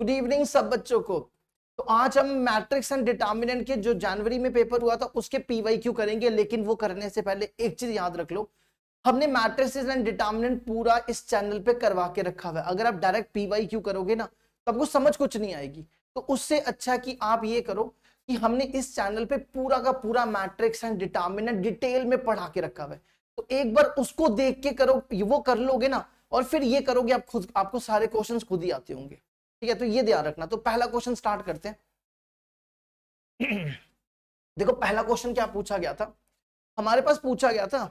Good evening सब बच्चों को। तो आज हम मैट्रिक्स एंड डिटर्मिनेंट के जो जनवरी में पेपर हुआ था उसके पीवाईक्यू करेंगे, लेकिन वो करने से पहले एक चीज याद रख लो, हमने मैट्रिसेस एंड डिटर्मिनेंट पूरा इस चैनल पे करवा के रखा हुआ है। अगर आप डायरेक्ट पीवाईक्यू करोगे ना तो आपको समझ कुछ नहीं आएगी। तो उससे अच्छा कि आप ये करो कि हमने इस चैनल पे पूरा का पूरा मैट्रिक्स एंड डिटर्मिनेंट डिटेल में पढ़ा के रखा हुआ है। तो एक बार उसको देख के करो, वो कर लोगे ना और फिर ये करोगे, आप खुद आपको सारे क्वेश्चंस खुद ही आते होंगे। ठीक है, तो ये ध्यान रखना। तो पहला क्वेश्चन स्टार्ट करते हैं। देखो पहला क्वेश्चन क्या पूछा गया था, हमारे पास पूछा गया था,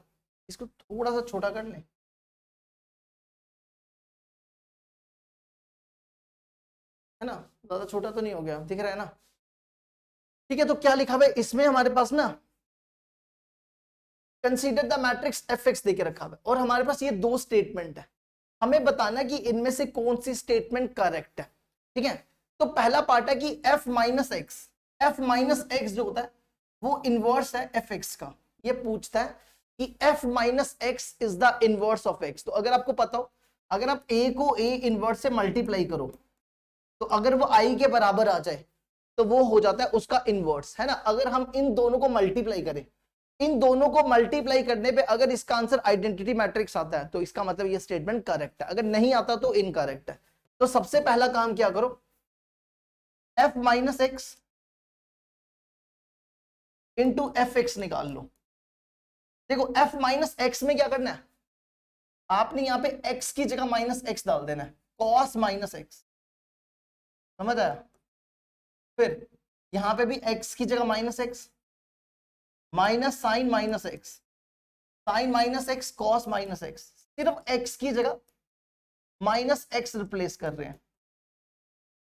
इसको थोड़ा सा छोटा कर लें, है ना, ज्यादा छोटा तो नहीं हो गया, दिख रहा है ना। ठीक है, तो क्या लिखा हुआ है इसमें हमारे पास ना, consider the matrix F x देके रखा हुआ है और हमारे पास ये दो स्टेटमेंट है। हमें बताना कि इनमें से कौन सी स्टेटमेंट करेक्ट है। ठीक है, तो पहला पार्ट है कि एफ माइनस एक्स जो होता है वो इनवर्स है एफ एक्स का। ये पूछता है कि F minus x is the inverse of x. तो अगर आपको पता हो, अगर आप ए को ए इनवर्स से मल्टीप्लाई करो तो अगर वो आई के बराबर आ जाए तो वो हो जाता है उसका इनवर्स, है ना। अगर हम इन दोनों को मल्टीप्लाई करें, इन दोनों को मल्टीप्लाई करने पे अगर इसका आंसर आइडेंटिटी मैट्रिक्स आता है तो इसका मतलब ये स्टेटमेंट करेक्ट है, अगर नहीं आता तो इनकरेक्ट है। तो सबसे पहला काम क्या करो, F minus x into F x निकाल लो। देखो एफ माइनस एक्स में क्या करना है, आपने यहां पे एक्स की जगह माइनस एक्स डाल देना है, कॉस माइनस एक्स, समझ आया। फिर यहां पे भी एक्स की जगह minus x minus sine minus x, sine minus x cos minus x, सिर्फ एक्स की जगह माइनस एक्स रिप्लेस कर रहे हैं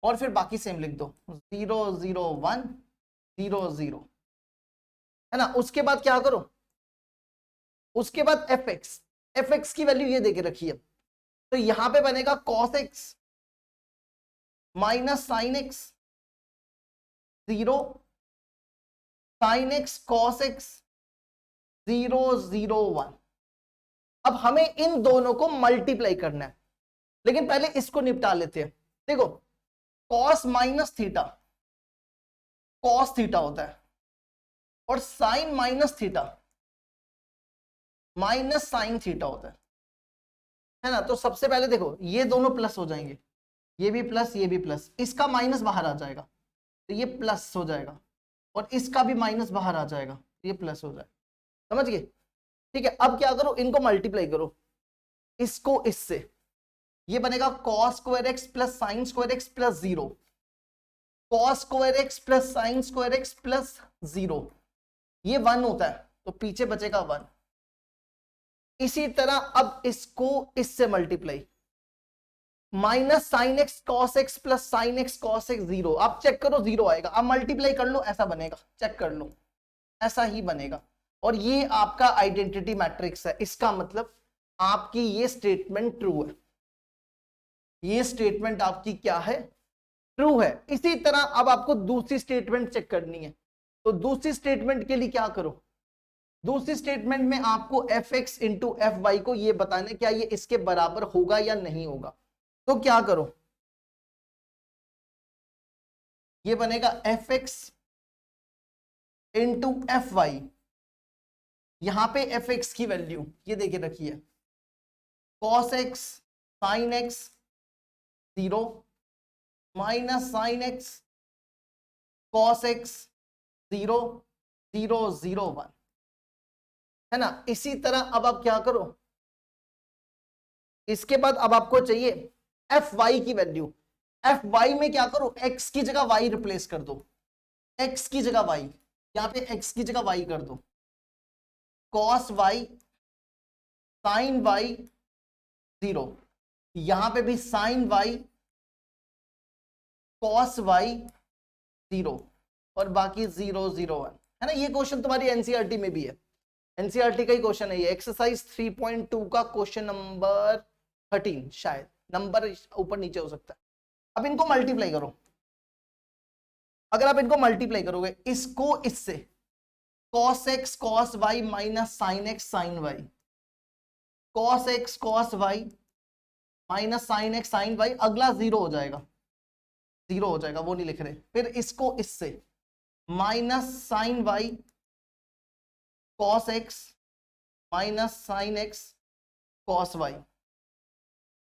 और फिर बाकी सेम लिख दो, 0 0 1 0 0, है ना। उसके बाद क्या करो, उसके बाद एफ एक्स की वैल्यू ये देके रखी है, तो यहां पे बनेगा cos x minus sine x 0 sign x cos x 0 0 1। अब हमें इन दोनों को मल्टीप्लाई करना है, लेकिन पहले इसको निपटा लेते हैं। देखो cos minus theta cos theta होता है और sine minus theta minus sine theta होता है ना। तो सबसे पहले देखो ये दोनों प्लस हो जाएंगे, ये भी प्लस ये भी प्लस, इसका माइनस बाहर आ जाएगा तो ये प्लस हो जाएगा और इसका भी माइनस बाहर आ जाएगा तो ये प्लस हो जाएगा, समझ गए। ठीक है, अब क्या करो, इनको मल्टीप्लाई करो, इसको इससे, ये बनेगा cos square x plus sine square x plus 0, cos square x plus sine square x plus 0, ये 1 होता है तो पीछे बचेगा 1। इसी तरह अब इसको इससे multiply, minus sine x cos x plus sign x cos x 0, आप चेक करो 0 आएगा, अब मल्टीप्लाई कर लो ऐसा बनेगा, चेक कर लो ऐसा ही बनेगा। और ये आपका आइडेंटिटी मैट्रिक्स है, इसका मतलब आपकी ये स्टेटमेंट ट्रू है, ये स्टेटमेंट आपकी क्या है, ट्रू है। इसी तरह अब आपको दूसरी स्टेटमेंट चेक करनी है, तो दूसरी स्टेटमेंट के लिए क्या करो, दूसरी स्टेटमेंट में आपको f x into f y को ये बताना क्या ये इसके बराबर होगा या नहीं होगा। तो क्या करो, ये बनेगा f x into f y, यहां पे एफ एक्स की वैल्यू ये देके रखी है, cos x sine x 0 minus sine x cos x 0 0 0 1, है ना। इसी तरह अब आप क्या करो, इसके बाद अब आपको चाहिए एफ वाई की वैल्यू, एफ वाई में क्या करो, एक्स की जगह वाई रिप्लेस कर दो, एक्स की जगह वाई, यहां पे एक्स की जगह वाई कर दो, कॉस वाई साइन वाई 0, यहां पे भी साइन वाई कॉस वाई 0 और बाकी 0 0 1, है ना। ये क्वेश्चन तुम्हारी एनसीईआरटी में भी है, एनसीईआरटी का ही क्वेश्चन है ये, एक्सरसाइज 3.2 का क्वेश्चन नंबर 13, शायद नंबर ऊपर नीचे हो सकता है। अब इनको मल्टीप्लाई करो, अगर आप इनको मल्टीप्लाई करोगे इसको इससे, cos x cos y minus sine x sine y, cos x cos y minus sine x sine y, अगला 0 हो जाएगा, जीरो हो जाएगा, वो नहीं लिख रहे। फिर इसको इससे minus sine y cos x minus sine x cos y,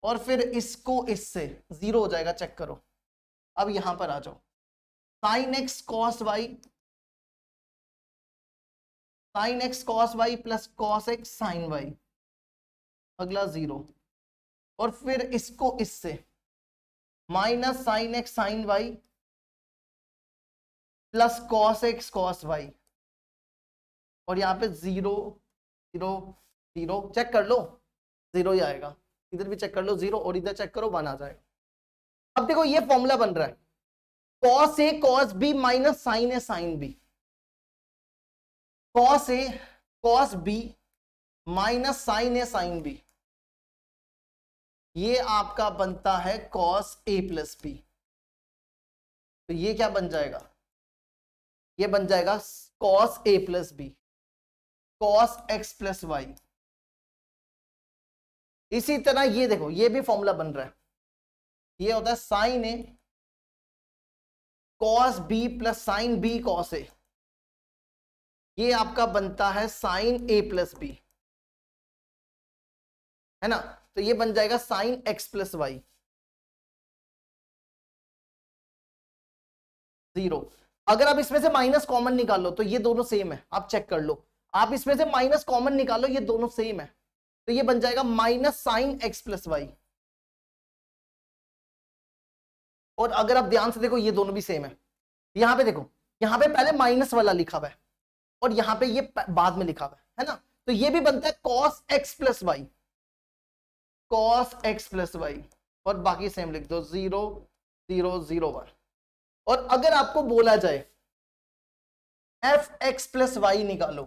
और फिर इसको इससे जीरो हो जाएगा, चेक करो। अब यहां पर आ जाओ, sine x cos y plus cos x sine y, अगला जीरो, और फिर इसको इससे minus sine x sine y plus cos x cos y, और यहां पे जीरो जीरो जीरो, चेक कर लो जीरो ही आएगा, इधर भी चेक कर लो जीरो, और इधर चेक करो 1 आ जाएगा। अब देखो ये फॉर्मूला बन रहा है cos A cos B minus sign A sign B, cos A cos B minus sign A sine B, ये आपका बनता है कॉस ए प्लस बी। तो ये क्या बन जाएगा, ये बन जाएगा cos A plus B cos x plus Y. इसी तरह ये देखो ये भी फॉर्मूला बन रहा है, ये होता है sine A cos B plus sine B cos A, ये आपका बनता है साइन ए प्लस बी, है ना। तो ये बन जाएगा sine x plus y, zero. अगर आप इसमें से माइनस कॉमन निकालो तो ये दोनों सेम है, आप चेक कर लो, आप इसमें से माइनस कॉमन निकालो ये दोनों सेम है, तो ये बन जाएगा minus sine x plus y. और अगर आप ध्यान से देखो ये दोनों भी सेम है, यहां पे देखो, यहां पे पहले माइनस वाला लिखा हुआ है और यहां पे ये बाद में लिखा हुआ है ना। तो ये भी बनता है cos x plus y cos x plus y, और बाकी सेम लिख दो 0 0 0 1। और अगर आपको बोला जाए एफ एक्स प्लस वाई निकालो,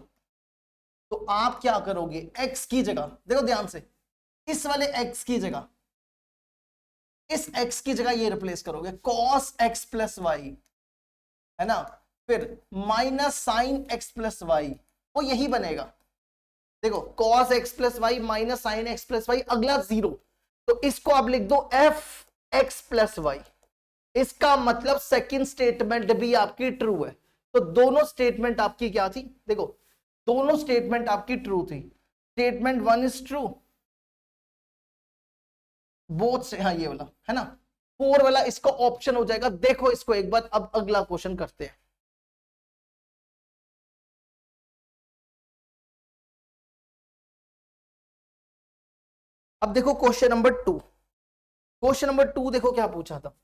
तो आप क्या करोगे, x की जगह देखो ध्यान से, इस वाले x की जगह, इस x की जगह ये रिप्लेस करोगे cos x प्लस वाई, है ना। फिर minus sine x plus y, वो यही बनेगा, देखो cos x plus y minus sine x plus y, अगला जीरो, तो इसको आप लिख दो एफ एक्स प्लस वाई। इसका मतलब सेकंड स्टेटमेंट भी आपकी ट्रू है। तो दोनों स्टेटमेंट आपकी क्या थी, देखो दोनों स्टेटमेंट आपकी ट्रू थी। स्टेटमेंट 1 इज ट्रू, बोथ से, हाँ ये वाला है ना। 4 वाला इसका ऑप्शन हो जाएगा। देखो इसको एक बार, अब अगला क्वेश्चन करते हैं। अब देखो क्वेश्चन नंबर 2, क्वेश्चन नंबर 2 देखो क्या पूछा था।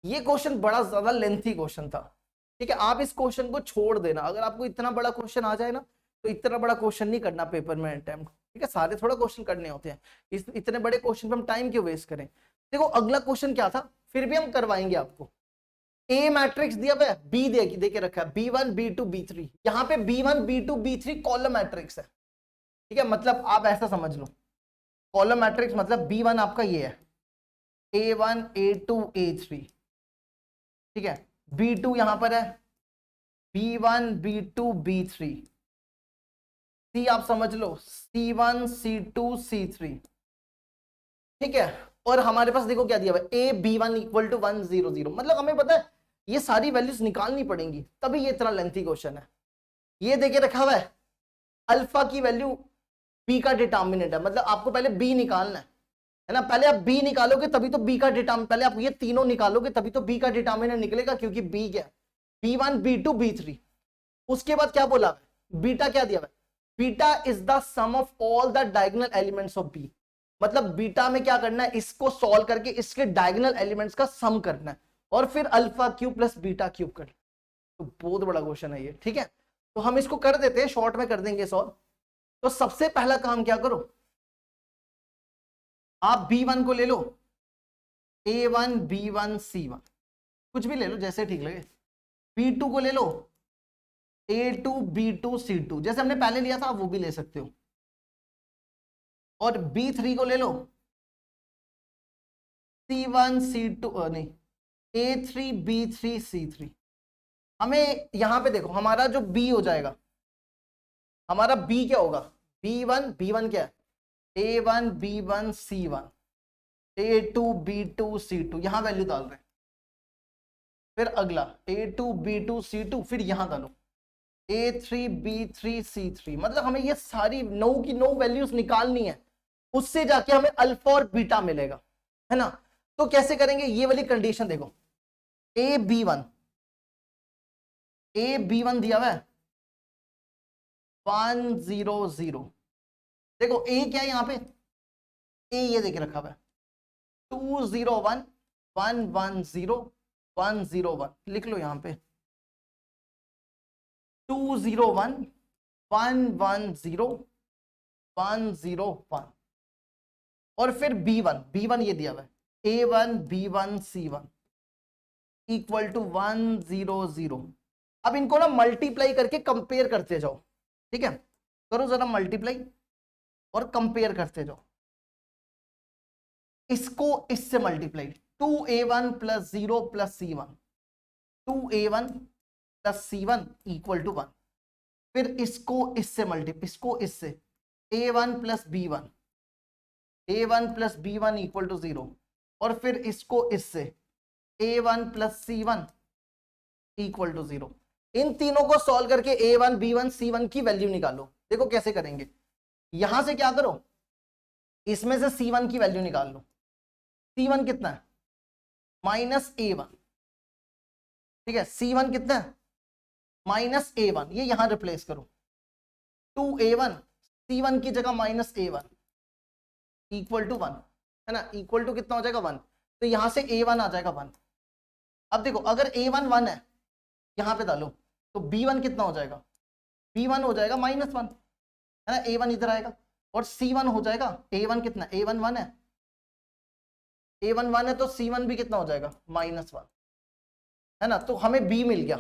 ये क्वेश्चन बड़ा ज्यादा लेंथी क्वेश्चन था, ठीक है। आप इस क्वेश्चन को छोड़ देना, अगर आपको इतना बड़ा क्वेश्चन आ जाए ना, तो इतना बड़ा क्वेश्चन नहीं करना पेपर में अटेम्प्ट, ठीक है। सारे थोड़ा क्वेश्चन करने होते हैं, इतने बड़े क्वेश्चन पे हम टाइम क्यों वेस्ट करें। देखो अगला क्वेश्चन क्या था, फिर भी हम करवाएंगे आपको। ए मैट्रिक्स दिया हुआ है, बी दे के रखा है, B1 B2 B3, यहाँ पे B1 B2 B3 column matrix है, ठीक है। मतलब आप ऐसा समझ लो, कॉलम मैट्रिक्स मतलब B1 आपका ये है, A1 A2 A3, ठीक है। B2 यहां पर है B1 B2 B3, C आप समझ लो C1 C2 C3, ठीक है। और हमारे पास देखो क्या दिया हुआ है, A B1 इक्वल टू 1 0 0, मतलब हमें पता है ये सारी वैल्यूज निकालनी पड़ेंगी, तभी ये इतना लेंथी क्वेश्चन है। ये देके रखा हुआ है अल्फा की वैल्यू B का डिटर्मिनेंट है, मतलब आपको पहले B निकालना है ना। पहले आप B निकालोगे तभी तो B का डिटर्मिनेंट, पहले आप ये तीनों निकालोगे तभी तो B का डिटर्मिनेंट निकलेगा, क्योंकि B क्या, B1 B2 B3। उसके बाद क्या बोला, बीटा क्या दिया है, beta is the sum of all the diagonal elements of B, मतलब बीटा में क्या करना है, इसको सॉल्व करके इसके डायगोनल एलिमेंट्स का सम करना है, और फिर alpha cube plus beta cube करना। तो बहुत बड़ा क्वेश्चन है ये, ठीक है। तो हम इसको कर देते हैं, शॉर्ट में कर देंगे सॉल्व। तो सबसे पहला काम क्या करो, आप B1 को ले लो, A1 B1 C1 कुछ भी ले लो जैसे ठीक लगे। B2 को ले लो A2 B2 C2, जैसे हमने पहले लिया था आप वो भी ले सकते हो। और B3 को ले लो C1 C2 नहीं A3 B3 C3। हमें यहां पे देखो हमारा जो B हो जाएगा, हमारा B क्या होगा, B1 क्या है A1 B1 C1, A2 B2 C2 यहां वैल्यू डाल रहे हैं। फिर अगला A2 B2 C2, फिर यहां डालो A3 B3 C3, मतलब हमें ये सारी 9 की 9 वैल्यूज निकालनी है, उससे जाके हमें अल्फा और बीटा मिलेगा, है ना। तो कैसे करेंगे, ये वाली कंडीशन देखो, A B1 दिया हुआ है 1 0 0, देखो A क्या है यहाँ पे, A ये देख रखा हुआ है 2 0 1 1 1 0 1 0 1, लिख लो यहाँ पे 2 0 1 1 1 0 1 0 1, और फिर B1 ये दिया हुआ है A1 B1 C1 equal to 1 0 0। अब इनको ना मल्टीप्लाई करके कंपेयर करते जाओ, ठीक है, करो जरा मल्टीप्लाई और कंपेयर करते जाओ, इसको इससे multiply 2A1 plus 0 plus C1, 2A1 plus C1 equal to 1, फिर इसको इससे मल्टीप्लाई, इसको इससे A1 plus B1, A1 plus B1 equal to 0, और फिर इसको इससे A1 plus C1 equal to 0। इन तीनों को सॉल्व करके A1 B1 C1 की वैल्यू निकालो। देखो कैसे करेंगे, यहां से क्या करो, इसमें से C1 की वैल्यू निकाल लो। C1 कितना है, माइनस A1, ठीक है, C1 कितना है, माइनस A1, ये यहां रिप्लेस करो 2A1 C1 की जगह माइनस A1 इक्वल टू 1, है ना, इक्वल टू कितना हो जाएगा 1, तो यहां से A1 आ जाएगा 1। अब देखो अगर A1 1 है, यहां पे डालो तो B1 कितना हो जाएगा, B1 हो जाएगा -1, है ना, A1 इधर आएगा, और C1 हो जाएगा A1 कितना, A1 1 है, A1 1 है तो C1 भी कितना हो जाएगा -1, है ना, तो हमें B मिल गया।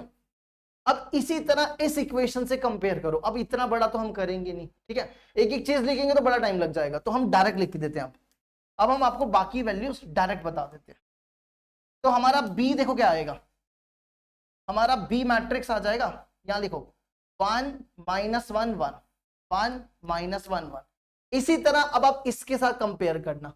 अब इसी तरह इस इक्वेशन से कंपेयर करो, अब इतना बड़ा तो हम करेंगे नहीं, ठीक है, एक एक चीज लिखेंगे तो बड़ा टाइम लग जाएगा, तो हम डायरेक्ट लिख देते हैं। अब हम आपको बाकी वैल्यूज डायरेक्ट बता देते हैं। तो हमारा B देखो क्या आएगा, हमारा B मैट्रिक्स आ जाएगा, यहां लिखो 1 -1 1 1 -1 1। इसी तरह अब आप इसके साथ कंपेयर करना,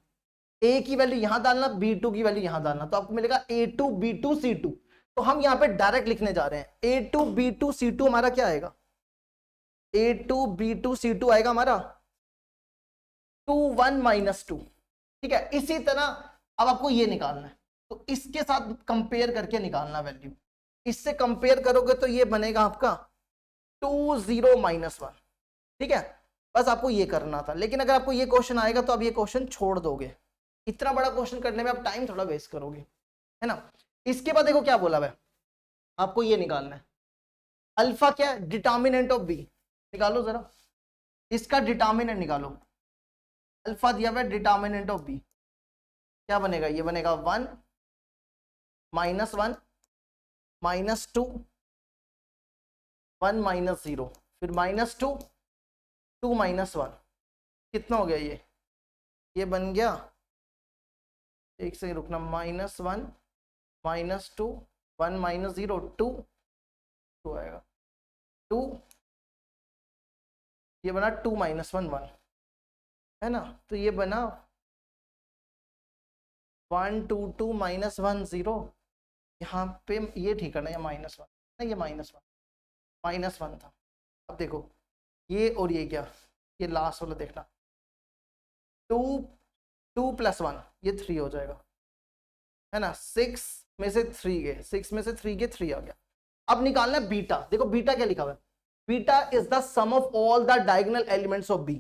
A की वैल्यू यहां डालना, B2 की वैल्यू यहां डालना, तो आपको मिलेगा A2 B2 C2। तो हम यहां पे डायरेक्ट लिखने जा रहे हैं, A2 B2 C2 हमारा क्या आएगा, A2 B2 C2 आएगा हमारा 2 1 -2, ठीक है। इसी तरह अब आपको ये निकालना है, तो इसके साथ कंपेयर करके निकालना वैल्यू, इससे कंपेयर करोगे तो ये बनेगा आपका 2 0 -1, ठीक है। बस आपको ये करना था, लेकिन अगर आपको ये क्वेश्चन आएगा तो आप ये क्वेश्चन छोड़ दोगे, इतना बड़ा क्वेश्चन करने में आप टाइम थोड़ा वेस्ट करोगे, है ना। इसके बाद देखो क्या बोला है, आपको ये निकालना है अल्फा क्या है, डिटर्मिनेंट ऑफ बी, निकालो जरा, इसका डिटर्मिनेंट निकालो, अल्फा दिया हुआ है डिटर्मिनेंट ऑफ बी, क्या बनेगा, ये बनेगा 1 -1 -2 1 -0, फिर -2 2 -1, कितना हो गया ये बन गया, एक से रुकना, -1 -2 1 -0 2 2 आएगा 2, ये बना 2 -1 1, है ना, तो ये बना 1 2 2 -1 0, यहाँ पे ये ठीक है ना, ये -1 ना, ये -1 था। अब देखो ये और ये क्या, ये लास्ट वाला देखना, 2 2 + 1 ये 3 हो जाएगा, है ना, 6 में से 3 गए, 6 में से 3 गए 3 आ गया। अब निकालना है बीटा, देखो बीटा क्या लिखा हुआ है, beta is the sum of all the diagonal elements of B.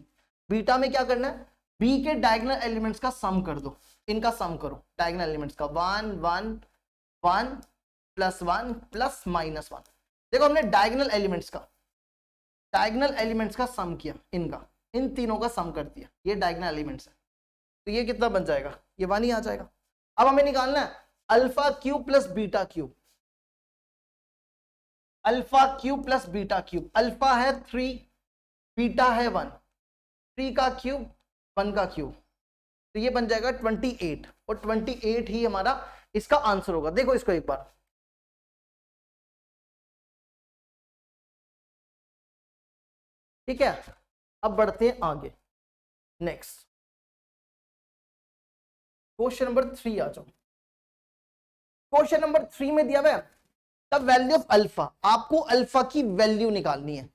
Beta में क्या करना है, बी के डायगोनल एलिमेंट्स का सम कर दो, इनका सम करो डायगोनल एलिमेंट्स का, 1 1 1 + 1 + -1। देखो हमने डायगोनल एलिमेंट्स का सम किया, इनका, इन तीनों का सम कर दिया, ये डायगोनल एलिमेंट्स है, तो ये कितना बन जाएगा, ये 1 ही आ जाएगा। अब हमें निकालना है alpha cube plus beta cube, alpha cube plus beta cube, alpha है 3 बीटा है 1, 3 का क्यूब 1 का क्यूब, तो ये बन जाएगा 28, और 28 ही हमारा इसका आंसर होगा। देखो इसको एक बार, ठीक है। अब बढ़ते हैं आगे, नेक्स्ट क्वेश्चन नंबर 3 आ जाओ। क्वेश्चन नंबर 3 में दिया हुआ है द वैल्यू ऑफ अल्फा, आपको अल्फा की वैल्यू निकालनी है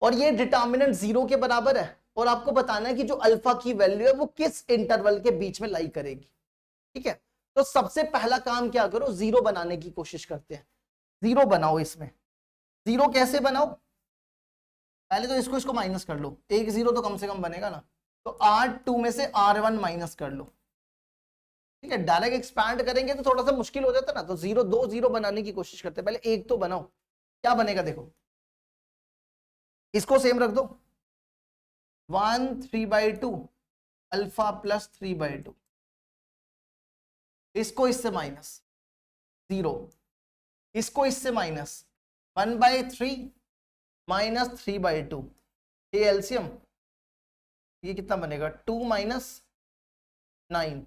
और ये डिटर्मिनेंट 0 के बराबर है और आपको बताना है कि जो अल्फा की वैल्यू है वो किस इंटरवल के बीच में लाई करेगी। ठीक है, तो सबसे पहला काम क्या करो, 0 बनाने की कोशिश करते हैं। 0 बनाओ। इसमें 0 कैसे बनाओ, पहले तो इसको इसको माइनस कर लो, एक 0 तो कम से कम बनेगा ना। तो R2 में से R1 माइनस कर लो। ठीक है, डायरेक्ट एक्सपैंड करेंगे तो थोड़ा सा मुश्किल हो जाता ना, तो 0 2 0 बनाने की कोशिश करते हैं। पहले एक तो बनाओ, क्या बनेगा देखो, इसको सेम रख दो 1 3/2 अल्फा प्लस 3/2, इसको इससे माइनस 0, इसको इससे माइनस 1/3 माइनस 3/2, ये एलसीएम, ये कितना बनेगा 2 माइनस 9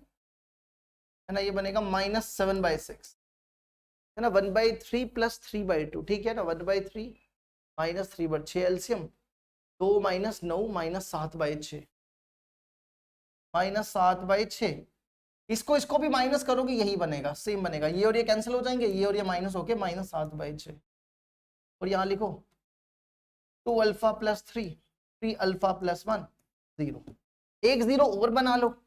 है ना, ये बनेगा -7/6 है ना, 1/3 प्लस 3/2। ठीक है ना, 1/3 माइनस 3/6 एलसीएम 2 माइनस 9 -7/6 -7/6। इसको इसको भी माइनस करोगे यही बनेगा, सेम बनेगा, ये और ये कैंसिल हो जाएंगे, ये और ये माइनस होके -7/6। और यहां लिखो 2 अल्फा प्लस 3 3 अल्फा प्लस 1 0। एक 0 और बना लो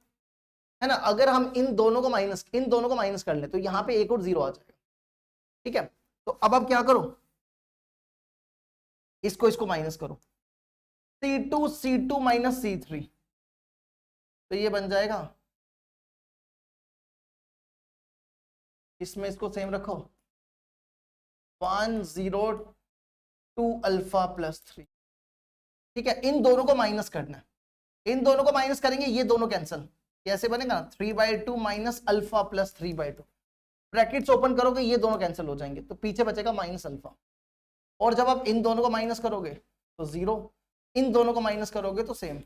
है ना, अगर हम इन दोनों को माइनस कर ले तो यहां पे एक और 0 आ जाएगा। ठीक है, तो अब आप क्या करो, इसको इसको माइनस करो, C2 माइनस C3, तो ये बन जाएगा, इसमें इसको सेम रखो 1 0 2 अल्फा प्लस 3। ठीक है, इन दोनों को माइनस करना है, इन दोनों को माइनस करेंगे, ये दोनों कैंसिल, कैसे बनेगा 3/2 minus alpha plus 3/2, brackets open करोगे ये दोनों कैंसिल हो जाएंगे, तो पीछे बचेगा माइनस अल्फा। और जब आप इन दोनों को माइनस करोगे तो 0, इन दोनों को माइनस करोगे तो सेम।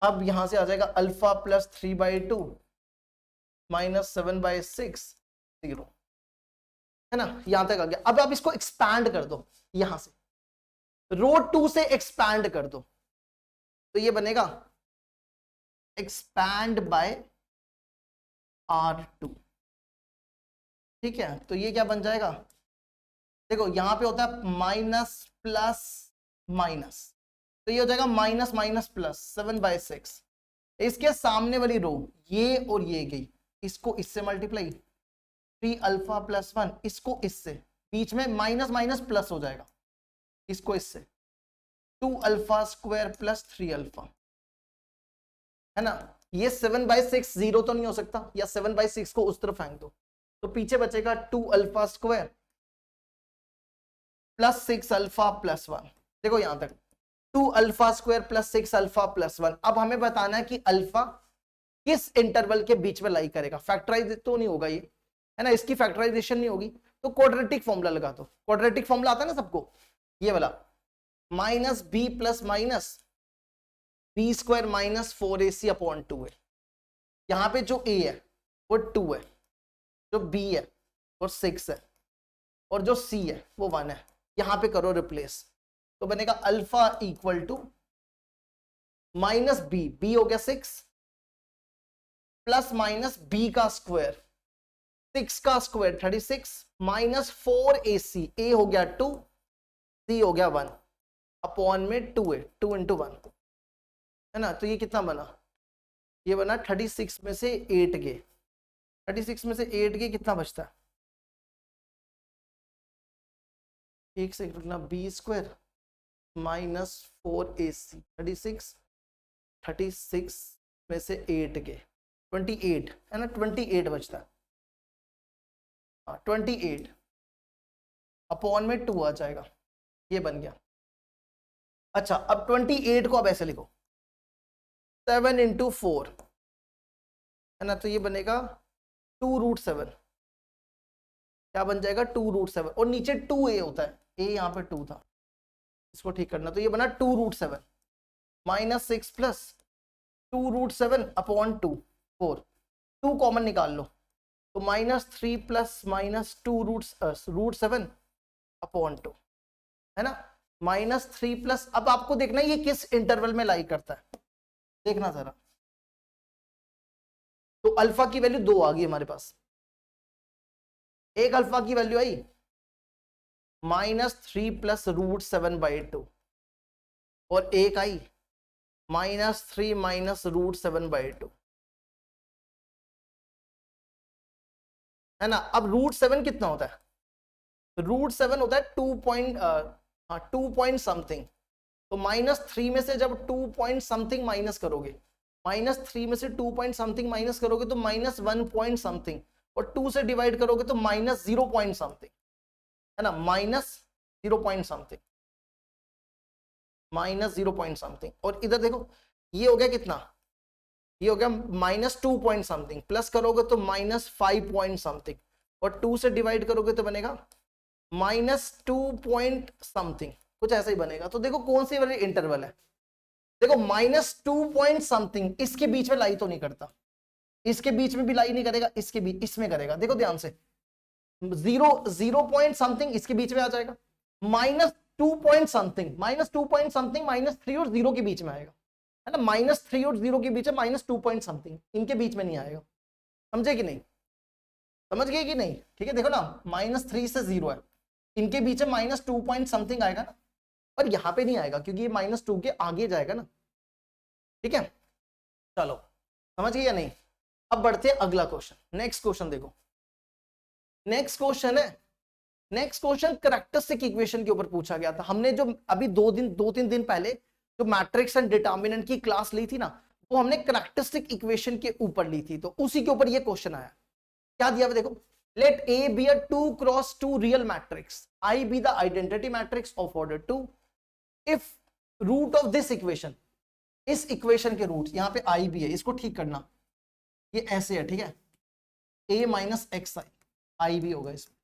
अब यहां से आ जाएगा अल्फा प्लस 3/2 माइनस 7/6 0 है ना, यहां तक आ गया। अब आप इसको एक्सपैंड कर दो, यहां से रो 2 से एक्सपैंड कर दो, तो ये बनेगा एक्सपैंड बाय R2। ठीक है, तो ये क्या बन जाएगा, देखो यहां पे होता है माइनस प्लस माइनस, तो ये हो जाएगा माइनस माइनस प्लस 7/6। इसके सामने वाली रो ये और ये गई, इसको इससे मल्टीप्लाई 3 अल्फा प्लस 1, इसको इससे, बीच में माइनस माइनस प्लस हो जाएगा, इसको इससे 2 अल्फा स्क्वायर प्लस 3 अल्फा है ना। ये 7/6 0 तो नहीं हो सकता, या 7/6 को उस तरफ फेंक दो, तो पीछे बचेगा 2 alpha square plus 6 alpha plus 1। देखो यहां तक 2 alpha square plus 6 alpha plus 1। अब हमें बताना है कि अल्फा किस इंटरवल के बीच में लाई करेगा, फैक्टराइज तो नहीं होगा ये है ना, इसकी फैक्टराइजेशन नहीं होगी, तो क्वाड्रेटिक फॉर्मूला लगा दो। क्वाड्रेटिक फॉर्मूला आता है ना सबको, ये वाला minus b plus minus b square minus 4ac upon 2 है। यहाँ पे जो a है वो 2 है, जो b है वो 6 है, और जो c है वो 1 है। यहाँ पे करो रिप्लेस, तो बनेगा alpha equal to minus b हो गया 6 प्लस माइनस बी का स्क्वायर 6 का स्क्वायर 36 माइनस 4ac, a हो गया 2 c हो गया 1 अपॉन में 2 है, 2 इंटू 1 है ना। तो ये कितना बना, ये बना 36 में से 8 गए, 36 में से 8 गए कितना बचता है, एक से रुकना, बी स्क्वायर माइनस 4ac 36 में से 8 गए 28 है ना, 28 बचता है, 28 अपॉन में 2 आ जाएगा, ये बन गया। अच्छा, अब 28 को अब ऐसे लिखो 7 इंटू 4 है ना, तो ये बनेगा 2√7, क्या बन जाएगा 2√7, और नीचे 2a होता है, a यहाँ पे 2 था, इसको ठीक करना, तो ये बना 2√7 माइनस 6 प्लस 2√7 अपॉन 2 4, 2 कॉमन निकाल लो, तो -3 प्लस माइनस 2√7 अपॉन 2 है ना, -3 प्लस। अब आपको देखना है ये किस इंटरवल में लाई करता है, देखना जरा, तो अल्फा की वैल्यू 2 आ गई हमारे पास। एक अल्फा की वैल्यू आई -3 प्लस √7/2 और एक आई -3 माइनस √7/2, है ना। अब √7 कितना होता है? √7 होता है 2 पॉइंट समथिंग। तो -3 में से जब 2 पॉइंट समथिंग माइनस करोगे, -3 में से 2 पॉइंट समथिंग माइनस करोगे तो -1 पॉइंट समथिंग, और 2 से डिवाइड करोगे तो -0 पॉइंट समथिंग, है ना। -0 पॉइंट समथिंग, -0 पॉइंट समथिंग। और इधर देखो ये हो गया कितना, ये हो गया -2 पॉइंट समथिंग, प्लस करोगे तो -5 पॉइंट समथिंग, और 2 से डिवाइड करोगे तो बनेगा -2 पॉइंट समथिंग, कुछ ऐसा ही बनेगा। तो देखो कौन सी वाली इंटरवल है, देखो -2 पॉइंट समथिंग, इसके बीच में लाई तो नहीं करता, इसके बीच में भी लाई नहीं करेगा, इसके बीच इसमें करेगा। देखो ध्यान से, 0 पॉइंट समथिंग इसके बीच में आ जाएगा, -2 पॉइंट समथिंग, -2 पॉइंट समथिंग -3 और 0 के बीच में आएगा, है ना। -3 और 0 के बीच में -2 पॉइंट समथिंग, इनके बीच में नहीं आएगा। समझे कि नहीं? समझ गए कि नहीं? ठीक है, देखो ना, -3 से 0 है, इनके बीच में -2 पॉइंट समथिंग आएगा ना, पर यहां पे नहीं आएगा क्योंकि ये -2 के आगे जाएगा ना। ठीक है, चलो समझ गए या नहीं? अब बढ़ते हैं अगला क्वेश्चन। नेक्स्ट क्वेश्चन देखो, नेक्स्ट क्वेश्चन है, नेक्स्ट क्वेश्चन कैरेक्टरिस्टिक इक्वेशन के ऊपर पूछा गया था। हमने जो अभी 2-3 दिन पहले जो मैट्रिक्स एंड डिटर्मिनेंट की क्लास ली थी ना, वो हमने कैरेक्टरिस्टिक इक्वेशन के ऊपर ली थी, तो उसी के ऊपर ये क्वेश्चन आया। क्या दिया हुआ देखो, late A be a 2x2 real matrix, I be the identity matrix of order 2 if root of this equation, इस इक्वेशन के रूट, यहां पे I भी है, इसको ठीक करना, ये ऐसे है, ठीक है, A माइनस एक्स आई भी होगा इसमें।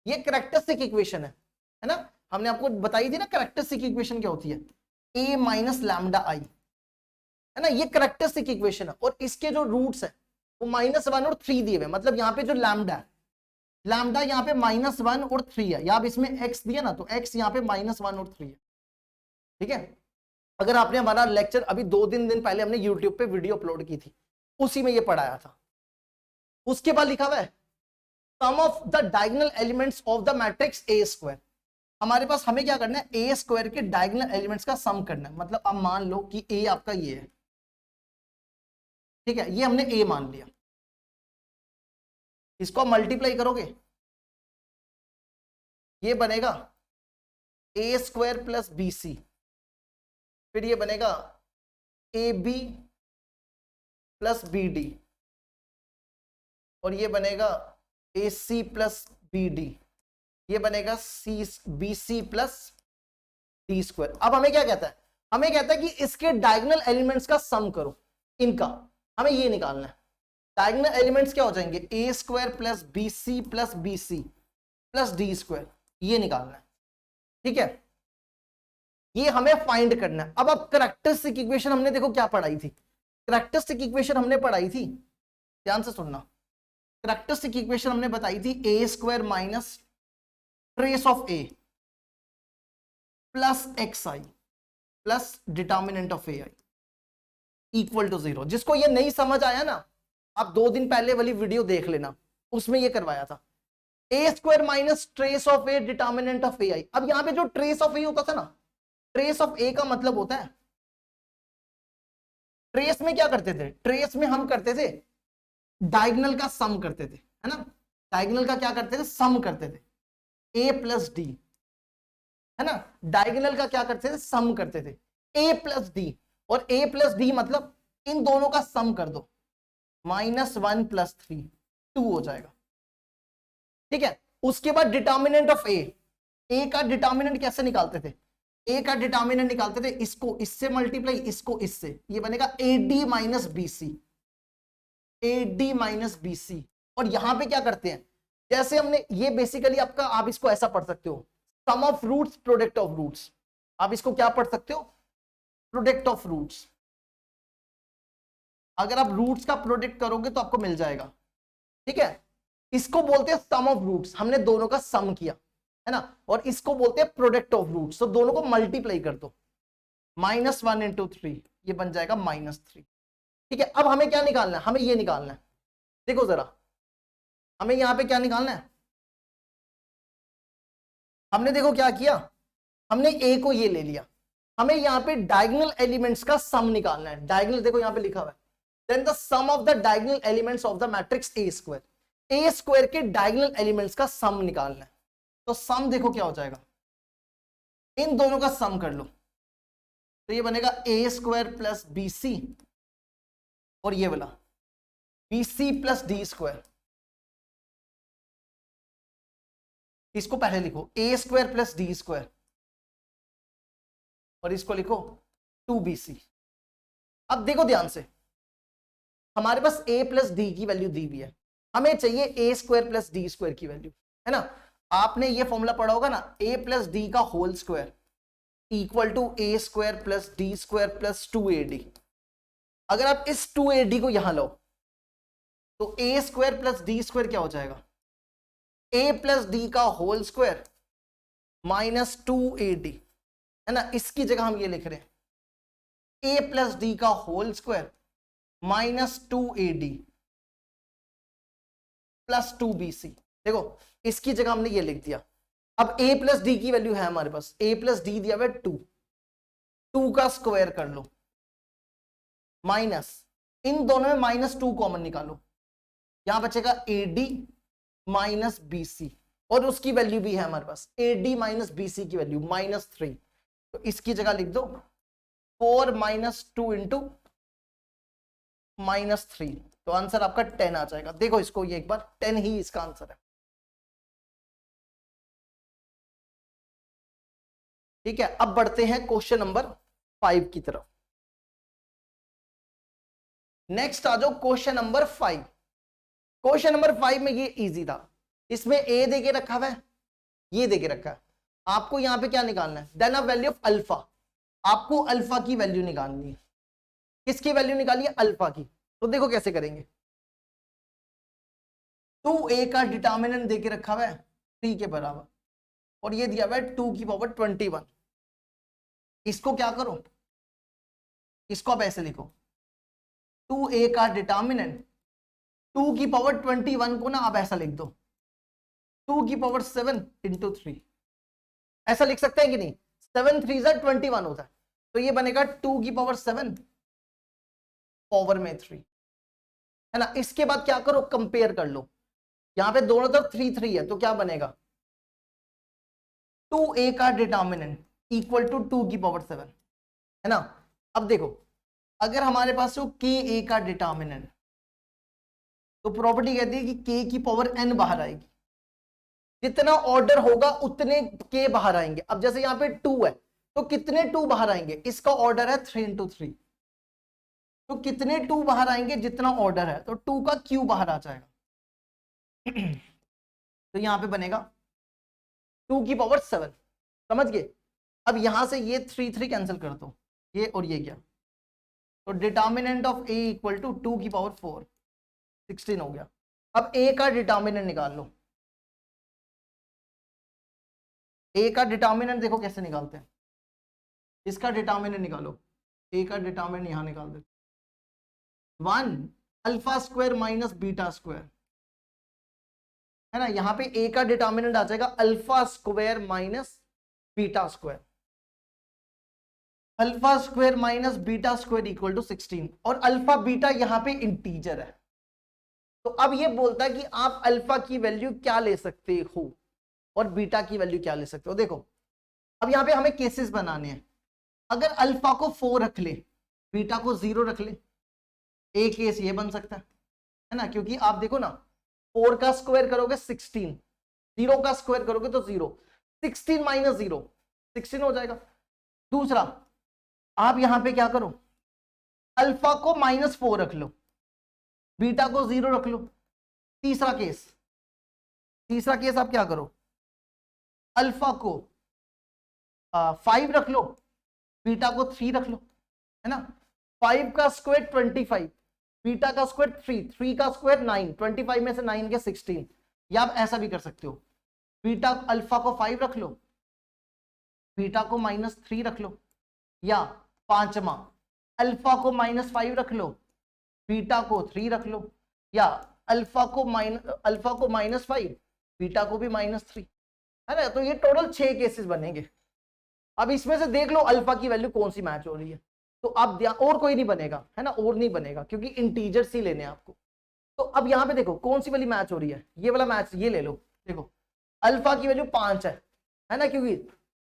ये कैरेक्टरिस्टिक इक्वेशन है ना। हमने आपको बताई थी ना कैरेक्टरिस्टिक इक्वेशन क्या होती है, A माइनस लैम्डा आई, है ना। ये कैरेक्टरिस्टिक इक्वेशन है, और इसके जो रूट्स है वो -1 और 3 दिए हुए, मतलब यहाँ पे जो लैम्डा है, लैम्डा यहाँ पे -1 और 3 है, या आप इसमें x दिया ना, तो x यहाँ पे -1 और 3 है। ठीक है, अगर आपने हमारा लेक्चर अभी 2-3 दिन पहले हमने यूट्यूब पे वीडियो अपलोड की थी, उसी में ये पढ़ाया था। उसके बाद लिखा हुआ है sum of the diagonal elements of the matrix A square. हमारे पास हमें क्या करना है, ए स्क्वायर के डायगोनल एलिमेंट्स का सम करना है। मतलब अब मान लो कि ए आपका ये है, ठीक है, ये हमने ए मान लिया, इसको मल्टीप्लाई करोगे, ये बनेगा ए स्क्वायर प्लस बी सी, फिर ये बनेगा a b plus b d, और ये बनेगा a c plus b d, ये बनेगा सी बी सी प्लस डी स्क्वायर। अब हमें क्या कहता है, हमें कहता है कि इसके डायगोनल एलिमेंट्स का सम करो, इनका हमें ये निकालना है। डायगोनल एलिमेंट्स क्या हो जाएंगे, A square plus B C plus D square, ये निकालना है। ठीक है, ये हमें फाइंड करना है। अब कैरेक्टरिस्टिक इक्वेशन हमने देखो क्या पढ़ाई थी, कैरेक्टरिस्टिक इक्वेशन हमने पढ़ाई थी, ध्यान से सुनना। कैरेक्टरिस्टिक इक्वेशन हमने बताई थी A square minus trace of A plus X I plus determinant of A I equal to 0। जिसको ये नहीं समझ आया ना, आप 2 दिन पहले वाली वीडियो देख लेना, उसमें ये करवाया था। A square minus trace of A determinant of A I. अब यहां पे जो ट्रेस ऑफ ए होता था ना, ट्रेस ऑफ ए का मतलब होता है, ट्रेस में क्या करते थे, ट्रेस में हम करते थे डायगोनल का सम करते थे, है ना। डायगोनल का क्या करते थे, सम करते थे, ए प्लस डी, है ना। डायगोनल का क्या करते थे, सम करते थे, ए प्लस डी, और ए प्लस डी मतलब इन दोनों का सम कर दो, -1 + 3 2 हो जाएगा। ठीक है, उसके बाद डिटर्मिनेंट ऑफ ए का डिटर्मिनेंट कैसे निकालते थे, ए का डिटर्मिनेंट निकालते थे, इसको इससे मल्टीप्लाई, इसको इससे, ये बनेगा AD minus BC, AD minus BC। और यहां पे क्या करते हैं, जैसे हमने ये बेसिकली आपका, आप इसको ऐसा पढ़ सकते हो, sum of roots product of roots. आप इसको क्या पढ़ सकते हो, प्रोडक्ट ऑफ रूट्स। अगर आप रूट्स का प्रोडक्ट करोगे तो आपको मिल जाएगा। ठीक है, इसको बोलते हैं सम ऑफ रूट्स, हमने दोनों का सम किया, है ना। और इसको बोलते हैं प्रोडक्ट ऑफ रूट्स, तो दोनों को मल्टीप्लाई कर दो, -1 × 3, ये बन जाएगा -3। ठीक है, अब हमें क्या निकालना है, हमें ये निकालना है, देखो जरा, हमें यहां पे क्या निकालना है, हमने देखो क्या किया, हमने ए को ये ले लिया, हमें यहाँ पे डायगोनल एलिमेंट्स का सम निकालना है। डायगोनल देखो यहाँ पे लिखा हुआ है, then the sum of the diagonal elements of the matrix A square, A square के डायगोनल एलिमेंट्स का सम निकालना है। तो सम देखो क्या हो जाएगा, इन दोनों का सम कर लो, तो ये बनेगा ए स्क्वायर प्लस बी सी, और ये वाला बी सी प्लस डी स्क्वायर। इसको पहले लिखो A square plus D square, और इसको लिखो 2bc। अब देखो ध्यान से, हमारे पास a प्लस डी की वैल्यू दी हुई है, हमें चाहिए A square plus D square की वैल्यू, है ना। आपने ये फॉर्मूला पढ़ा होगा ना, a प्लस डी का whole square equal to A square plus D square plus 2ad। अगर आप इस 2ad को यहां लो तो ए स्क्वायर प्लस डी स्क्वायर क्या हो जाएगा, a प्लस डी का होल स्क्वायर माइनस 2ad, है ना। इसकी जगह हम ये लिख रहे हैं a प्लस डी का whole square minus 2ad plus 2bc। देखो इसकी जगह हमने ये लिख दिया। अब a प्लस डी की वैल्यू है हमारे पास, a प्लस डी दिया हुआ है 2 का स्क्वायर कर लो, माइनस इन दोनों में माइनस 2 कॉमन निकालो, यहां बचेगा ad माइनस bc, और उसकी वैल्यू भी है हमारे पास, ad माइनस bc की वैल्यू -3। तो इसकी जगह लिख दो 4 माइनस 2 इंटू -3, तो आंसर आपका 10 आ जाएगा। देखो इसको ये एक बार, 10 ही इसका आंसर है। ठीक है, अब बढ़ते हैं क्वेश्चन नंबर 5 की तरफ। नेक्स्ट आ जाओ क्वेश्चन नंबर 5। क्वेश्चन नंबर 5 में ये इजी था, इसमें ए देके रखा हुआ है, ये देके रखा है, आपको यहां पे क्या निकालना है, then a value of alpha. आपको अल्फा की वैल्यू निकालनी है। किसकी वैल्यू निकालिए, अल्फा की। तो देखो कैसे करेंगे, 2a का डिटर्मिनेंट देके रखा हुआ है 3 के बराबर, और ये दिया हुआ है 2 की पावर 21। इसको क्या करो, इसको आप ऐसे लिखो, 2a का डिटर्मिनेंट 2 की पावर 21 को ना आप ऐसा लिख दो 2 की पावर 7 इंटू 3। ऐसा लिख सकते हैं कि नहीं, 7 3 21 होता है, तो ये बनेगा 2 की पावर 7 पावर में 3, है ना। इसके बाद क्या करो, कंपेयर कर लो, यहां पे दोनों तरफ 3 3 है, तो क्या बनेगा, 2a का डिटर्मिनेंट इक्वल टू 2 की पावर 7, है ना। अब देखो, अगर हमारे पास हो ka का डिटर्मिनेंट, तो प्रॉपर्टी कहती है कि k की पावर n बाहर आएगी, जितना ऑर्डर होगा उतने के बाहर आएंगे। अब जैसे यहाँ पे 2 है, तो कितने 2 बाहर आएंगे, इसका ऑर्डर है 3 इंटू 3, तो कितने 2 बाहर आएंगे, जितना ऑर्डर है, तो 2 का क्यू बाहर आ जाएगा। तो यहां पे बनेगा 2 की पावर 7, समझ गए। अब यहां से ये 3 3 कैंसिल कर दो, ये और ये क्या, तो determinant of a equal to 2 की पावर 4 16 हो गया। अब a का डिटर्मिनेंट निकाल लो, a का डिटर्मिनेंट देखो कैसे निकालते हैं, इसका डिटर्मिनेंट निकालो, a का डिटर्मिनेंट यहां निकाल दो, 1 alpha square minus beta square, है ना। यहां पे a का डिटर्मिनेंट आ जाएगा alpha square minus beta square, alpha square minus beta square equal to 16, और अल्फा बीटा यहां पे इंटीजर है। तो अब ये बोलता है कि आप अल्फा की वैल्यू क्या ले सकते हो और बीटा की वैल्यू क्या ले सकते हो। देखो अब यहां पे हमें केसेस बनाने हैं, अगर अल्फा को 4 रख ले, बीटा को 0 रख ले, एक केस ये बन सकता है ना, क्योंकि आप देखो ना, 4 का स्क्वायर करोगे 16, 0 का स्क्वायर करोगे तो 0, 16 माइनस 0 16 हो जाएगा। दूसरा, आप यहां पे क्या करो, अल्फा को -4 रख लो, बीटा को 0 रख लो। तीसरा केस आप क्या करो, अल्फा को 5 रख लो, बीटा को 3 रख लो, है ना। 5 का स्क्वायर 25, बीटा का स्क्वायर 3, 3 का स्क्वायर 9, 25 में से 9 के 16। या आप ऐसा भी कर सकते हो, बीटा अल्फा को 5 रख लो, बीटा को -3 रख लो, या पांचवा अल्फा को -5 रख लो, बीटा को 3 रख लो, या अल्फा को -5, बीटा को भी -3, है ना। तो ये टोटल 6 केसेस बनेंगे। अब इसमें से देख लो अल्फा की वैल्यू कौन सी मैच हो रही है। तो अब और कोई नहीं बनेगा, है ना, और नहीं बनेगा क्योंकि इंटीजर्स ही लेने हैं आपको। तो अब यहां पे देखो कौन सी वाली मैच हो रही है, ये वाला मैच, ये ले लो। देखो अल्फा की वैल्यू 5 है ना, क्योंकि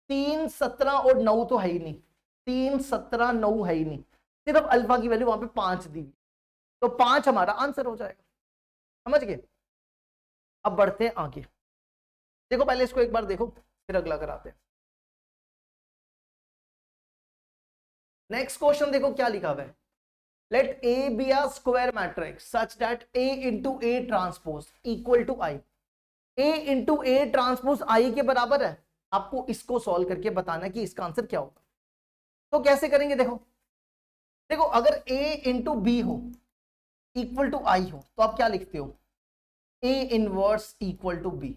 3, 17 और 9 तो है ही नहीं, 3, 17, 9 है ही नहीं, सिर्फ अल्फा की वैल्यू वहां पे 5 दी। तो 5 हमारा आंसर हो जाएगा, समझ गए। अब बढ़ते हैं आगे। देखो पहले इसको एक बार देखो, फिर अगला कराते हैं। नेक्स्ट क्वेश्चन देखो क्या लिखा हुआ है। Let A be a square matrix such that A into A transpose equal to I. A into A transpose I के बराबर है। आपको इसको सॉल्व करके बताना कि इसका आंसर क्या होगा। तो कैसे करेंगे, देखो देखो अगर ए इंटू बी हो इक्वल टू आई हो तो आप क्या लिखते हो, A inverse equal to B,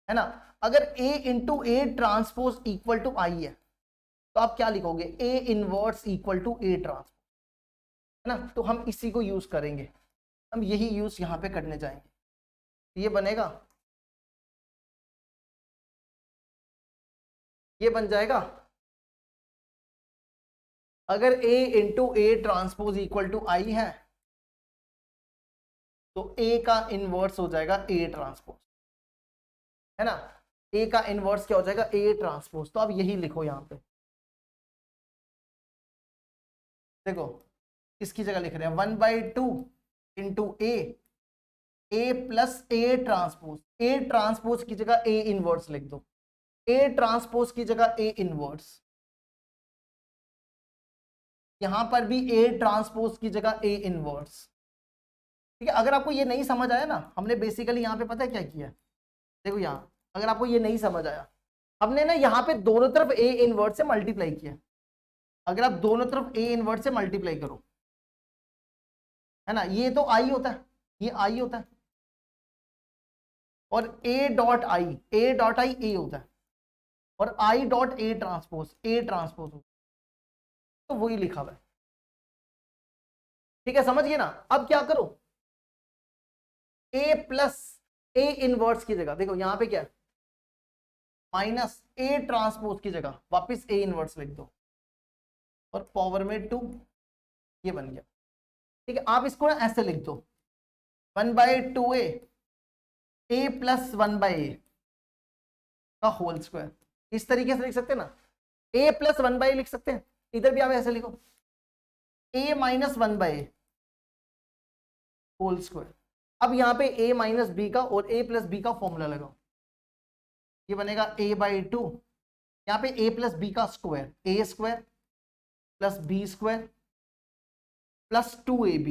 है ना। अगर A into A transpose equal to I है तो आप क्या लिखोगे, A inverse equal to A transpose, है ना। तो हम इसी को यूज करेंगे, हम यही यूज यहां पे करने जाएंगे। ये बनेगा, ये बन जाएगा, अगर A into A transpose equal to I है तो ए का इनवर्स हो जाएगा ए ट्रांसपोज, है ना। ए का इनवर्स क्या हो जाएगा, ए ट्रांसपोज। तो आप यही लिखो यहां पे, देखो इसकी जगह लिख रहे हैं 1/2 into A plus A transpose, A transpose की जगह ए इनवर्स लिख दो, ए ट्रांसपोज की जगह ए इनवर्स, यहां पर भी ए ट्रांसपोज की जगह ए इनवर्स। ठीक है, अगर आपको ये नहीं समझ आया ना, हमने बेसिकली यहाँ पे पता है क्या किया, देखो यहाँ अगर आपको ये नहीं समझ आया, हमने ना यहाँ पे दोनों तरफ ए इनवर्स से मल्टीप्लाई किया। अगर आप दोनों तरफ ए इनवर्स से मल्टीप्लाई करो, है ना, ये तो आई होता है, ये आई होता है, और ए डॉट आई ए होता है, और आई डॉट ए ट्रांसपोज होता है। तो वही लिखा हुआ है, ठीक है, समझिए ना। अब क्या करो, ए प्लस ए इनवर्स की जगह देखो यहां पे क्या है, माइनस ए ट्रांसपोज की जगह वापस ए इनवर्स लिख दो, और पावर में 2, ये बन गया। ठीक है, आप इसको ना ऐसे लिख दो 1/2 ए प्लस 1/a का होल स्क्वायर, इस तरीके से लिख सकते हैं ना, a प्लस 1/a लिख सकते हैं। इधर भी आप ऐसे लिखो a minus 1/a whole square. अब यहाँ पे a माइनस बी का और a प्लस बी का फॉर्मूला लगाओ, ये बनेगा a/2, यहाँ पे a प्लस बी का square, a square plus B square plus 2ab,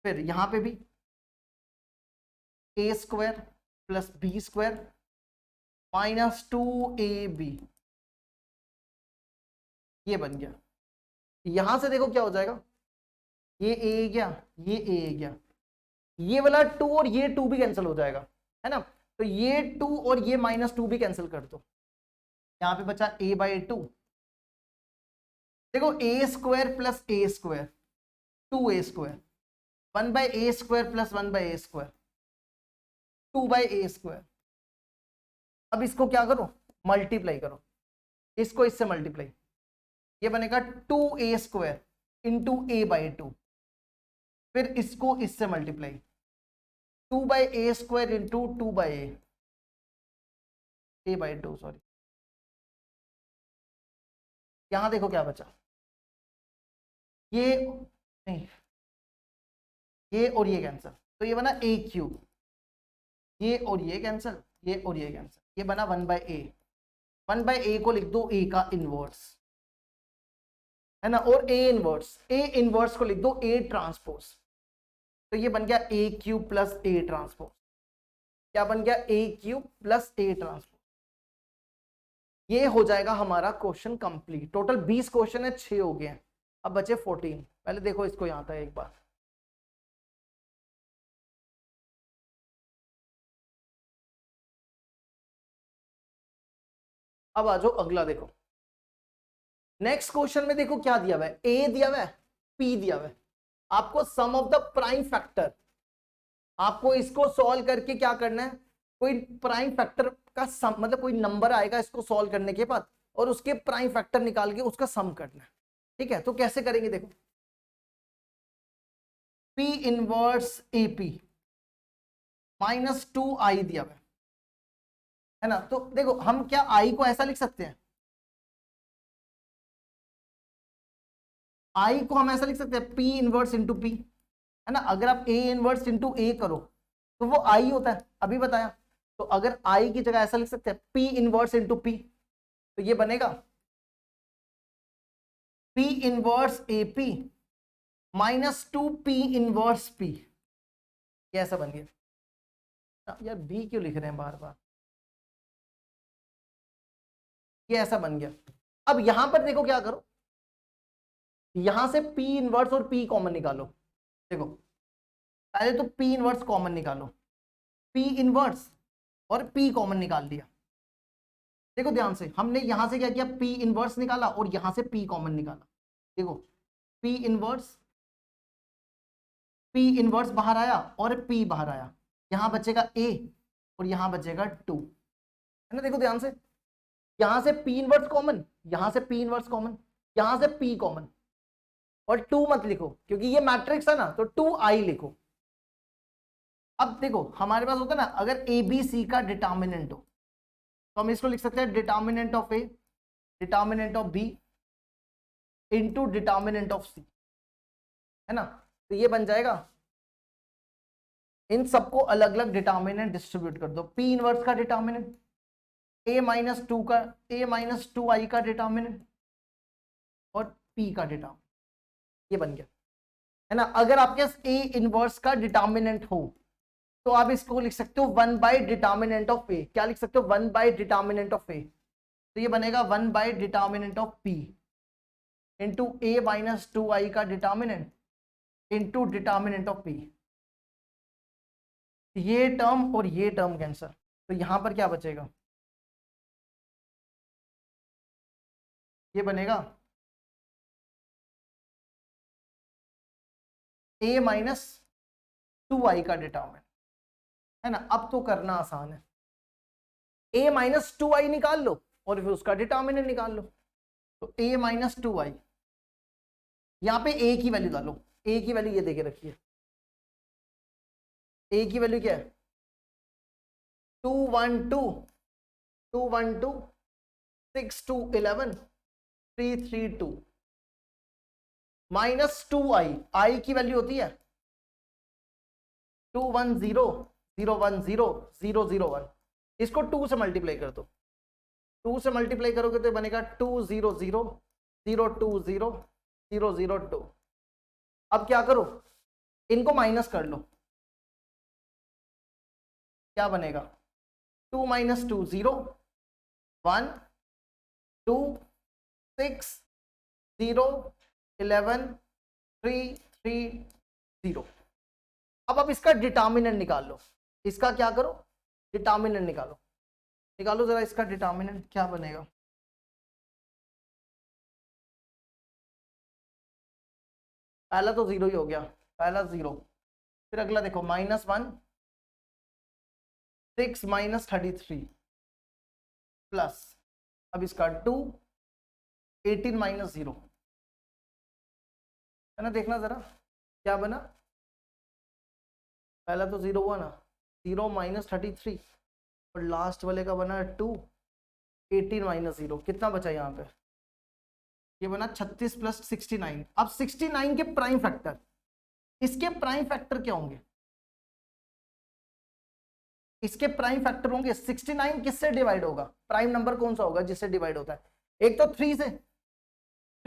फिर यहां पे भी a square plus B square minus 2ab, ये बन गया। यहां से देखो क्या हो जाएगा, ये a गया, ये a गया, ये वाला 2 और ये 2 भी कैंसिल हो जाएगा, है ना। तो ये 2 और ये -2 भी कैंसिल कर दो, यहां पे बचा a/2। देखो a square plus a square 2a square, 1/a square plus 1/a square 2/a square. अब इसको क्या करो, मल्टीप्लाई करो, इसको इससे मल्टीप्लाई, ये बनेगा 2a स्क्वायर इंटू a/2, फिर इसको इससे multiply 2/a square into 2/a/2, sorry. यहां देखो क्या बचा, ये नहीं, ये और ये कैंसिल, तो ये बना a³, ये और ये कैंसिल, ये और ये कैंसिल, ये बना 1/a। 1/a को लिख दो a का इनवर्स, है ना, और a इनवर्स को लिख दो a ट्रांसपोज, तो ये बन गया a³ प्लस a ट्रांसपोज। क्या बन गया, a³ प्लस a ट्रांसपोज। ये हो जाएगा हमारा क्वेश्चन कंप्लीट। टोटल 20 क्वेश्चन है, 6 हो गए हैं, अब बचे 14। पहले देखो इसको यहां था एक बार, अब आ जाओ अगला। देखो नेक्स्ट क्वेश्चन में देखो क्या दिया हुआ है, a दिया हुआ है, p दिया हुआ है, आपको सम ऑफ द प्राइम फैक्टर, आपको इसको सॉल्व करके क्या करना है, कोई प्राइम फैक्टर का सम, मतलब कोई नंबर आएगा इसको सॉल्व करने के बाद, और उसके प्राइम फैक्टर निकाल के उसका सम करना है। ठीक है, तो कैसे करेंगे, देखो P इनवर्स AP -2i दिया हुआ है ना। तो देखो हम क्या i को ऐसा लिख सकते हैं, i को हम ऐसा लिख सकते हैं P इनवर्स इंटू P, है ना। अगर आप A इनवर्स इंटू A करो तो वो i होता है, अभी बताया। तो अगर i की जगह ऐसा लिख सकते हैं P इनवर्स इंटू P, तो ये बनेगा P inverse AP -2P inverse P, ये ऐसा बन गया। यार B क्यों लिख रहे हैं बार बार, ये ऐसा बन गया। अब यहां पर देखो क्या करो, यहां से P इनवर्स और P कॉमन निकालो। देखो पहले तो P इनवर्स कॉमन निकालो, P इनवर्स और P कॉमन निकाल लिया। देखो ध्यान से, हमने यहां से क्या किया, P इनवर्स निकाला और यहां से P कॉमन निकाला। देखो P इनवर्स बाहर आया और P बाहर आया, यहां बचेगा A और यहां बचेगा 2, है ना। देखो ध्यान से, यहां से P इनवर्स कॉमन, यहां से P इनवर्स कॉमन, यहां से P कॉमन, और 2 मत लिखो क्योंकि ये मैट्रिक्स है ना, तो 2i लिखो। अब देखो हमारे पास होता है ना, अगर ABC का डिटर्मिनेंट हो तो हम इसको लिख सकते हैं determinant of A determinant of B into determinant of C, है ना। तो ये बन जाएगा, इन सबको अलग अलग डिटर्मिनेंट डिस्ट्रीब्यूट कर दो। P इनवर्स का डिटर्मिनेंट, A -2i का डिटर्मिनेंट और P का डिटर्मिनेंट, ये बन गया, है ना। अगर आपके पास A इनवर्स का डिटर्मिनेंट हो तो आप इसको लिख सकते हो 1 बाय डिटर्मिनेंट ऑफ A। क्या लिख सकते हो, 1 बाय डिटर्मिनेंट ऑफ A, तो ये बनेगा 1 bye determinant of P into A -2i का determinant into determinant of P। ये टर्म और ये टर्म कैंसर, तो यहां पर क्या बचेगा, ये बनेगा A -2i का डिटर्मिनेंट, है ना। अब तो करना आसान है, A -2i निकाल लो और फिर उसका डिटर्मिनेंट निकाल लो। तो A -2i, यहां पे A की वैल्यू डालो, A की वैल्यू ये देके रखिए, A की वैल्यू क्या है 212 6211 332 -2i, i की वैल्यू होती है 210 इसको 2 से मल्टीप्लाई कर दो, 2 से मल्टीप्लाई करोगे तो बनेगा 200 अब क्या करो, इनको माइनस कर लो, क्या बनेगा 2 - 2 0 1 2 6 0 11 3 3 0। अब आप इसका डिटर्मिनेंट निकाल लो, इसका क्या करो, डिटर्मिनेंट निकालो, निकालो जरा इसका डिटर्मिनेंट क्या बनेगा। पहला तो 0 ही हो गया, पहला 0, फिर अगला देखो -1 6 -33 प्लस, अब इसका 2 18 - 0, है ना। देखना जरा क्या बना, पहला तो 0 हुआ ना, 0 -33 और लास्ट वाले का बना 2 18 - 0, कितना बचा यहाँ पे, ये बना 36 + 69। अब 69 के प्राइम फैक्टर, इसके प्राइम फैक्टर क्या होंगे, इसके प्राइम फैक्टर होंगे 69 किससे डिवाइड होगा, प्राइम नंबर कौन सा होगा जिससे डिवाइड होता है, एक तो 3 से,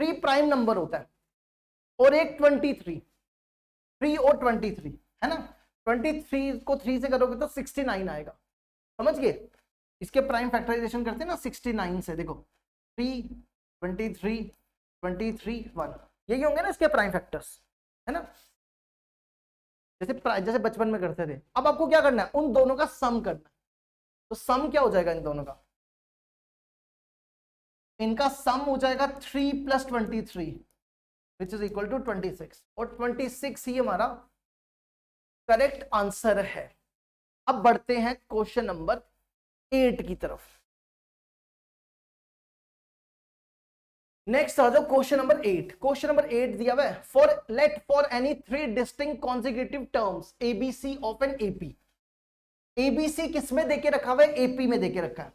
3 प्राइम नंबर होता है, और एक 23, 3 और 23, है ना। 23 को 3 से करोगे तो 69 आएगा, समझ गए। इसके प्राइम फैक्टराइजेशन करते हैं ना 69 से, देखो 3 23 23 1, यही होंगे ना इसके प्राइम फैक्टर्स, है ना, जैसे बचपन में करते थे। अब आपको क्या करना है, उन दोनों का सम करना है। तो सम क्या हो जाएगा इन दोनों का, इनका सम हो जाएगा 3 + 23, विच इज इक्वल टू 26 और 26 ही हमारा करेक्ट आंसर है। अब बढ़ते हैं क्वेश्चन नंबर 8 की तरफ। नेक्स्ट आ जाओ क्वेश्चन नंबर 8। क्वेश्चन नंबर 8 दिया हुआ है for any 3 distinct consecutive terms ABC of an AP. ABC किस में देके रखा हुआ है? एपी में देके रखा है।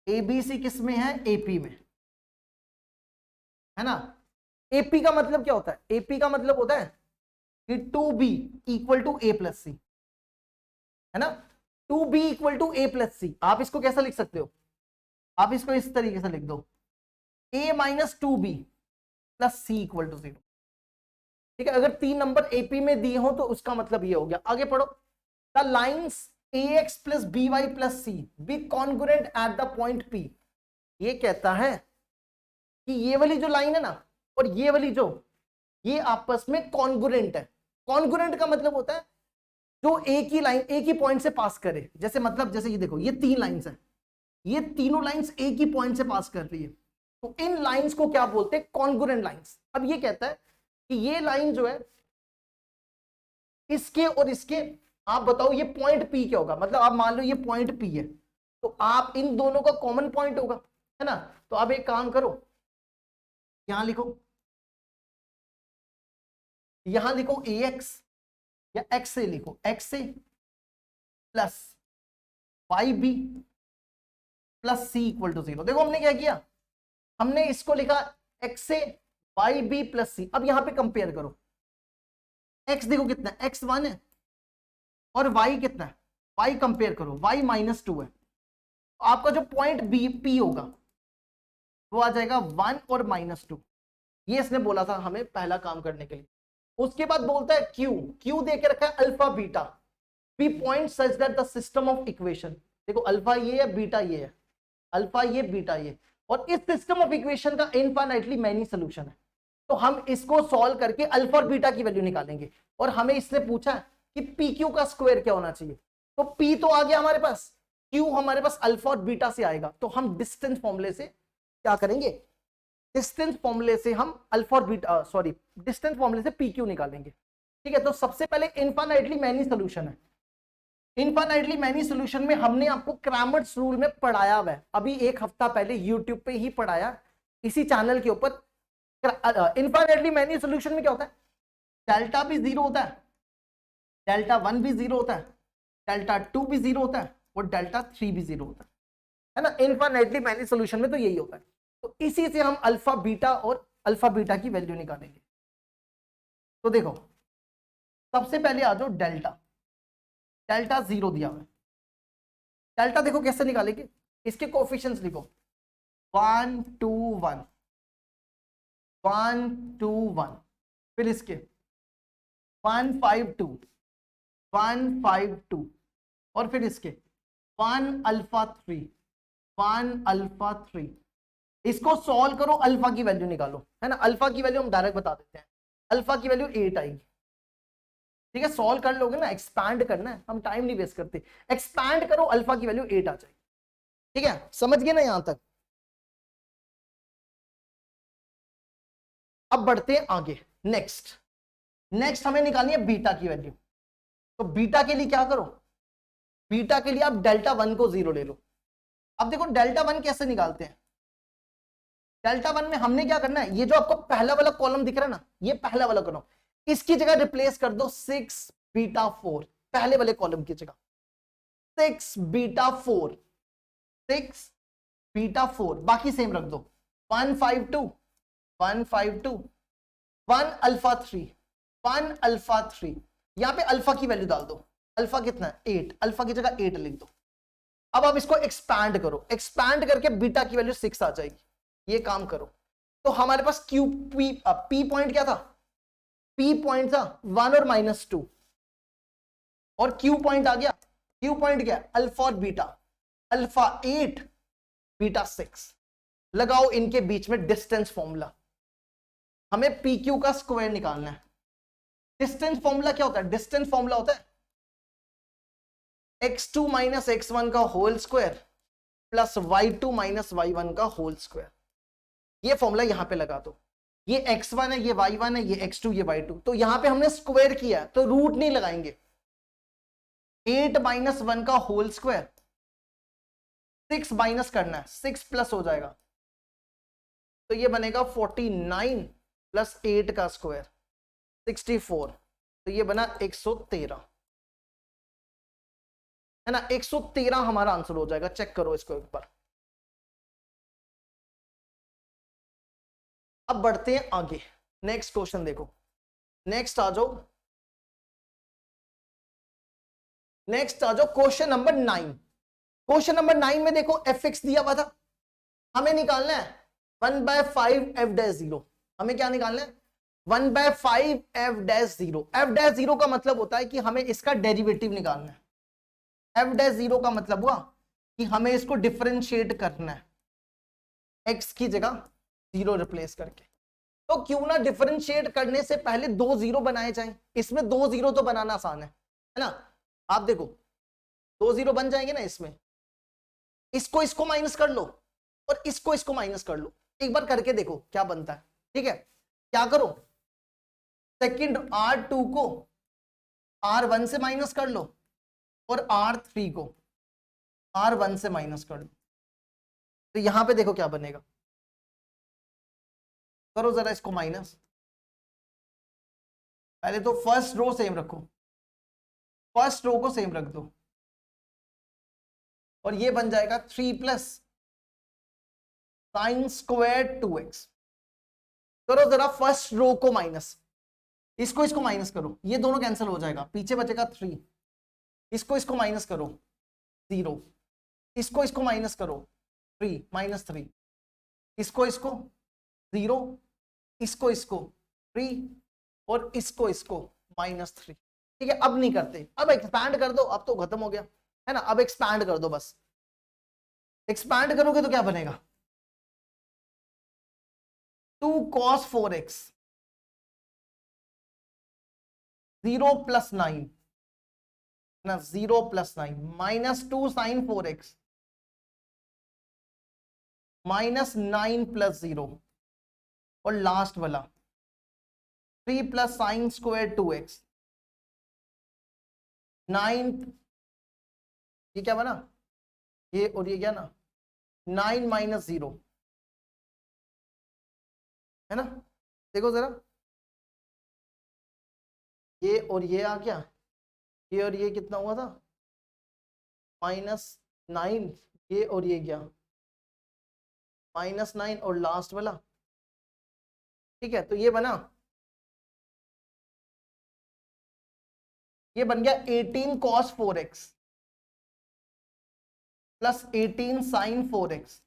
एबीसी किस में है? एपी में, है ना। एपी का मतलब क्या होता है? एपी का मतलब होता है कि 2b equal to A plus C, है ना। 2b equal to A plus C. आप इसको कैसा लिख सकते हो? आप इसको इस तरीके से लिख दो, a minus 2b plus C equal to 0। ठीक है, अगर 3 नंबर एपी में दिए हो तो उसका मतलब ये हो गया। आगे पढ़ो। The lines ax plus B Y plus C be congruent at the point p। ये कहता है कि ये वाली जो लाइन है ना और ये वाली जो, ये आपस में कॉन्ग्रुएंट है। कॉन्ग्रुएंट का मतलब होता है जो एक ही लाइन एक ही पॉइंट से पास करे। जैसे मतलब जैसे ये देखो, ये 3 लाइंस है, ये तीनों लाइंस एक ही पॉइंट से पास कर रही है, तो इन लाइंस को क्या बोलते हैं? Congruent lines. अब ये कहता है कि ये लाइन जो है इसके और इसके, आप बताओ ये पॉइंट P क्या होगा? मतलब आप मान लो ये पॉइंट P है, तो आप इन दोनों का कॉमन पॉइंट होगा, है ना। तो अब एक काम करो, यहां लिखो, यहां लिखो ax या x से लिखो, x से plus Y B plus C equal to 0। देखो हमने क्या किया, हमने इसको लिखा x से वाई बी प्लस सी। अब यहां पे कंपेयर करो, x देखो कितना है, x 1 है और y कितना है, y कंपेयर करो, y माइनस 2 है। तो आपका जो पॉइंट बी पी होगा वो आ जाएगा 1 और माइनस 2। ये इसने बोला था हमें पहला काम करने के लिए। उसके बाद बोलता है क्यू दे के रखा है alpha beta be point such that the system of equation. देखो अल्फा ये है, बीटा ये है, अल्फा ये बीटा ये, और इस सिस्टम ऑफ इक्वेशन का इनफाइनाइटली मैनी सोल्यूशन है। तो हम इसको सॉल्व करके अल्फा और बीटा की वैल्यू निकालेंगे। और हमें इसने पूछा कि पी क्यू का स्क्वायर क्या होना चाहिए, तो पी तो आ गया हमारे पास, क्यू हमारे पास अल्फा और बीटा से आएगा। तो हम डिस्टेंस फॉर्मूले से क्या करेंगे, डिस्टेंस फॉर्मूले से हम अल्फा और बीटा डिस्टेंस फॉर्मूले से पी क्यू निकालेंगे। ठीक है, तो सबसे पहले इनफाइनाइटली मैनी सोल्यूशन है। इनफाइनाइटली मैनी सोल्यूशन में हमने आपको क्रैमर्स रूल में पढ़ाया हुआ है, अभी 1 हफ्ता पहले यूट्यूब पे ही पढ़ाया, इसी चैनल के ऊपर। इनफाइनाइटली मैनी सोल्यूशन में क्या होता है, डेल्टा भी 0 होता है, डेल्टा 1 भी 0 होता है, डेल्टा 2 भी 0 होता है और डेल्टा 3 भी 0 होता है ना। इनफाइनाइटली मैनी सोल्यूशन में तो यही होता है। तो इसी से हम अल्फा बीटा और अल्फा बीटा की वैल्यू निकालेंगे। तो देखो सबसे पहले आ जाओ डेल्टा, डेल्टा 0 दिया हुआ है। डेल्टा देखो कैसे निकालेंगे, इसके कोएफिशिएंट्स लिखो 1 2 1 1 2 1, फिर इसके 1 5 2 1 5 2, और फिर इसके 1 अल्फा 3 1 अल्फा 3। इसको सॉल्व करो, अल्फा की वैल्यू निकालो, है ना। अल्फा की वैल्यू हम डायरेक्ट बता देते हैं, अल्फा की वैल्यू 8 आएगी। ठीक है, सॉल्व कर लोगे ना, एक्सपैंड करना है, हम टाइम नहीं वेस्ट करते, एक्सपैंड करो, अल्फा की वैल्यू 8 आ जाएगी। ठीक है, समझ गए ना यहां तक। अब बढ़ते हैं आगे, नेक्स्ट हमें निकालनी है बीटा की वैल्यू। तो बीटा के लिए क्या करो, बीटा के लिए आप डेल्टा 1 को 0 ले लो। अब देखो डेल्टा 1 कैसे निकालते हैं, डेल्टा 1 में हमने क्या करना है, ये जो आपको पहला वाला कॉलम दिख रहा है ना, ये पहला वाला कॉलम, इसकी जगह रिप्लेस कर दो 6 बीटा 4, पहले वाले कॉलम की जगह 6 बीटा 4, 6 बीटा 4, बाकी सेम रख दो। 1 5 2 1 5 2 1 अल्फा 3 1 अल्फा 3। यहां पे अल्फा की वैल्यू डाल दो, अल्फा कितना है 8, अल्फा की जगह 8 लिख दो। अब आप इसको एक्सपैंड करो, एक्सपैंड करके बीटा की वैल्यू 6 आ जाएगी। ये काम करो, तो हमारे पास क्यू पी पॉइंट क्या था, पी पॉइंट था 1 और माइनस 2, और क्यू पॉइंट आ गया, क्यू पॉइंट क्या है अल्फा और बीटा, अल्फा 8 बीटा 6। लगाओ इनके बीच में डिस्टेंस फॉर्मूला, हमें पी क्यू का स्क्वायर निकालना है। डिस्टेंस फॉर्मूला क्या होता है, डिस्टेंस फॉर्मूला होता है x2 माइनस x1 का whole square plus y2 minus y1 का होल स्क्वायर। ये फॉर्मूला यहां पे लगा दो। ये x1 है, ये y1 है, ये x2, ये y2। तो यहां पे हमने स्क्वायर किया तो रूट नहीं लगाएंगे। 8 माइनस 1 का होल स्क्वायर, 6 माइनस करना है, 6 प्लस हो जाएगा, तो ये बनेगा 49 प्लस 8 का स्क्वायर 64, तो ये बना 113, है ना। 113 हमारा आंसर हो जाएगा। चेक करो इसको एक बार। अब बढ़ते हैं आगे, नेक्स्ट क्वेश्चन देखो। नेक्स्ट आ जाओ, नेक्स्ट आ जाओ क्वेश्चन नंबर 9। क्वेश्चन नंबर 9 में देखो fx दिया हुआ था, हमें निकालना है 1/5 f डैश 0। हमें क्या निकालना है? 1/5 f डैश 0। f डैश 0 का मतलब होता है कि हमें इसका डेरिवेटिव निकालना है। f डैश 0 का मतलब हुआ कि हमें इसको डिफरेंशिएट करना है, x की जगह 0 रिप्लेस करके। तो क्यों ना डिफरेंशिएट करने से पहले 2 0 बनाए जाएं। इसमें 2 0 तो बनाना आसान है ना। आप देखो 2 0 बन जाएंगे ना इसमें। इसको इसको माइनस कर लो और इसको इसको माइनस कर लो, एक बार करके देखो क्या बनता है। ठीक है, क्या करो, सेकंड R2 को R1 से माइनस कर लो और R3 को R1 से माइनस कर लो। तो यहां पे देखो क्या बनेगा, करो जरा इसको माइनस। पहले तो फर्स्ट रो सेम रखो, फर्स्ट रो को सेम रख दो, और ये बन जाएगा 3 प्लस साइन स्क्वायर 2x। करो जरा फर्स्ट रो को माइनस, इसको इसको माइनस करो, ये दोनों कैंसिल हो जाएगा, पीछे बचेगा 3। इसको इसको माइनस करो 0, इसको इसको माइनस करो 3 माइनस 3, इसको इसको 0, इसको इसको 3 और इसको इसको -3। ठीक है, अब नहीं करते, अब एक्सपैंड कर दो, अब तो खत्म हो गया है ना। अब एक्सपैंड कर दो, बस एक्सपैंड करोगे तो क्या बनेगा, 2 cos 4x 0 प्लस 9 ना, 0 प्लस 9 -2 sin 4x -9 प्लस 0, और लास्ट वाला 3 प्लस साइन स्क्वायर 2x 9। ये क्या बना, ये और ये क्या ना, 9 माइनस 0, है ना। देखो जरा, ये और ये आ गया, ये और ये कितना हुआ था, -9, ये और ये गया -9 और लास्ट वाला। ठीक है, तो ये बना, ये बन गया 18 cos 4x plus 18 sin 4x,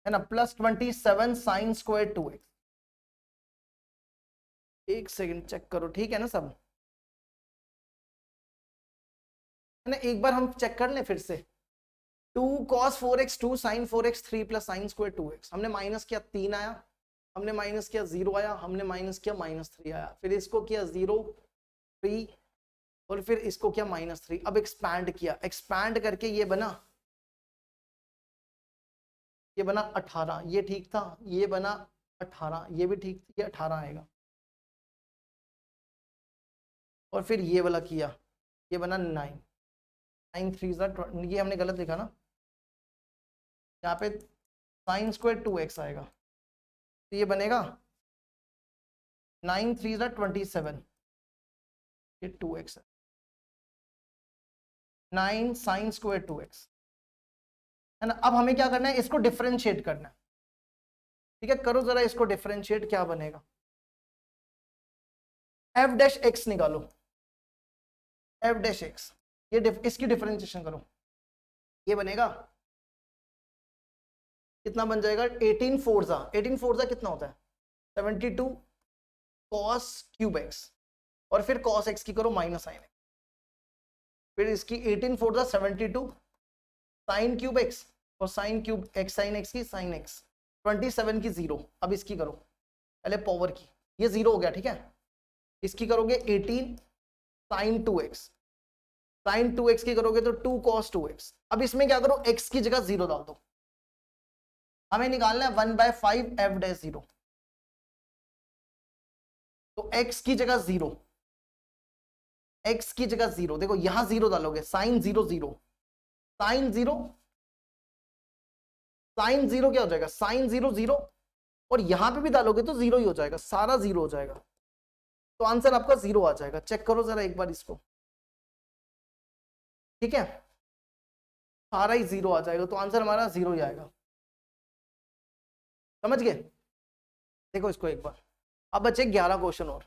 है ना, प्लस 27 साइन स्क्वायर 2x। एक सेकंड चेक करो, ठीक है ना सब, है ना। एक बार हम चेक कर लें फिर से। 2 cos 4x 2 sin 4x 3 plus sine square 2x। हमने माइनस किया 3 आया, हमने माइनस किया 0 आया, हमने माइनस किया -3 आया, फिर इसको किया 0 3 और फिर इसको किया -3। अब एक्सपैंड किया, एक्सपैंड करके ये बना 18, ये ठीक था, ये बना 18, ये भी ठीक, ये 18 आएगा। और फिर ये वाला किया, ये बना 9 9 3 ये हमने गलत लिखा ना, यहाँ पे साइन स्क्वायर 2x आएगा, तो ये बनेगा 9 3 27, ये 2x है, 9 साइन स्क्वायर 2x, है ना। अब हमें क्या करना है, इसको डिफरेंशिएट करना है। ठीक है, करो जरा इसको डिफरेंशिएट, क्या बनेगा, f डैश x निकालो, f डैश x, ये इसकी डिफरेंशिएशन करो, ये बनेगा कितना बन जाएगा, 18 फोर्जा कितना होता है 72 cos क्यूब x, और फिर cos x की करो माइनस साइन x, फिर इसकी 18 फोर्जा 72 साइन क्यूब x और sine cube x sine x की साइन x 27 की 0। अब इसकी करो पहले पावर की, ये 0 हो गया, ठीक है। इसकी करोगे 18 साइन 2x, साइन 2x की करोगे तो 2 cos 2x। अब इसमें क्या करो, x की जगह 0 डाल दो। हमें निकालना है 1/5 f डैश 0। तो x की जगह 0, x की जगह 0, देखो यहां 0 डालोगे, साइन 0 0, साइन 0, साइन 0 क्या हो जाएगा, साइन 0 0, और यहां पे भी डालोगे तो 0 ही हो जाएगा, सारा 0 हो जाएगा। तो आंसर आपका 0 आ जाएगा। चेक करो जरा एक बार इसको, ठीक है, सारा ही 0 आ जाएगा, तो आंसर हमारा 0 ही आएगा। समझ गए? देखो इसको एक बार, अब बचे 11 क्वेश्चन और,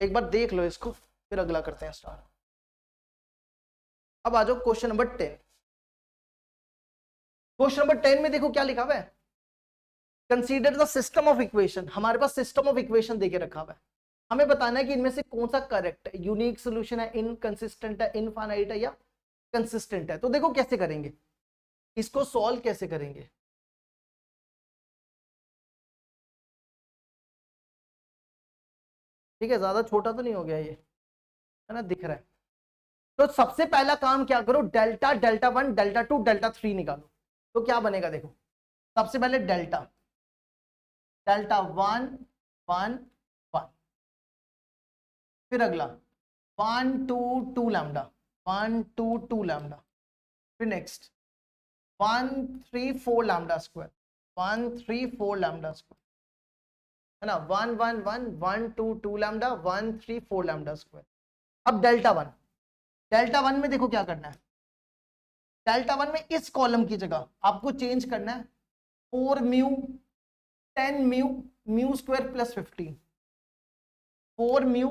एक बार देख लो इसको, फिर अगला करते हैं स्टार्ट। अब आ जाओ क्वेश्चन नंबर 10। क्वेश्चन नंबर 10 में देखो क्या लिखा हुआ है, consider the system of equation. हमारे पास सिस्टम ऑफ इक्वेशन देके रखा हुआ है, हमें बताना है कि इनमें से कौन सा करेक्ट है, यूनिक सोल्यूशन है, इनकंसिस्टेंट है, इनफाइनाइट है, या कंसिस्टेंट है। तो देखो कैसे करेंगे इसको, सॉल्व कैसे करेंगे। ठीक है, ज्यादा छोटा तो नहीं हो गया ये, है ना, दिख रहा है। तो सबसे पहला काम क्या करो, डेल्टा, डेल्टा 1, डेल्टा 2, डेल्टा 3 निकालो। तो क्या बनेगा देखो, सबसे पहले डेल्टा, डेल्टा 1 1 1, फिर अगला 1 2 2 लैम्डा, 1 2 2 लैम्डा, फिर next 1 3 4 lambda square, 1 3 4 lambda square, है ना, 1 1 1 1 2 2 लैम्डा, 1 3 4 लैम्डा स्क्वायर। अब डेल्टा 1, डेल्टा 1 में देखो क्या करना है, डेल्टा 1 में इस कॉलम की जगह आपको चेंज करना है 4 mu 10 mu, mu square plus 15, 4 mu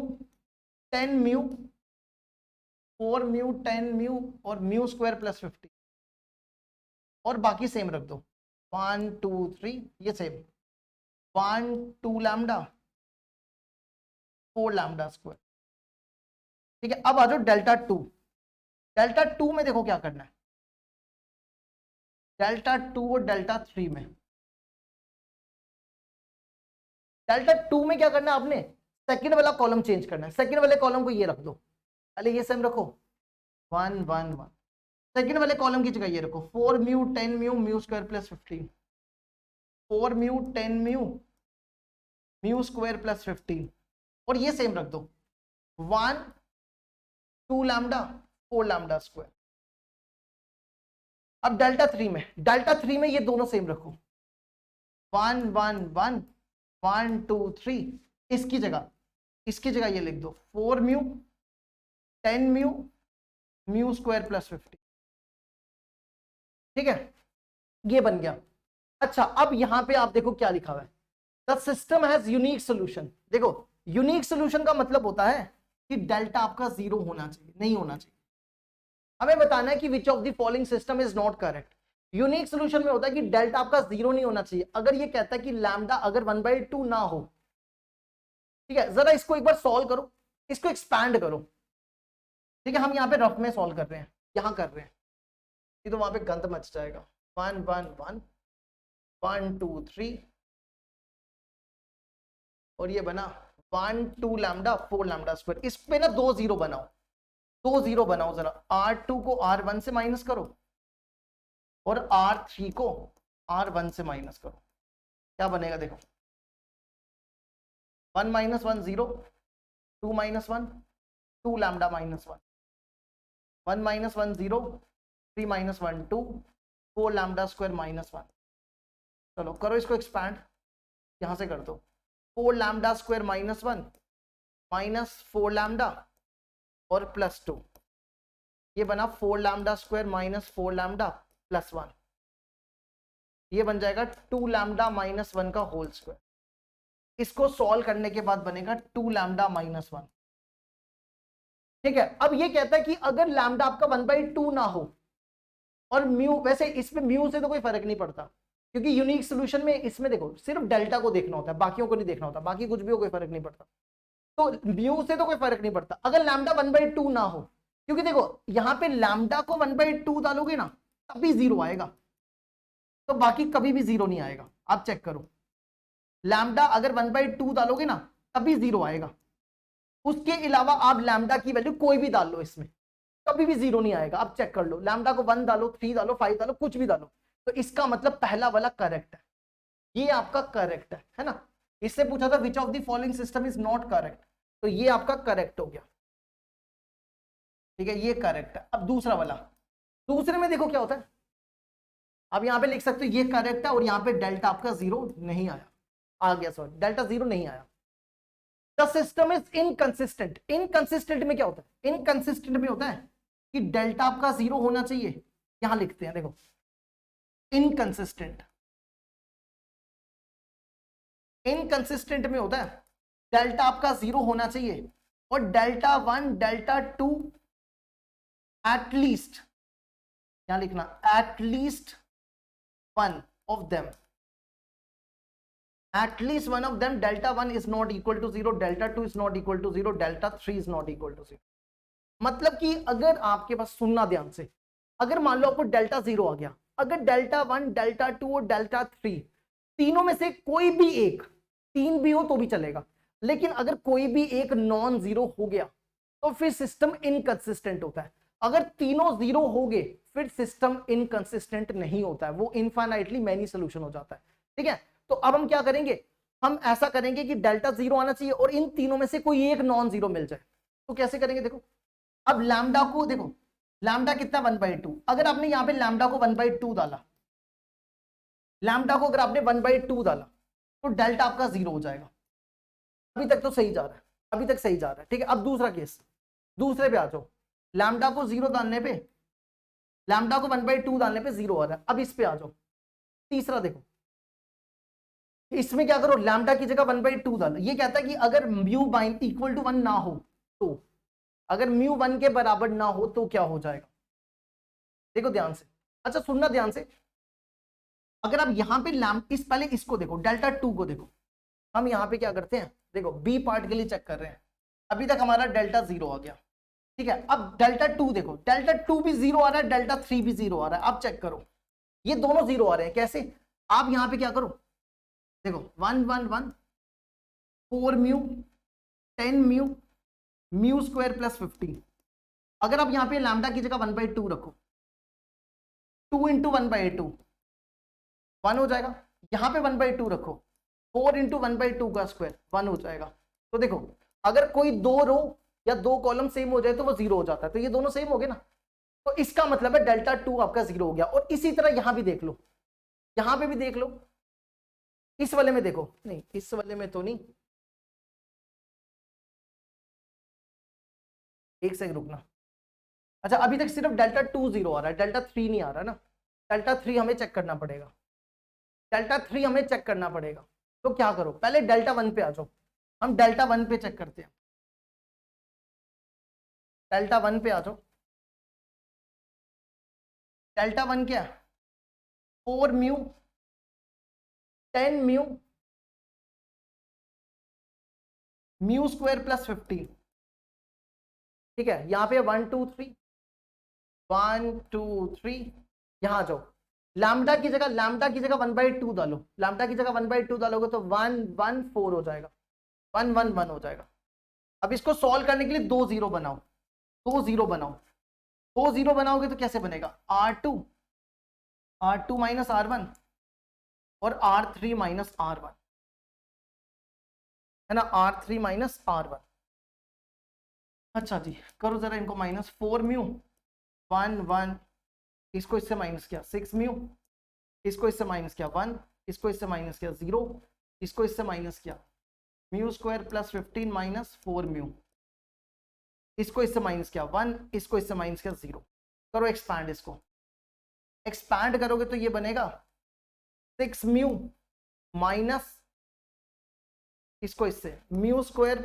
10 mu, 4 mu 10 mu और म्यू स्क्वायर प्लस 15, और बाकी सेम रख दो, 1 2 3 ये सेम, 1 2 लैम्डा 4 लैम्डा स्क्वायर। ठीक है, अब आ जाओ डेल्टा 2। डेल्टा 2 में देखो क्या करना है, डेल्टा 2 और डेल्टा 3 में, डेल्टा 2 में क्या करना है आपने, सेकंड वाला कॉलम चेंज करना है। सेकंड वाले कॉलम को ये रख दो, पहले ये सेम रखो 1 1 1, सेकंड वाले कॉलम की जगह ये रखो 4 mu 10 mu, mu square plus 15, 4 mu 10 mu, mu square plus 15, और ये सेम रख दो 1 2 लैम्डा 4 लैम्डा स्क्वायर। अब डेल्टा 3 में, डेल्टा 3 में ये दोनों सेम रखो 1 1 1 1 2 3, इसकी जगह ये लिख दो 4 mu 10 mu, mu square plus 15। ठीक है, ये बन गया। अच्छा, अब यहां पे आप देखो क्या लिखा हुआ है, the system has unique solution. देखो यूनिक सोल्यूशन का मतलब होता है कि डेल्टा आपका 0 होना चाहिए, नहीं होना चाहिए। हमें बताना है कि which of the following system is not correct. Unique solution में होता है कि डेल्टा आपका 0 नहीं होना चाहिए। अगर ये कहता है कि लैम्डा अगर 1/2 ना हो, ठीक है, जरा इसको एक बार सॉल्व करो, इसको एक्सपैंड करो। ठीक है, हम यहाँ पे रफ में सॉल्व कर रहे हैं, यहां कर रहे हैं, ये तो वहां पे गंद मच जाएगा। 1 1 1 1 2 3, और ये बना 1 2 लैम्डा 4 लैम्डा स्क्वायर। इस पे ना 2 0 बनाओ, 2 0 बनाओ। जरा R2 को R1 से माइनस करो और R3 को R1 से माइनस करो, क्या बनेगा देखो, 1 - 1 0, 2 - 1 2 लैम्डा -1, 1 - 1 0, 3 - 1 2, 4 लैम्डा स्क्वायर -1। चलो करो इसको एक्सपैंड, यहां से कर दो 4 लैम्डा स्क्वायर -1 माइनस 4 लैम्डा और +2, ये बना 4 लैम्डा स्क्वायर माइनस 4 लैम्डा +1, ये बन जाएगा 2 लैम्डा -1 का होल स्क्वायर। इसको सॉल्व करने के बाद बनेगा 2 लैम्डा -1। ठीक है, अब ये कहता है कि अगर लैम्डा आपका 1/2 ना हो और म्यू, वैसे इसमें म्यू से तो कोई फर्क नहीं पड़ता, क्योंकि यूनिक सोल्यूशन में इसमें देखो सिर्फ डेल्टा को देखना होता है, बाकियों को नहीं देखना होता, बाकी कुछ भी हो कोई फर्क नहीं पड़ता। तो म्यू से तो कोई फर्क नहीं पड़ता अगर लैम्डा 1/2 ना हो, क्योंकि देखो यहां पे लैम्डा को 1/2 डालोगे ना तभी 0 आएगा, तो बाकी कभी भी 0 नहीं आएगा। आप चेक करो, लैम्डा अगर 1/2 डालोगे ना तभी 0 आएगा, उसके अलावा आप लैम्डा की वैल्यू कोई भी डाल लो इसमें, कभी भी 0 नहीं आएगा। आप चेक कर लो, लैम्डा को 1 डालो, 3 डालो, 5 डालो, कुछ भी डालो, तो इसका मतलब पहला वाला करेक्ट है, ये आपका करेक्ट है ना। इससे पूछा था which of the following system is not correct, तो ये आपका करेक्ट हो गया, ठीक है, ये करेक्ट है। अब दूसरा वाला, दूसरे में देखो क्या होता है, अब यहां पे लिख सकते हो ये करेक्ट है और यहां पे डेल्टा आपका जीरो नहीं आया, आ गया सॉरी, डेल्टा जीरो नहीं आया। The system is inconsistent, inconsistent में क्या होता है, इनकंसिस्टेंट में होता है कि डेल्टा आपका जीरो होना चाहिए, यहां लिखते हैं देखो इनकंसिस्टेंट, इनकंसिस्टेंट में होता है डेल्टा आपका जीरो होना चाहिए और delta one delta two at least, यहां लिखना at least one of them, at least one of them delta 1 is not equal to 0, delta 2 is not equal to 0, delta 3 is not equal to 0। मतलब कि अगर आपके पास, सुनना ध्यान से, अगर मान लो आपको डेल्टा 0 आ गया, अगर डेल्टा 1 डेल्टा 2 और डेल्टा 3 तीनों में से कोई भी एक, तीन भी हो तो भी चलेगा, लेकिन अगर कोई भी एक नॉन जीरो हो गया तो फिर सिस्टम इनकंसिस्टेंट होता है। अगर तीनों जीरो हो गए फिर सिस्टम इनकंसिस्टेंट नहीं होता है, वो इनफाइनाइटली मैनी सोल्यूशन हो जाता है, ठीक है। तो अब हम क्या करेंगे, हम ऐसा करेंगे कि डेल्टा जीरो आना चाहिए और इन तीनों में से कोई एक नॉन जीरो मिल जाए। तो कैसे करेंगे देखो, अब लैम्डा को देखो, लैम्डा कितना 1/2, अगर आपने यहां पे लैम्डा को 1/2 डाला, लैम्डा को अगर आपने 1/2 डाला तो डेल्टा आपका जीरो हो जाएगा। अभी तक तो सही जा रहा है, अभी तक सही जा रहा है, ठीक है। अब दूसरा केस, दूसरे पे आ जाओ, लैम्डा को जीरो डालने पे, लैम्डा को 1/2 डालने पे जीरो आ रहा है। अब इस पे आ जाओ, तीसरा देखो, इसमें क्या करो, लैम्डा की जगह 1/2 डालो। ये कहता है कि अगर म्यू इक्वल टू 1 ना हो तो, अगर म्यू 1 के बराबर ना हो तो क्या हो जाएगा, देखो ध्यान से, अच्छा सुनना ध्यान से, अगर आप यहां पे इस पहले इसको देखो, डेल्टा 2 को देखो, हम यहां पे क्या करते हैं, देखो बी पार्ट के लिए चेक कर रहे हैं, अभी तक हमारा डेल्टा 0 आ गया, ठीक है। अब डेल्टा 2 देखो, डेल्टा 2 भी 0 आ रहा है, डेल्टा 3 भी 0 आ रहा है। अब चेक करो, ये दोनों 0 आ रहे हैं, कैसे, आप यहां पे क्या करो, देखो 1 1 1 4 mu 10 mu mu square plus 15, अगर आप यहां पे लैम्डा की जगह 1/2 रखो, 2 इंटू 1/2 1 हो जाएगा, यहां पे 1/2 रखो, 4 इंटू 1/2 का स्क्वायर 1 हो जाएगा। तो देखो अगर कोई दो रो या दो कॉलम सेम हो जाए तो वो 0 हो जाता है, तो ये दोनों सेम हो गए ना, तो इसका मतलब है डेल्टा 2 आपका 0 हो गया। और इसी तरह यहां भी देख लो, यहां पे भी देख लो, इस वाले में देखो, नहीं इस वाले में तो नहीं, एक सेकंड रुकना, अच्छा अभी तक सिर्फ डेल्टा 2 0 आ रहा है, डेल्टा 3 नहीं आ रहा ना, डेल्टा 3 हमें चेक करना पड़ेगा, डेल्टा 3 हमें चेक करना पड़ेगा। तो क्या करो, पहले डेल्टा 1 पे आ जाओ, हम डेल्टा 1 पे चेक करते हैं, डेल्टा 1 पे आ जाओ, डेल्टा 1 क्या है, 4 mu 10 mu mu square plus 15, ठीक है। यहां पे 1 2 3 1 2 3, यहां जाओ, लैम्डा की जगह 1/2 डालो, लैम्डा की जगह 1/2 डालोगे तो 1 1 4 हो जाएगा, 1 1 1 हो जाएगा। अब इसको सॉल्व करने के लिए दो जीरो बनाओ, दो जीरो बनाओ, दो जीरो बनाओगे तो कैसे बनेगा, R2 माइनस R1 और R3 माइनस R1, है ना, R3 माइनस R1। अच्छा जी, करो जरा इनको माइनस, 4 म्यू 1 1, इसको इससे माइनस किया 6 म्यू, इसको इससे माइनस किया 1, इसको इससे माइनस किया 0, इसको इससे माइनस किया mu square plus 15 minus 4 mu, इसको इससे माइनस किया 1, इसको इससे माइनस किया 0। करो एक्सपैंड, इसको एक्सपैंड करोगे तो ये बनेगा 6 म्यू माइनस, इसको इससे mu square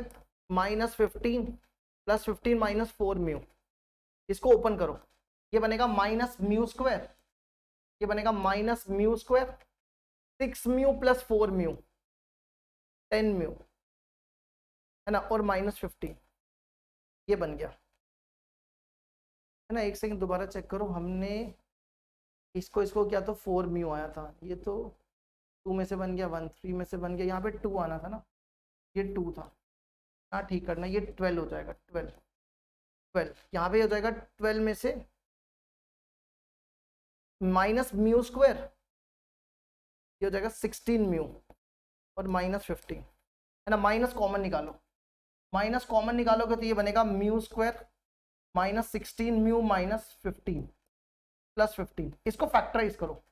minus 15 plus 15 minus 4 mu, इसको ओपन करो, ये बनेगा माइनस म्यू स्क्वायर, ये बनेगा minus mu square 6 mu plus 4 mu 10 mu, है ना, और माइनस 15, ये बन गया, है ना। एक सेकंड दोबारा चेक करो, हमने इसको किया तो 4 म्यू आया था, ये तो 2 में से बन गया 1, 3 में से बन गया, यहाँ पे 2 आना था ना, ये 2 था, हाँ ठीक करना, ये 12 हो जाएगा, 12 यहाँ पे हो जाएगा, 12 में से माइनस म्यू स्क्वायर, ये हो जाएगा 16 म्यू, और -15 है ना, माइनस कॉमन निकालो, माइनस कॉमन निकालोगे तो ये बनेगा म्यू स्क्वायर -16 म्यू -15 +15। इसको फैक्टराइज करो,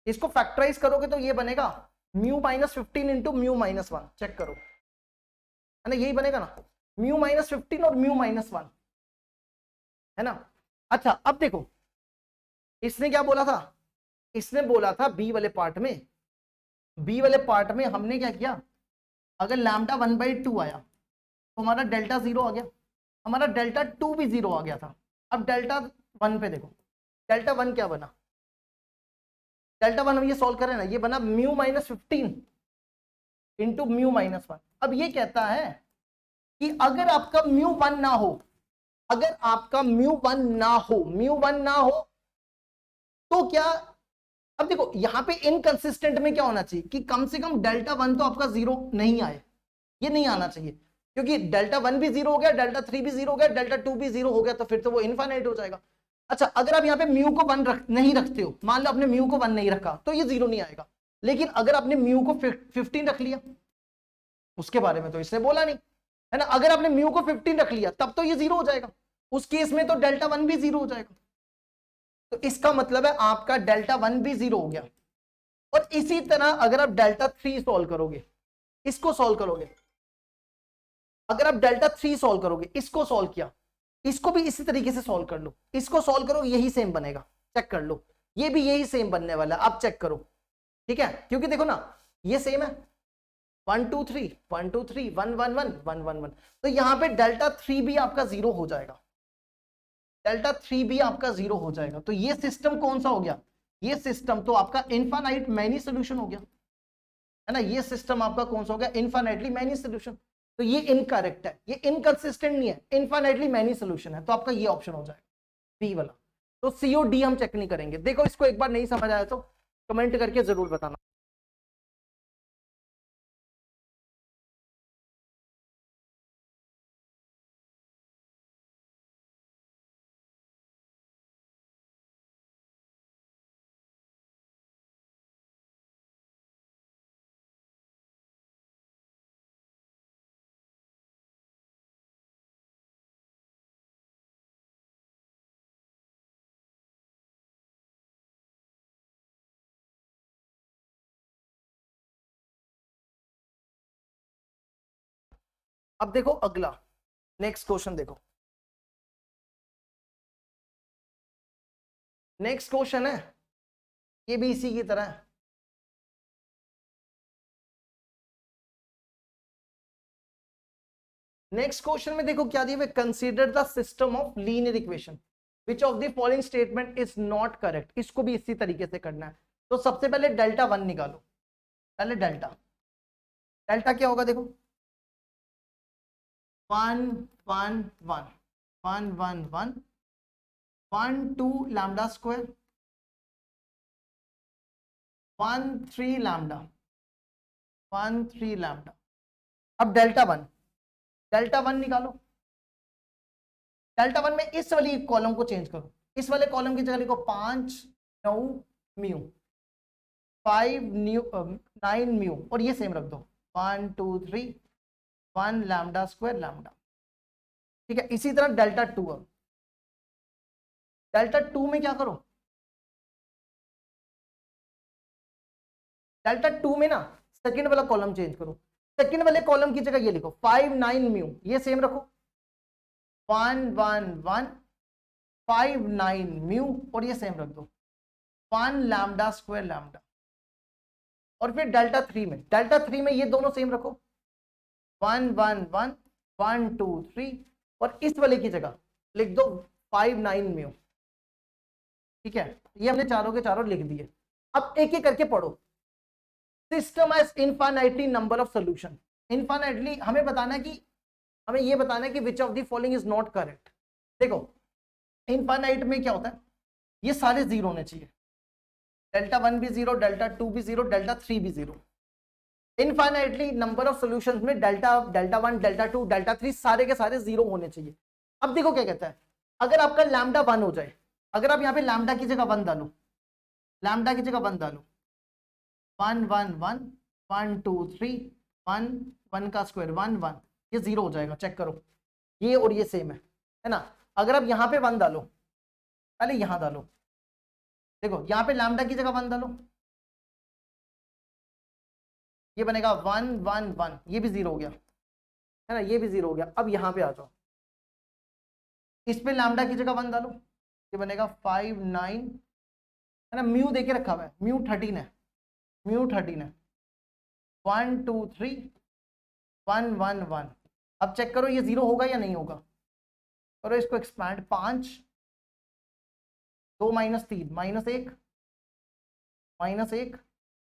इसको फैक्टराइज करोगे तो ये बनेगा म्यू -15 इंटू म्यू -1। चेक करो, है ना, यही बनेगा ना, म्यू -15 और म्यू -1, है ना। अच्छा अब देखो, इसने क्या बोला था, इसने बोला था बी वाले पार्ट में, बी वाले पार्ट में हमने क्या किया, अगर लैम्डा 1/2 आया तो हमारा डेल्टा 0 आ गया, हमारा डेल्टा 2 भी 0 आ गया था। अब डेल्टा 1 पे देखो, डेल्टा 1 क्या बना, डेल्टा 1 हम ये सॉल्व करें ना, ये बना म्यू -15 इंटू म्यू -1। अब ये कहता है कि अगर आपका म्यू 1 ना हो, अगर आपका म्यू 1 ना हो, म्यू 1 ना हो तो क्या, अब देखो यहां पे इनकंसिस्टेंट में क्या होना चाहिए कि कम से कम डेल्टा 1 तो आपका 0 नहीं आए, ये नहीं आना चाहिए, क्योंकि डेल्टा 1 भी 0 हो गया, डेल्टा 3 भी 0 हो गया, डेल्टा 2 भी 0 हो गया, तो फिर तो वो इनफाइनाइट हो जाएगा। अच्छा अगर आप यहाँ पे म्यू को 1 नहीं रखते हो, मान लो आपने म्यू को 1 नहीं रखा तो ये 0 नहीं आएगा, लेकिन अगर आपने म्यू को 15 रख लिया, उसके बारे में तो इसने बोला नहीं, है ना, अगर आपने म्यू को 15 रख लिया तब तो ये 0 हो जाएगा, उस केस में तो डेल्टा 1 भी 0 हो जाएगा। तो इसका मतलब है आपका डेल्टा 1 भी 0 हो गया। और इसी तरह अगर आप डेल्टा 3 सॉल्व करोगे, इसको सॉल्व करोगे, अगर आप डेल्टा 3 सॉल्व करोगे, इसको सॉल्व किया, इसको भी इसी तरीके से सॉल्व कर लो, इसको सॉल्व करो यही सेम बनेगा, चेक कर लो, ये भी यही सेम बनने वाला है, आप चेक करो, ठीक है, क्योंकि देखो ना ये सेम है, 1 2 3 1 2 3 1 1 1 1 1 1, तो यहां पे डेल्टा 3 भी आपका 0 हो जाएगा, डेल्टा 3 भी आपका 0 हो जाएगा। तो ये सिस्टम कौन सा हो गया, ये सिस्टम तो आपका इनफाइनाइट मैनी सोल्यूशन हो गया, है ना, ये सिस्टम आपका कौन सा हो गया, इनफाइनाइटली मैनी सोल्यूशन। तो ये इनकरेक्ट है, ये इनकंसिस्टेंट नहीं है, इनफाइनाइटली मैनी सोल्यूशन है, तो आपका ये ऑप्शन हो जाएगा बी वाला। तो सी और डी हम चेक नहीं करेंगे। देखो इसको एक बार नहीं समझ आया तो कमेंट करके जरूर बताना। अब देखो अगला नेक्स्ट क्वेश्चन, देखो नेक्स्ट क्वेश्चन है, ये भी इसी की तरह है। नेक्स्ट क्वेश्चन में देखो क्या दिया हुआ, consider the system of linear equation which of the following statement is not correct. इसको भी इसी तरीके से करना है। तो सबसे पहले डेल्टा 1 निकालो, पहले डेल्टा, डेल्टा क्या होगा देखो, 1 1 1 1 1 1 1 2 लैम्डा स्क्वायर 1 3 लैम्डा 1 3 लैम्डा। अब डेल्टा 1, डेल्टा 1 निकालो, डेल्टा 1 में इस वाली कॉलम को चेंज करो, इस वाले कॉलम की जगह लिखो 5 9 म्यू 5 न्यू 9 म्यू, और ये सेम रख दो 1 2 3 1 लैम्डा स्क्वायर लैम्डा, ठीक है। इसी तरह डेल्टा 2, अब डेल्टा 2 में क्या करो, डेल्टा 2 में ना सेकंड वाला कॉलम चेंज करो, सेकंड वाले कॉलम की जगह ये लिखो 5 9 म्यू, ये सेम रखो 1 1 1 5 9 म्यू, और ये सेम रख दो 1 लैम्डा स्क्वायर लैम्डा। और फिर डेल्टा 3 में, डेल्टा 3 में ये दोनों सेम रखो 1 1 1 1 2 3, और इस वाले की जगह लिख दो 5 9 म्यू, ठीक है। ये हमने चारों के चारों लिख दिए। अब एक एक करके पढ़ो। System has infinitely number of solution, infinitely हमें बताना है कि, हमें ये बताना है कि which of the following is not correct. देखो इनफाइनाइट में क्या होता है, ये सारे 0 होने चाहिए, डेल्टा 1 भी 0, डेल्टा 2 भी 0, डेल्टा 3 भी 0। इनफाइनाइटली नंबर ऑफ सॉल्यूशंस में डेल्टा 1 डेल्टा 2 डेल्टा 3 सारे के सारे 0 होने चाहिए। अब देखो क्या कहता है, अगर आपका लैम्डा 1 हो जाए, अगर आप यहाँ पे लैम्डा की जगह 1 डालो, लैम्डा की जगह 1 डालो 1 1 1 1 2 3 1 1 का स्क्वायर 1 1, ये 0 हो जाएगा। चेक करो, ये और ये सेम है ना। अगर आप यहाँ पे 1 डालो, पहले यहाँ डालो, देखो यहाँ पे लैम्डा की जगह 1 डालो, ये बनेगा 1 1 1, ये भी 0 हो गया है ना, ये भी 0 हो गया। अब यहाँ पे आ जाओ, इस पे लैम्डा की जगह 1 डालो, ये बनेगा 5 9 है ना। म्यू देके रखा हुआ है, म्यू 13 है, म्यू 13 है। 1 2 3 1 1 1। अब चेक करो ये 0 होगा या नहीं होगा, करो इसको expand. 5 2 minus 3 minus 1 minus 1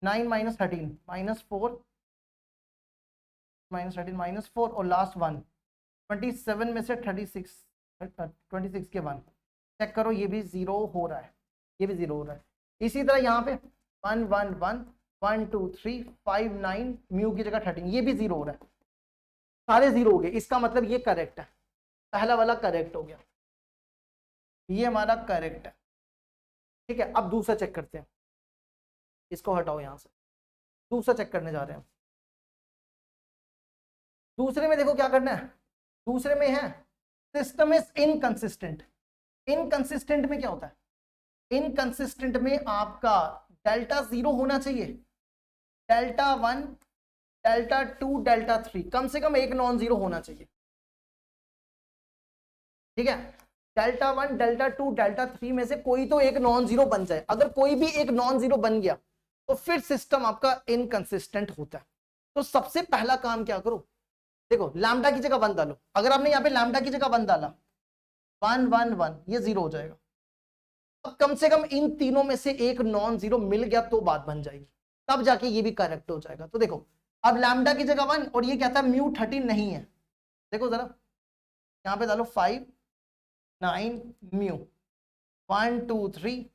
9 minus 13 minus 4 minus 13 minus 4 और लास्ट 1। 27 में से 26 के 1। चेक करो ये भी 0 हो रहा है, ये भी 0 हो रहा है। इसी तरह यहाँ पे 1 1 1 1 2 3 5 9 म्यू की जगह 13, ये भी 0 हो रहा है। सारे 0 हो गए, इसका मतलब ये करेक्ट है, पहला वाला करेक्ट हो गया, ये हमारा करेक्ट है। ठीक है, अब दूसरा चेक करते हैं, इसको हटाओ यहां से, दूसरा चेक करने जा रहे हैं। दूसरे में देखो क्या करना है, दूसरे में है सिस्टम इज इनकंसिस्टेंट। इनकंसिस्टेंट में क्या होता है, इनकंसिस्टेंट में आपका डेल्टा 0 होना चाहिए, डेल्टा 1 डेल्टा 2 डेल्टा 3, कम से कम एक नॉन जीरो होना चाहिए। ठीक है, डेल्टा 1 डेल्टा 2 डेल्टा 3 में से कोई तो एक नॉन जीरो बन जाए। अगर कोई भी एक नॉन जीरो बन गया तो फिर सिस्टम आपका इनकंसिस्टेंट होता है। तो सबसे पहला काम क्या करो, देखो लैम्डा की जगह 1 डालो। अगर आपने यहाँ पे लैम्डा की जगह 1 डाला, 1 1 1, ये 0 हो जाएगा। अब कम से कम इन तीनों में से एक नॉन जीरो मिल गया तो बात बन जाएगी, तब जाके ये भी करेक्ट हो जाएगा। तो देखो अब लैम्डा की जगह 1 और ये कहता है म्यू 13 नहीं है। देखो जरा यहाँ पे डालो 5 9 म्यू 1 2 3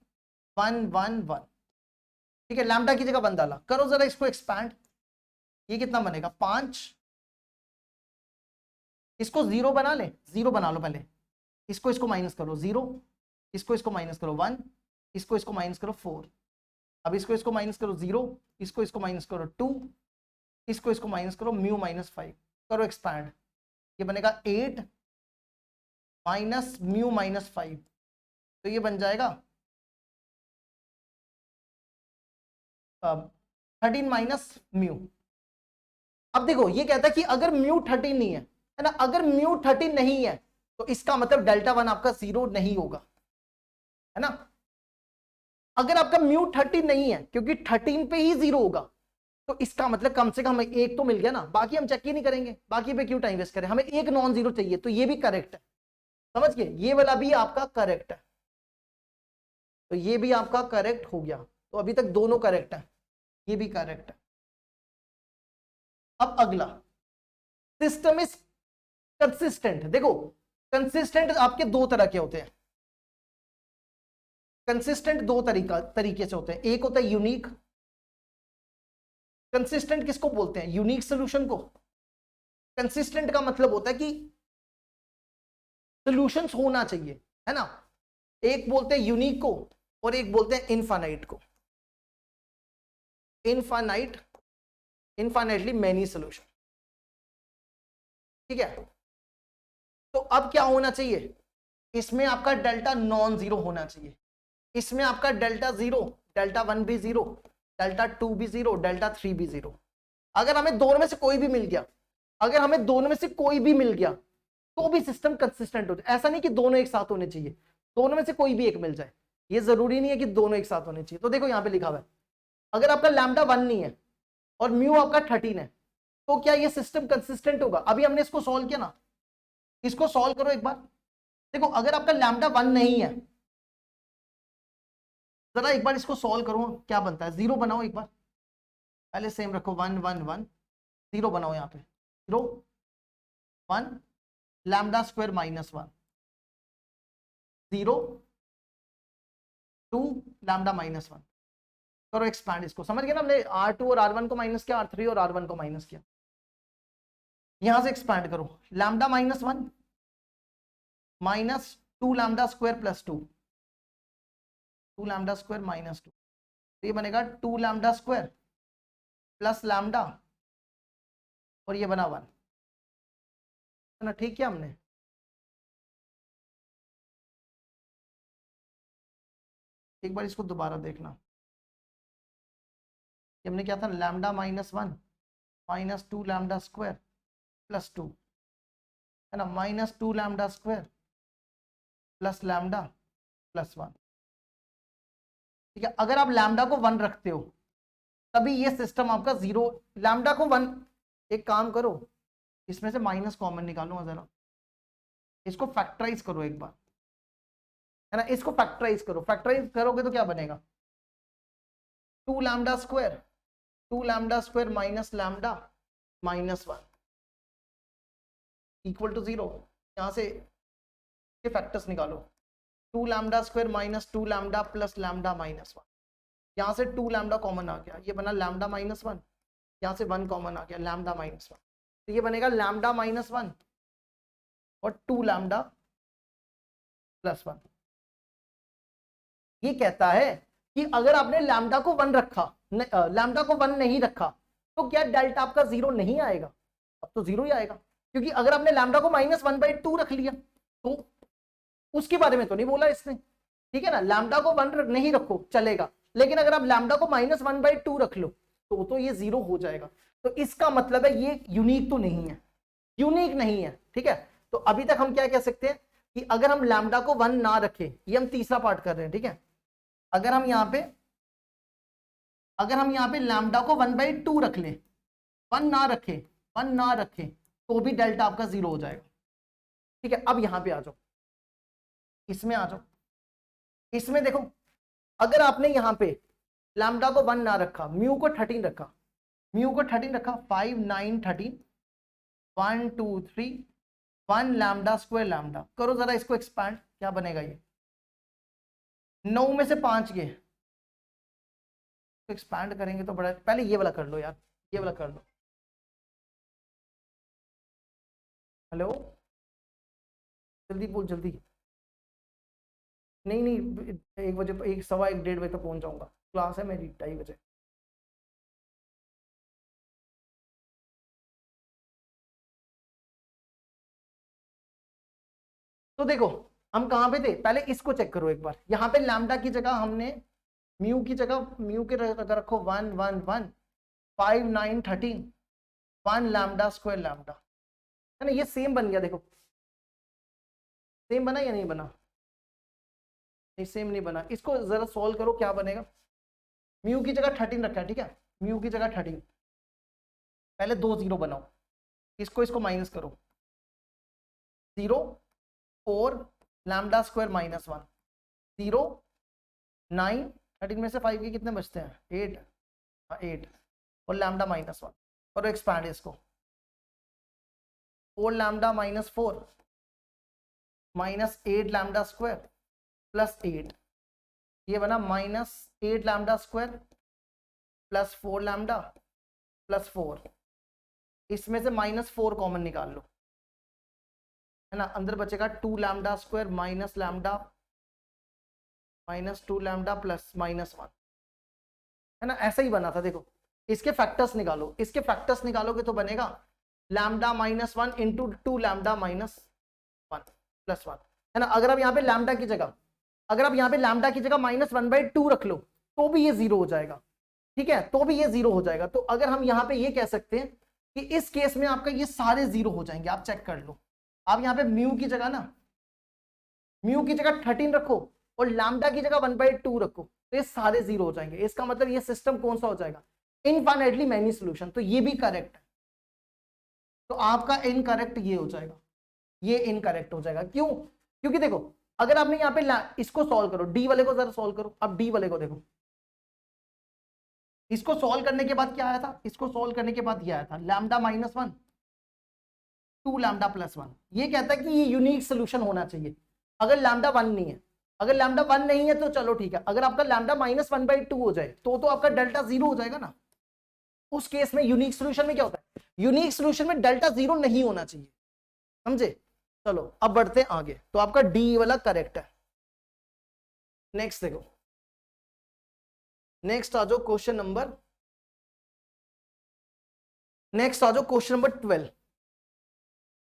1 1 1। ठीक है, लैम्डा की जगह 1 डाला, करो जरा इसको एक्सपैंड, ये कितना बनेगा 5। इसको 0 बना ले, 0 बना लो पहले, इसको माइनस करो 0, इसको माइनस करो 1, इसको माइनस करो 4। अब इसको माइनस करो 0, इसको माइनस करो 2, इसको माइनस करो म्यू माइनस 5, करो एक्सपैंड, ये बनेगा 8 माइनस म्यू माइनस 5, तो ये बन जाएगा 13 माइनस म्यू। अब देखो ये कहता है कि अगर म्यू 13 नहीं है ना, अगर म्यू 13 नहीं है तो इसका मतलब डेल्टा 1 आपका 0 नहीं होगा, है ना। अगर आपका म्यू 13 नहीं है, क्योंकि 13 पे ही 0 होगा, तो इसका मतलब कम से कम एक तो मिल गया ना, बाकी हम चेक ही नहीं करेंगे, बाकी पे क्यों टाइम वेस्ट करें, हमें एक नॉन जीरो चाहिए। तो ये भी करेक्ट है, समझ गए, ये वाला भी आपका करेक्ट है, तो ये भी आपका करेक्ट हो गया। तो अभी तक दोनों करेक्ट है, ये भी करेक्ट है। अब अगला, सिस्टम इज कंसिस्टेंट। देखो कंसिस्टेंट आपके दो तरह के होते हैं, कंसिस्टेंट दो तरीके से होते हैं। एक होता है यूनिक। कंसिस्टेंट किसको बोलते हैं, यूनिक सॉल्यूशन को। कंसिस्टेंट का मतलब होता है कि सॉल्यूशंस होना चाहिए, है ना। एक बोलते हैं यूनिक को और एक बोलते हैं इनफाइनाइट को। Infinitely many solution. ठीक है, तो अब क्या होना चाहिए, इसमें आपका डेल्टा नॉन जीरो होना चाहिए, इसमें आपका डेल्टा 0, डेल्टा 1 भी 0, डेल्टा 2 भी 0, डेल्टा 3 भी 0। अगर हमें दोनों में से कोई भी मिल गया, अगर हमें दोनों में से कोई भी मिल गया तो भी सिस्टम कंसिस्टेंट हो जाए। ऐसा नहीं कि दोनों एक साथ होने चाहिए, दोनों में से कोई भी एक मिल जाए, ये जरूरी नहीं है कि दोनों एक साथ होने चाहिए। तो देखो यहां पे लिखा हुआ है, अगर आपका लैम्डा 1 नहीं है और म्यू आपका 13 है, तो क्या ये सिस्टम कंसिस्टेंट होगा। अभी हमने इसको सॉल्व किया ना, इसको सॉल्व करो एक बार। देखो अगर आपका लैम्डा 1 नहीं है, जरा एक बार इसको सॉल्व करो, क्या बनता है। 0 बनाओ एक बार, पहले सेम रखो 1 1 1, 0 बनाओ यहाँ पे, 0 1 lambda square minus 1, 0 2 lambda minus 1, करो एक्सपैंड। इसको समझ गए ना, हमने R2 और R1 को माइनस किया, R3 और R1 को माइनस किया। यहां से एक्सपैंड करो, lambda minus 1 minus 2 lambda square plus 2, 2 lambda square minus 2, तो ये बनेगा 2 लैम्डा स्क्वायर प्लस लैम्डा और ये बना 1, है ना। ठीक है, हमने एक बार इसको दोबारा देखना, हमने क्या था, लैम्डा -1 -2 लैम्डा स्क्वायर +2, है ना, -2 लैम्डा स्क्वायर प्लस लैम्डा +1। ठीक है, अगर आप लैम्डा को 1 रखते हो तभी ये सिस्टम आपका 0, लैम्डा को 1, एक काम करो इसमें से माइनस कॉमन निकालो जरा, इसको फैक्टराइज करो एक बार, है ना, इसको फैक्टराइज करो, फैक्टराइज करोगे तो क्या बनेगा, 2 lambda square minus lambda -1 equal to 0। यहां से ये फैक्टर्स निकालो, 2 lambda square -2 lambda plus lambda -1, यहां से 2 लैम्डा कॉमन आ गया, ये बना लैम्डा -1, यहां से 1 कॉमन आ गया लैम्डा -1, तो ये बनेगा लैम्डा -1 और 2 लैम्डा +1। ये कहता है कि अगर आपने लैम्डा को 1 रखा, लैम्डा को 1 नहीं रखा तो क्या डेल्टा आपका 0 नहीं आएगा, अब तो 0 ही आएगा, क्योंकि अगर आपने लैम्डा को -1/2 रख लिया तो उसके बारे में तो नहीं बोला इसने, ठीक है ना। लैम्डा को 1 नहीं रखो चलेगा, लेकिन अगर आप लैम्डा को -1/2 रख लो तो ये 0 हो जाएगा। तो इसका मतलब है ये यूनिक तो नहीं है, यूनिक नहीं है, ठीक है। तो अभी तक हम क्या कह सकते हैं कि अगर हम लैम्डा को 1 ना रखें, ये हम तीसरा पार्ट कर रहे हैं, ठीक है, अगर हम यहाँ पे लैम्डा को 1/2 रख ले, 1 ना रखें तो भी डेल्टा आपका 0 हो जाएगा, ठीक है। अब यहां पे आ जाओ, इसमें आ जाओ, इसमें देखो, अगर आपने यहां पे लैम्डा को 1 ना रखा, म्यू को 13 रखा, 5 9 13 1 2 3 1 लैम्डा स्क्वायर लैम्डा, करो जरा इसको एक्सपैंड, क्या बनेगा ये, 9 में से 5 गए, तो एक्सपैंड करेंगे तो बड़ा, पहले ये वाला कर लो यार, ये वाला कर लो। हेलो, जल्दी बोल जल्दी, नहीं नहीं 1 बजे, 1 1:15 बजे तक पहुंच जाऊंगा, क्लास है मेरी 2:30 बजे। तो देखो हम कहां पे थे, पहले इसको चेक करो एक बार, यहां पे लैम्डा की जगह हमने म्यू की जगह, म्यू के रखो 1 1 1 5 9 13 1 लैम्डा स्क्वायर लैम्डा, है ना, ये सेम बन गया, देखो सेम बना या नहीं बना, नहीं सेम नहीं बना, इसको जरा सॉल्व करो, क्या बनेगा, म्यू की जगह 13 रखा है, ठीक है, म्यू की जगह 13, पहले 2 0 बनाओ, इसको माइनस करो, 0 4 लैम्डा स्क्वायर -1 0 9 13 में से 5 के कितने बचते हैं 8 और लैम्डा -1 और एक्सपैंड इसको, 4 लैम्डा -4 -8 लैम्डा स्क्वायर +8, ये बना -8 लैम्डा स्क्वायर +4 लैम्डा +4, इसमें से -4 कॉमन निकाल लो, है ना, अंदर बचेगा 2 lambda square minus lambda -2 lambda plus -1, है ना, ऐसा ही बना था। देखो इसके फैक्टर्स निकालो, इसके फैक्टर्स निकालोगे तो बनेगा लैम्डा -1 इंटू 2 लैम्डा -1 +1, है ना। अगर आप यहाँ पे लैम्डा की जगह, -1/2 रख लो तो भी ये 0 हो जाएगा, ठीक है, तो भी ये 0 हो जाएगा। तो अगर हम यहाँ पे ये कह सकते हैं कि इस केस में आपका ये सारे 0 हो जाएंगे, आप चेक कर लो, आप यहाँ पे म्यू की जगह 13 रखो और लैम्डा की जगह 1/2 रखो, तो ये सारे 0 हो जाएंगे। इसका मतलब ये सिस्टम कौन सा हो जाएगा, इनफाइनाइटली मैनी सॉल्यूशन, तो ये भी करेक्ट है। तो आपका इनकरेक्ट ये हो जाएगा, ये इनकरेक्ट हो जाएगा, क्यों, क्योंकि देखो अगर आपने यहाँ पे इसको सॉल्व करो, डी वाले को जरा सॉल्व करो, अब डी वाले को देखो, इसको सॉल्व करने के बाद क्या आया था, इसको सॉल्व करने के बाद ये आया था लैम्डा -1 2 लैम्डा +1, ये कहता है कि ये यूनिक सोल्यूशन होना चाहिए अगर लैम्डा 1 नहीं है। अगर लैम्डा 1 नहीं है तो चलो ठीक है, अगर आपका लैम्डा -1/2 हो जाए तो आपका डेल्टा 0 हो जाएगा ना। उस केस में यूनिक सोल्यूशन में क्या होता है, यूनिक सोल्यूशन में डेल्टा 0 नहीं होना चाहिए, समझे। चलो अब बढ़ते हैं आगे, तो आपका डी वाला करेक्ट है। नेक्स्ट देखो, नेक्स्ट आ जाओ क्वेश्चन नंबर नेक्स्ट आ जाओ क्वेश्चन नंबर 12।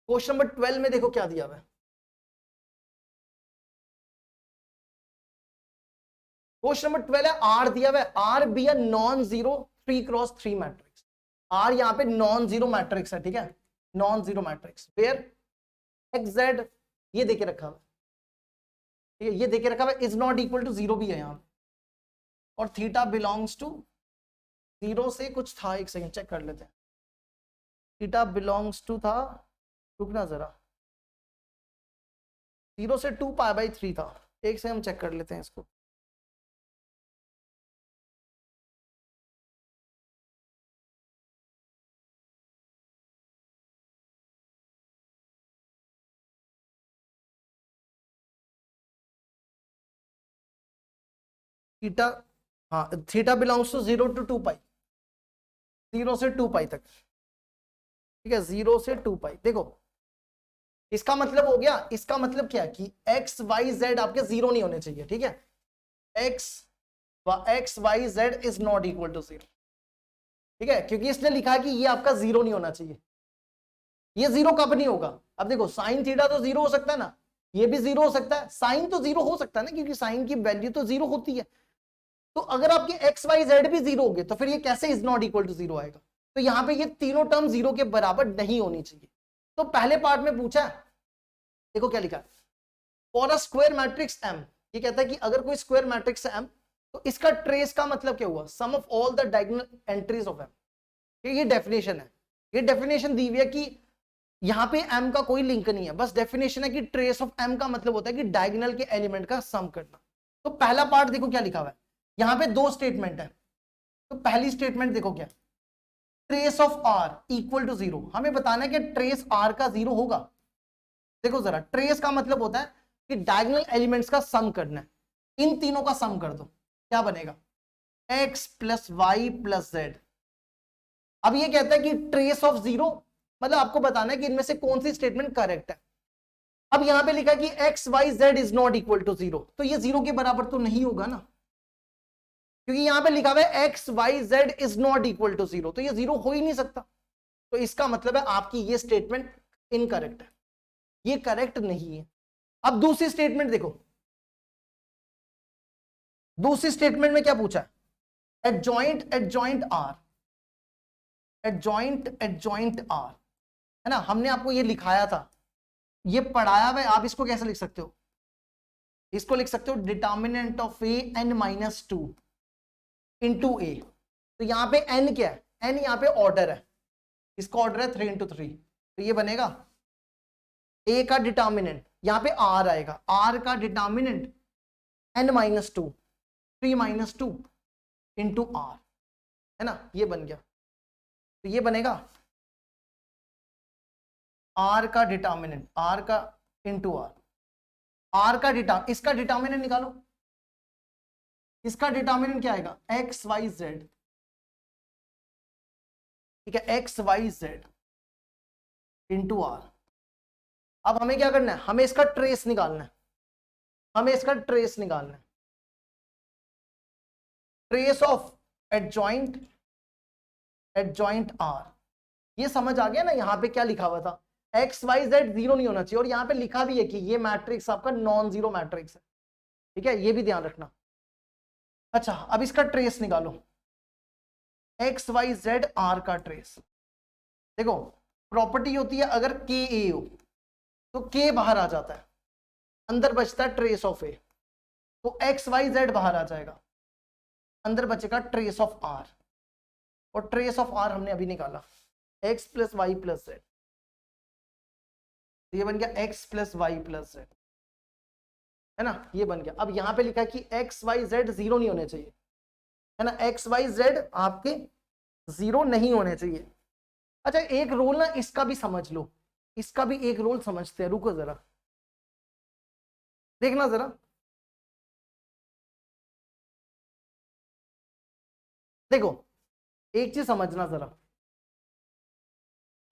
क्वेश्चन नंबर 12 में देखो क्या दिया हुआ है। क्वेश्चन नंबर 12 है, आर दिया हुआ है, R be a non zero 3x3 matrix. R यहाँ पे नॉन जीरो मैट्रिक्स है, ठीक है, non zero matrix where X Z ये देके रखा हुआ है, ठीक है, ये देके रखा हुआ है, is not equal to zero भी है यहाँ पे, और थीटा बिलोंग्स टू जीरो से कुछ था, एक सेकंड चेक कर लेते हैं, थीटा बिलोंग्स टू था, रुकना जरा, जीरो से 2π/3 था, एक से हम चेक कर लेते हैं इसको। थीटा, हाँ थीटा बिलोंग्स टू 0 to 2π, 0 से 2π तक, ठीक है, 0 से 2π। देखो इसका मतलब हो गया, इसका मतलब क्या कि एक्स वाई जेड आपके जीरो नहीं होने चाहिए, ठीक है, X Y Z is not equal to zero, ठीक है, क्योंकि इसने लिखा है कि ये आपका जीरो नहीं होना चाहिए। ये जीरो कब नहीं होगा, अब देखो साइन थीटा तो जीरो हो सकता है ना, ये भी जीरो हो सकता है, साइन तो जीरो हो सकता है ना, क्योंकि साइन की वैल्यू तो जीरो होती है। तो अगर आपके एक्स वाई जेड भी जीरो हो गए तो फिर ये कैसे is not equal to zero आएगा, तो यहां पे ये तीनों टर्म जीरो के बराबर नहीं होनी चाहिए। तो पहले पार्ट में पूछा है, देखो क्या लिखा है, for a square matrix M, ये कहता है कि अगर कोई स्क्वायर मैट्रिक्स है एम, तो इसका ट्रेस का मतलब क्या हुआ, sum of all the diagonal entries of M. ये डेफिनेशन है, ये डेफिनेशन दी हुई है कि यहां पे एम का कोई लिंक नहीं है, बस डेफिनेशन है कि ट्रेस ऑफ एम का मतलब होता है कि डायगोनल के एलिमेंट का सम करना। तो पहला पार्ट देखो क्या लिखा हुआ है, यहां पे दो स्टेटमेंट है, तो पहली स्टेटमेंट देखो क्या, trace of R equal to zero, हमें बताना है कि ट्रेस आर का जीरो होगा। देखो जरा, ट्रेस का मतलब होता है कि डायगोनल एलिमेंट्स का सम करना है, इन तीनों का सम कर दो, क्या बनेगा, X plus Y plus Z. अब ये कहता है कि ट्रेस ऑफ जीरो, मतलब आपको बताना है कि इनमें से कौन सी स्टेटमेंट करेक्ट है। अब यहां पे लिखा है कि X Y Z is not equal to zero, तो ये जीरो के बराबर तो नहीं होगा ना, क्योंकि यहां पे लिखा हुआ है X Y Z is not equal to zero, तो ये जीरो हो ही नहीं सकता। तो इसका मतलब है आपकी ये स्टेटमेंट इनकरेक्ट है, ये करेक्ट नहीं है। अब दूसरी स्टेटमेंट देखो, दूसरी स्टेटमेंट में क्या पूछा है, एडजॉइंट आर, एडजॉइंट आर, है ना, हमने आपको ये लिखाया था, ये पढ़ाया हुआ है, आप इसको कैसे लिख सकते हो, इसको लिख सकते हो determinant of A n-2 into A. तो यहां पे n क्या है, n यहां पे ऑर्डर है, इसका ऑर्डर है 3 × 3, तो ये बनेगा a का डिटर्मिनेंट, यहां पे r आएगा, r का डिटर्मिनेंट n-2 3 - 2 इंटू r, है ना, ये बन गया। तो ये बनेगा r का डिटर्मिनेंट, r का इंटू r का इसका डिटर्मिनेंट निकालो, इसका डिटर्मिनेंट क्या आएगा, एक्स वाई जेड, ठीक है, X Y Z into R. अब हमें क्या करना है, हमें इसका ट्रेस निकालना है, हमें इसका ट्रेस निकालना है, ट्रेस ऑफ एडजॉइंट आर। ये समझ आ गया ना, यहां पे क्या लिखा हुआ था, एक्स वाई जेड जीरो नहीं होना चाहिए, और यहां पे लिखा भी है कि ये मैट्रिक्स आपका नॉन जीरो मैट्रिक्स है, ठीक है, ये भी ध्यान रखना। अच्छा, अब इसका ट्रेस निकालो, एक्स वाई जेड आर का ट्रेस। देखो प्रॉपर्टी होती है, अगर के ए हो तो के बाहर आ जाता है, अंदर बचता है ट्रेस ऑफ ए, तो एक्स वाई जेड बाहर आ जाएगा, अंदर बचेगा ट्रेस ऑफ आर, और ट्रेस ऑफ आर हमने अभी निकाला, X plus Y plus Z, ये बन गया X plus Y plus Z, है ना, ये बन गया। अब यहां पे लिखा है कि एक्स वाई जेड जीरो नहीं होने चाहिए, है ना, एक्स वाई जेड आपके जीरो नहीं होने चाहिए। अच्छा, एक रोल ना इसका भी समझ लो, इसका भी एक रोल समझते हैं, रुको जरा, देखना जरा, देखो एक चीज समझना जरा,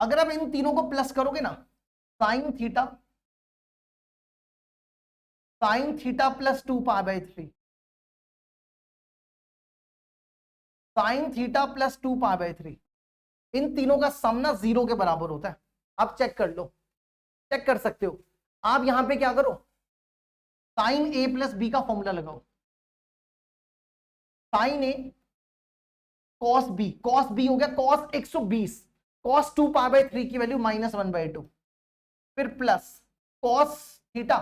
अगर आप इन तीनों को प्लस करोगे ना, sine theta, plus 2π/3, sine theta plus 2π/3, इन तीनों का सम ना 0 के बराबर होता है। आप चेक कर लो, चेक कर सकते हो। आप यहां पे क्या करो, साइन ए प्लस बी का फॉर्मूला लगाओ। Sign A cos B, cos B हो गया कॉस 120, कॉस 2π/3 की वैल्यू -1/2, फिर प्लस कॉस थीटा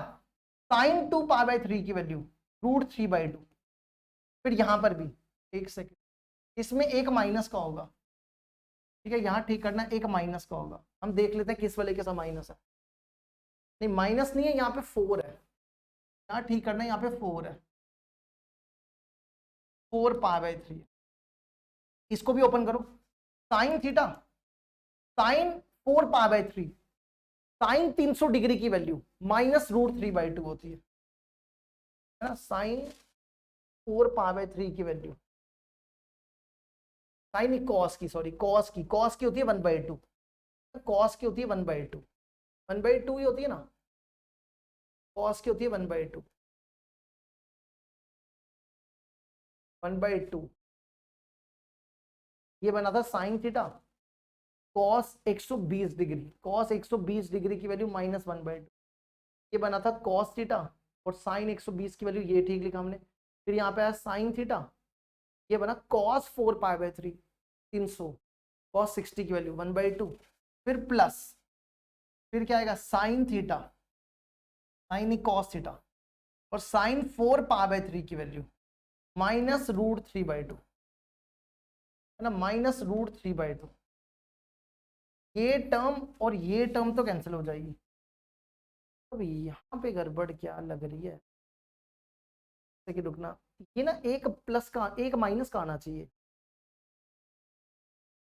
साइन 2π/3 की वैल्यू √3/2। फिर यहां पर भी एक सेकेंड, इसमें एक माइनस का होगा, ठीक है, यहां ठीक करना, एक माइनस का होगा। हम देख लेते हैं किस वाले के साथ माइनस है। नहीं माइनस नहीं है, यहाँ पे 4 है, यहाँ ठीक करना है, यहाँ पे 4 है, 4π/3। इसको भी ओपन करो, sine theta sine 4π/3, sine 300 degree की वैल्यू -√3/2 होती है ना, साइन 4π/3 की वैल्यू, साइन कॉस की, सॉरी कॉस की होती है 1/2, कॉस की होती है 1/2, 1/2 ही होती है ना, कॉस की होती है 1/2, 1/2। ये बना था sine theta cos 120 degree, cos 120 degree की वैल्यू -1/2। ये बना था कॉस थीटा और साइन 120 की वैल्यू, ये ठीक लिखा हमने। फिर यहाँ पे आया साइन थीटा, ये बना कॉस 4π/3, 300, कॉस 60 की वैल्यू 1/2, फिर प्लस, फिर क्या आएगा sign theta, sine cos theta और साइन 4π/3 की वैल्यू -√3/2 है ना, -√3/2। ये टर्म और ये टर्म तो कैंसिल हो जाएगी। अब यहाँ पे गड़बड़ क्या लग रही है, कि रुकना, ये ना एक प्लस का एक माइनस का आना चाहिए।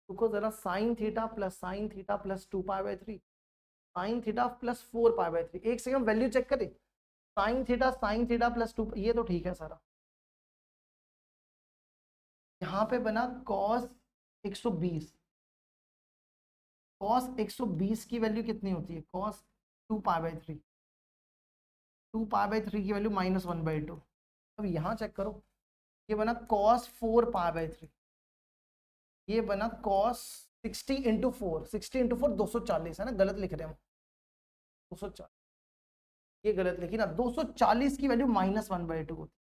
रुको जरा, sine theta plus 2π/3, sine theta plus 4π/3, एक सेकंड वैल्यू चेक करें, साइन थीटा प्लस 2, ये तो ठीक है सारा। यहाँ पे बना cos 120, cos 120 की वैल्यू कितनी होती है, cos 2π/3, 2π/3 की वैल्यू -1/2। अब यहाँ चेक करो, ये बना cos 4π/3, ये बना cos 60 × 4, 60 × 4 240 है ना, गलत लिख रहे हैं हम, 240, ये गलत लिखी ना, 240 की वैल्यू -1/2 होती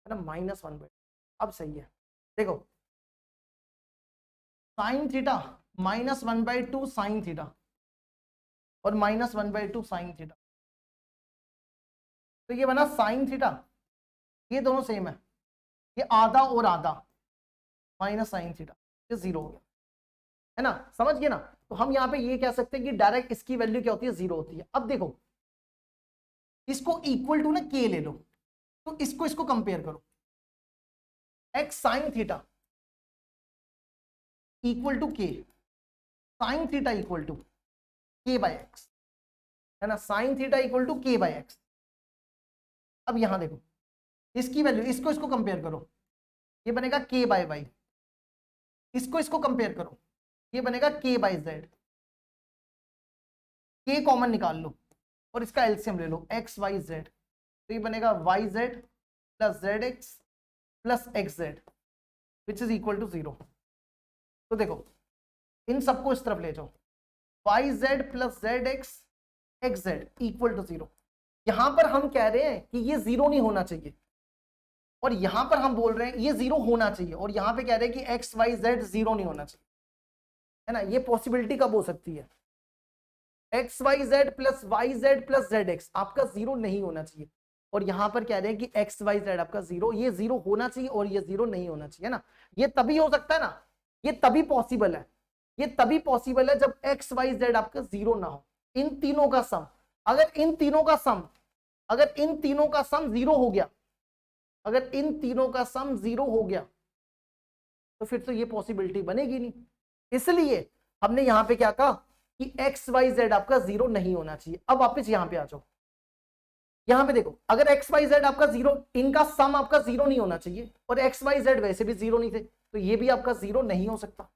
है ना, -1/2। अब सही है, देखो साइन थीटा -1/2 साइन थीटा और -1/2 साइन थीटा, तो ये बना साइन थीटा, ये दोनों सेम है, ये आधा और आधा माइनस साइन थीटा, ये 0 हो गया है ना, समझ गए ना। तो हम यहाँ पे ये कह सकते हैं कि डायरेक्ट इसकी वैल्यू क्या होती है, 0 होती है। अब देखो इसको इक्वल टू ना k ले लो, तो इसको कंपेयर करो, x sine theta equal to k, sine theta equal to k/x है ना, sine theta equal to k/x। अब यहां देखो इसकी वैल्यू, इसको कंपेयर करो, ये बनेगा k/y, इसको कंपेयर करो, ये बनेगा k/z, k कॉमन निकाल लो और इसका एलसीएम ले लो x/y/z, तो ये बनेगा yz plus zx plus xz which is equal to 0। तो देखो इन सबको इस तरफ ले जाओ, yz plus zx xz equal to 0। यहां पर हम कह रहे हैं कि ये 0 नहीं होना चाहिए, और यहां पर हम बोल रहे हैं ये 0 होना चाहिए, और यहां पे कह रहे हैं कि x y z 0 नहीं होना चाहिए, है ना। ये पॉसिबिलिटी कब हो सकती है, X Y Z plus Z X आपका 0 नहीं होना चाहिए, और यहां पर कह रहे हैं कि एक्स वाई जेड आपका 0, ये 0 होना चाहिए और ये 0 नहीं होना चाहिए, है ना। ये तभी हो सकता है ना, ये तभी पॉसिबल है, ये तभी पॉसिबल है जब एक्स वाई जेड आपका 0 ना हो। इन तीनों का सम, अगर इन तीनों का सम 0 हो गया, अगर इन तीनों का सम 0 हो गया तो फिर तो ये पॉसिबिलिटी बनेगी नहीं। इसलिए हमने यहां पे क्या कहा कि एक्स वाई जेड आपका 0 नहीं होना चाहिए। अब वापस यहां पे आ जाओ, यहां पे देखो, अगर एक्स वाई जेड आपका 0, इनका सम आपका 0 नहीं होना चाहिए, और एक्स वाई जेड वैसे भी 0 नहीं थे, तो ये भी आपका 0 नहीं हो सकता।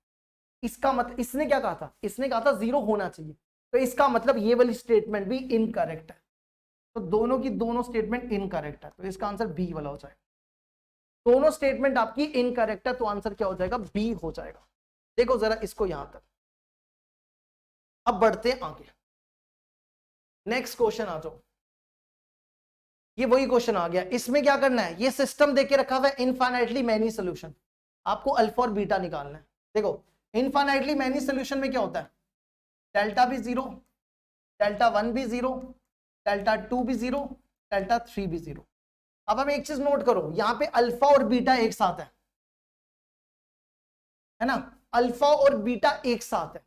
इसका मतलब, इसने क्या कहा था, इसने कहा था 0 होना चाहिए, तो इसका मतलब ये वाली स्टेटमेंट भी इनकरेक्ट है। तो दोनों की दोनों स्टेटमेंट इनकरेक्ट है, तो इसका आंसर बी वाला हो जाएगा। दोनों स्टेटमेंट आपकी इनकरेक्ट है, तो आंसर क्या हो जाएगा, बी हो जाएगा। देखो जरा इसको यहां तक, अब बढ़ते हैं आगे, नेक्स्ट क्वेश्चन आ जाओ। ये वही क्वेश्चन आ गया, इसमें क्या करना है, ये सिस्टम देके रखा हुआ है इनफाइनाइटली मैनी सोल्यूशन, आपको अल्फा और बीटा निकालना है। देखो इनफाइनाइटली मैनी सोल्यूशन में क्या होता है, डेल्टा भी जीरो, डेल्टा 1 भी जीरो, डेल्टा 2 भी जीरो, डेल्टा 3 भी जीरो। अब हम एक चीज नोट करो, यहां पे अल्फा और बीटा एक साथ है ना, अल्फा और बीटा एक साथ है,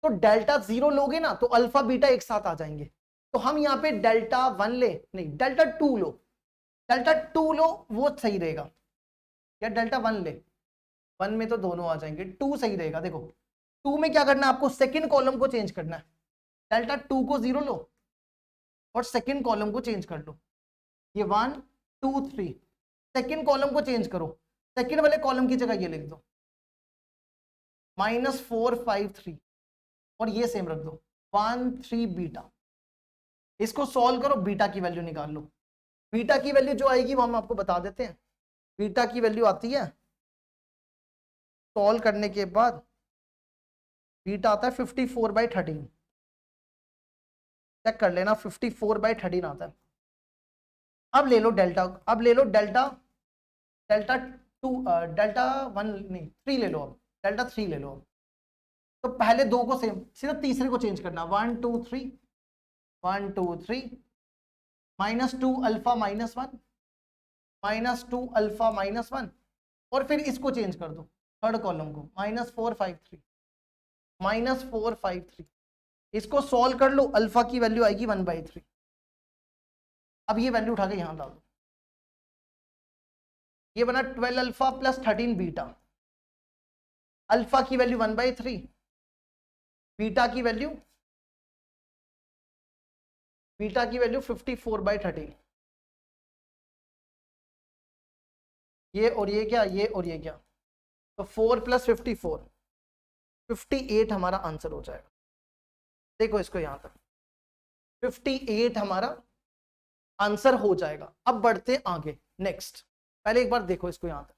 तो डेल्टा जीरो लोगे ना तो अल्फा बीटा एक साथ आ जाएंगे। तो हम यहाँ पे डेल्टा 1 ले, नहीं डेल्टा 2 लो, डेल्टा 2 लो वो सही रहेगा, या डेल्टा 1 ले, 1 में तो दोनों आ जाएंगे, 2 सही रहेगा। देखो 2 में क्या करना है आपको, सेकंड कॉलम को चेंज करना है, डेल्टा 2 को 0 लो और सेकंड कॉलम को चेंज कर लो, ये 1 2 3, सेकंड कॉलम को चेंज करो, सेकंड वाले कॉलम की जगह ये लिख दो -4 5 3, और ये सेम रख दो 1 3 बीटा। इसको सॉल्व करो, बीटा की वैल्यू निकाल लो, बीटा की वैल्यू जो आएगी वो हम आपको बता देते हैं। बीटा की वैल्यू आती है, सॉल्व करने के बाद बीटा आता है 54/13, चेक कर लेना 54/13 आता है। अब ले लो डेल्टा, अब ले लो डेल्टा, डेल्टा 2 डेल्टा 1 नहीं 3 ले लो, अब डेल्टा 3 ले लो। अब तो पहले दो को सेम, सीधा तीसरे को चेंज करना, 1 2 3 1 2 3 -2 अल्फा -1 -2 अल्फा -1, और फिर इसको चेंज कर दो थर्ड कॉलम को -4 5 3 -4 5 3, इसको सॉल्व कर लो, अल्फा की वैल्यू आएगी 1/3। अब ये वैल्यू उठा के यहां डाल दो, ये बना 12 अल्फा प्लस 13 बीटा, अल्फा की वैल्यू 1/3, बीटा की वैल्यू 54/13। ये और ये क्या, ये और ये क्या, तो 4 + 54 58 हमारा आंसर हो जाएगा। देखो इसको यहां तक 58 हमारा आंसर हो जाएगा। अब बढ़ते आगे नेक्स्ट, पहले एक बार देखो इसको यहां तक,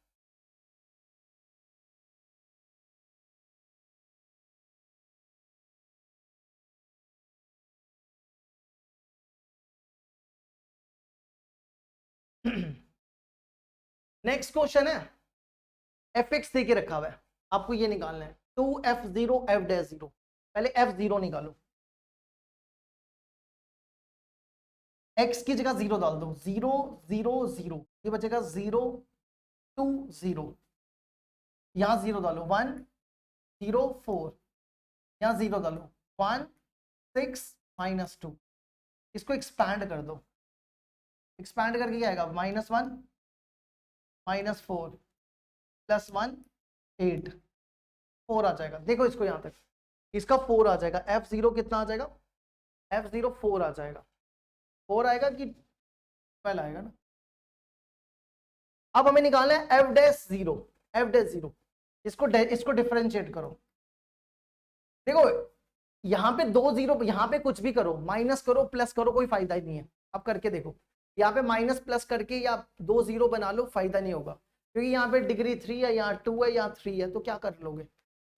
नेक्स्ट क्वेश्चन है fx दे के रखा हुआ है, आपको ये निकालना है 2f0 f'0, पहले f0 निकालो, x की जगह 0 डाल दो, 0 0 0, ये बचेगा 0 2 0, यहां 0 डालो 1 0 4, यहां 0 डालो 1 6 -2, इसको एक्सपैंड कर दो, एक्सपैंड करके क्या आएगा -1 -4 +1 8, 4 आ जाएगा। देखो इसको यहां तक, इसका 4 आ जाएगा, f0 कितना आ जाएगा, f0 4 आ जाएगा, 4 आएगा कि 12 आएगा ना। अब हमें निकालना है f'0, इसको डिफरेंशिएट करो। देखो यहाँ पे 2 0, यहाँ पे कुछ भी करो, माइनस करो प्लस करो, कोई फायदा ही नहीं है। अब करके देखो, यहाँ पे माइनस प्लस करके या 2 0 बना लो, फायदा नहीं होगा, क्योंकि यहाँ पे डिग्री 3 है, यहाँ 2 है, यहाँ 3 है, तो क्या कर लोगे,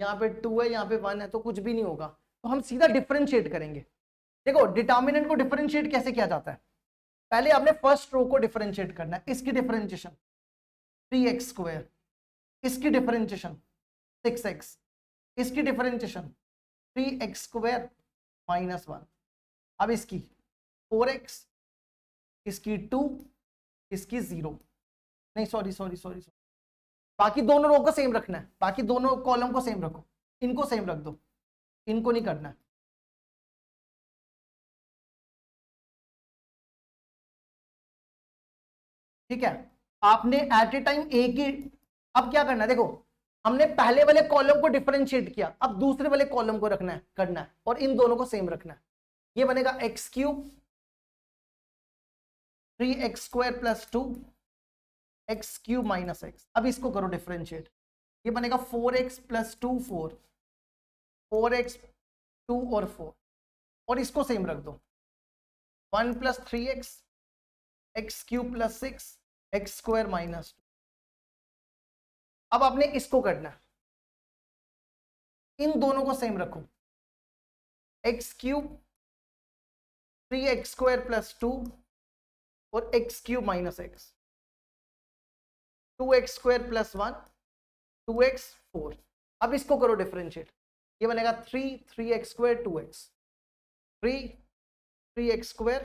यहाँ पे 2 है, यहाँ पे 1 है, तो कुछ भी नहीं होगा। तो हम सीधा डिफरेंशिएट करेंगे। देखो डिटर्मिनेंट को डिफरेंशिएट कैसे किया जाता है, पहले आपने फर्स्ट रो को डिफरेंशिएट करना है, इसकी डिफरेंशिएशन 3x², इसकी डिफरेंशिएशन 6x, इसकी डिफरेंशिएशन 3x² -1, अब इसकी 4x, इसकी 2, इसकी 0, नहीं सॉरी, बाकी दोनों रो को सेम रखना है, बाकी दोनों कॉलम को सेम रखो, इनको सेम रख दो, इनको नहीं करना है। ठीक है, आपने एट ए टाइम एक ही, अब क्या करना है, देखो हमने पहले वाले कॉलम को डिफरेंशिएट किया, अब दूसरे वाले कॉलम को रखना है, करना है, और इन दोनों को सेम रखना है। ये बनेगा x³ 3x² + 2 x³ - x। अब इसको करो डिफरेंशिएट, ये बनेगा 4x + 2 4, 4x 2 और 4, और इसको सेम रख दो 1 + 3x x³ + 6 x² - 2। अब आपने इसको करना है, इन दोनों को सेम रखो, एक्स क्यूब 3x² + 2 और x³ - x, 2x² + 1 2x 4। अब इसको करो डिफरेंशिएट, ये बनेगा 3x² 2x 3x²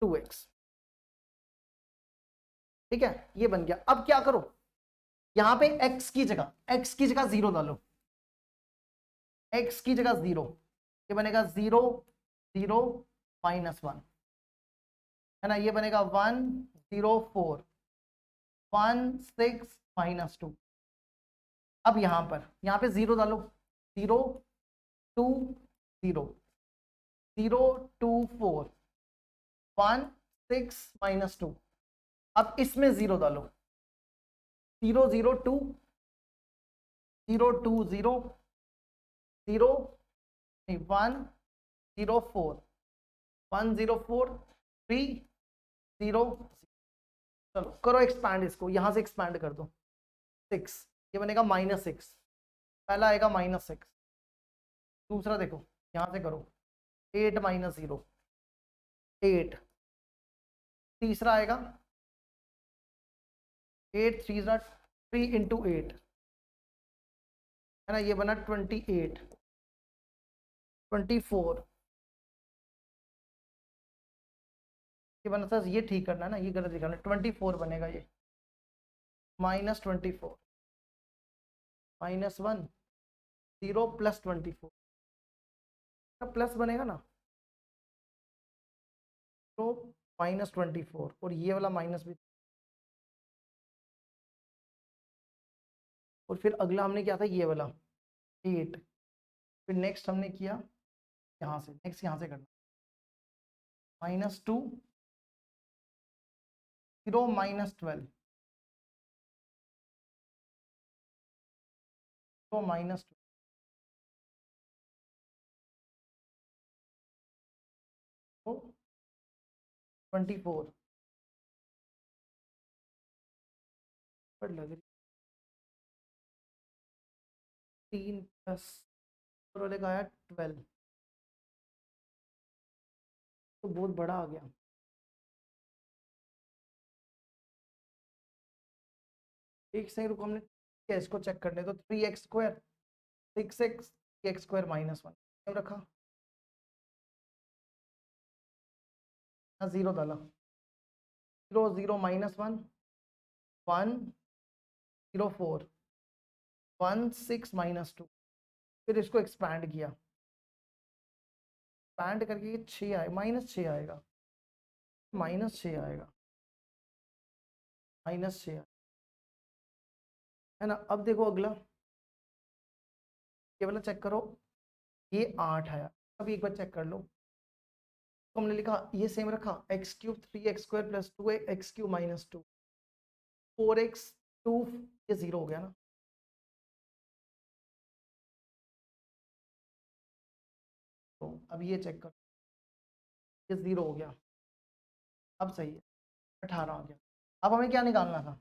2x, ठीक है, ये बन गया। अब क्या करो, यहां पे x की जगह 0 डालो, x की जगह 0, ये बनेगा 0 0 -1, है ना, ये बनेगा 1 0 4 1 6 -2। अब यहां पे 0 डालो, 0 2 0 0 2 4 1 6 -2। अब इसमें 0 डालो, 0 0 2 0 2 0 0 1 0 4 1 0 4 3 0। चलो करो एक्सपैंड, इसको यहां से एक्सपैंड कर दो, 6, ये बनेगा -6, पहला आएगा -6, दूसरा देखो यहां से करो 8 -0 8, तीसरा आएगा 8 3 × 8, है ना, ये बना 28 24, ये बना था, ये ठीक करना है ना, ये गलत दिखाना, 24 बनेगा, ये -24 -1 0 + 24, प्लस बनेगा ना, तो -24 और ये वाला माइनस भी। और फिर अगला हमने किया था ये वाला 8, फिर नेक्स्ट हमने किया यहाँ से, नेक्स्ट यहाँ से करना -2 0 -12 0 -12 24 पर लग रही 3 प्लस वाले का आया 12, तो बहुत बड़ा आ गया। एक सेकंड रुको, हमने क्या इसको चेक करने, तो 3x² 6x x² -1 रखा, 0 डाला, 0 0 -1 1 0 4 1 6 -2, फिर इसको एक्सपैंड किया, एक्सपैंड करके ये 6 आए, -6 आएगा, -6 आएगा, -6 है ना। अब देखो अगला, ये वाला चेक करो, ये 8 आया। अब एक बार चेक कर लो, तो हमने लिखा ये सेम रखा, x³ 3x² + 2x³ -2 4x 2, ये 0 हो गया ना, तो अब ये चेक करो, ये 0 हो गया, अब सही है, 18 आ गया। अब हमें क्या निकालना था,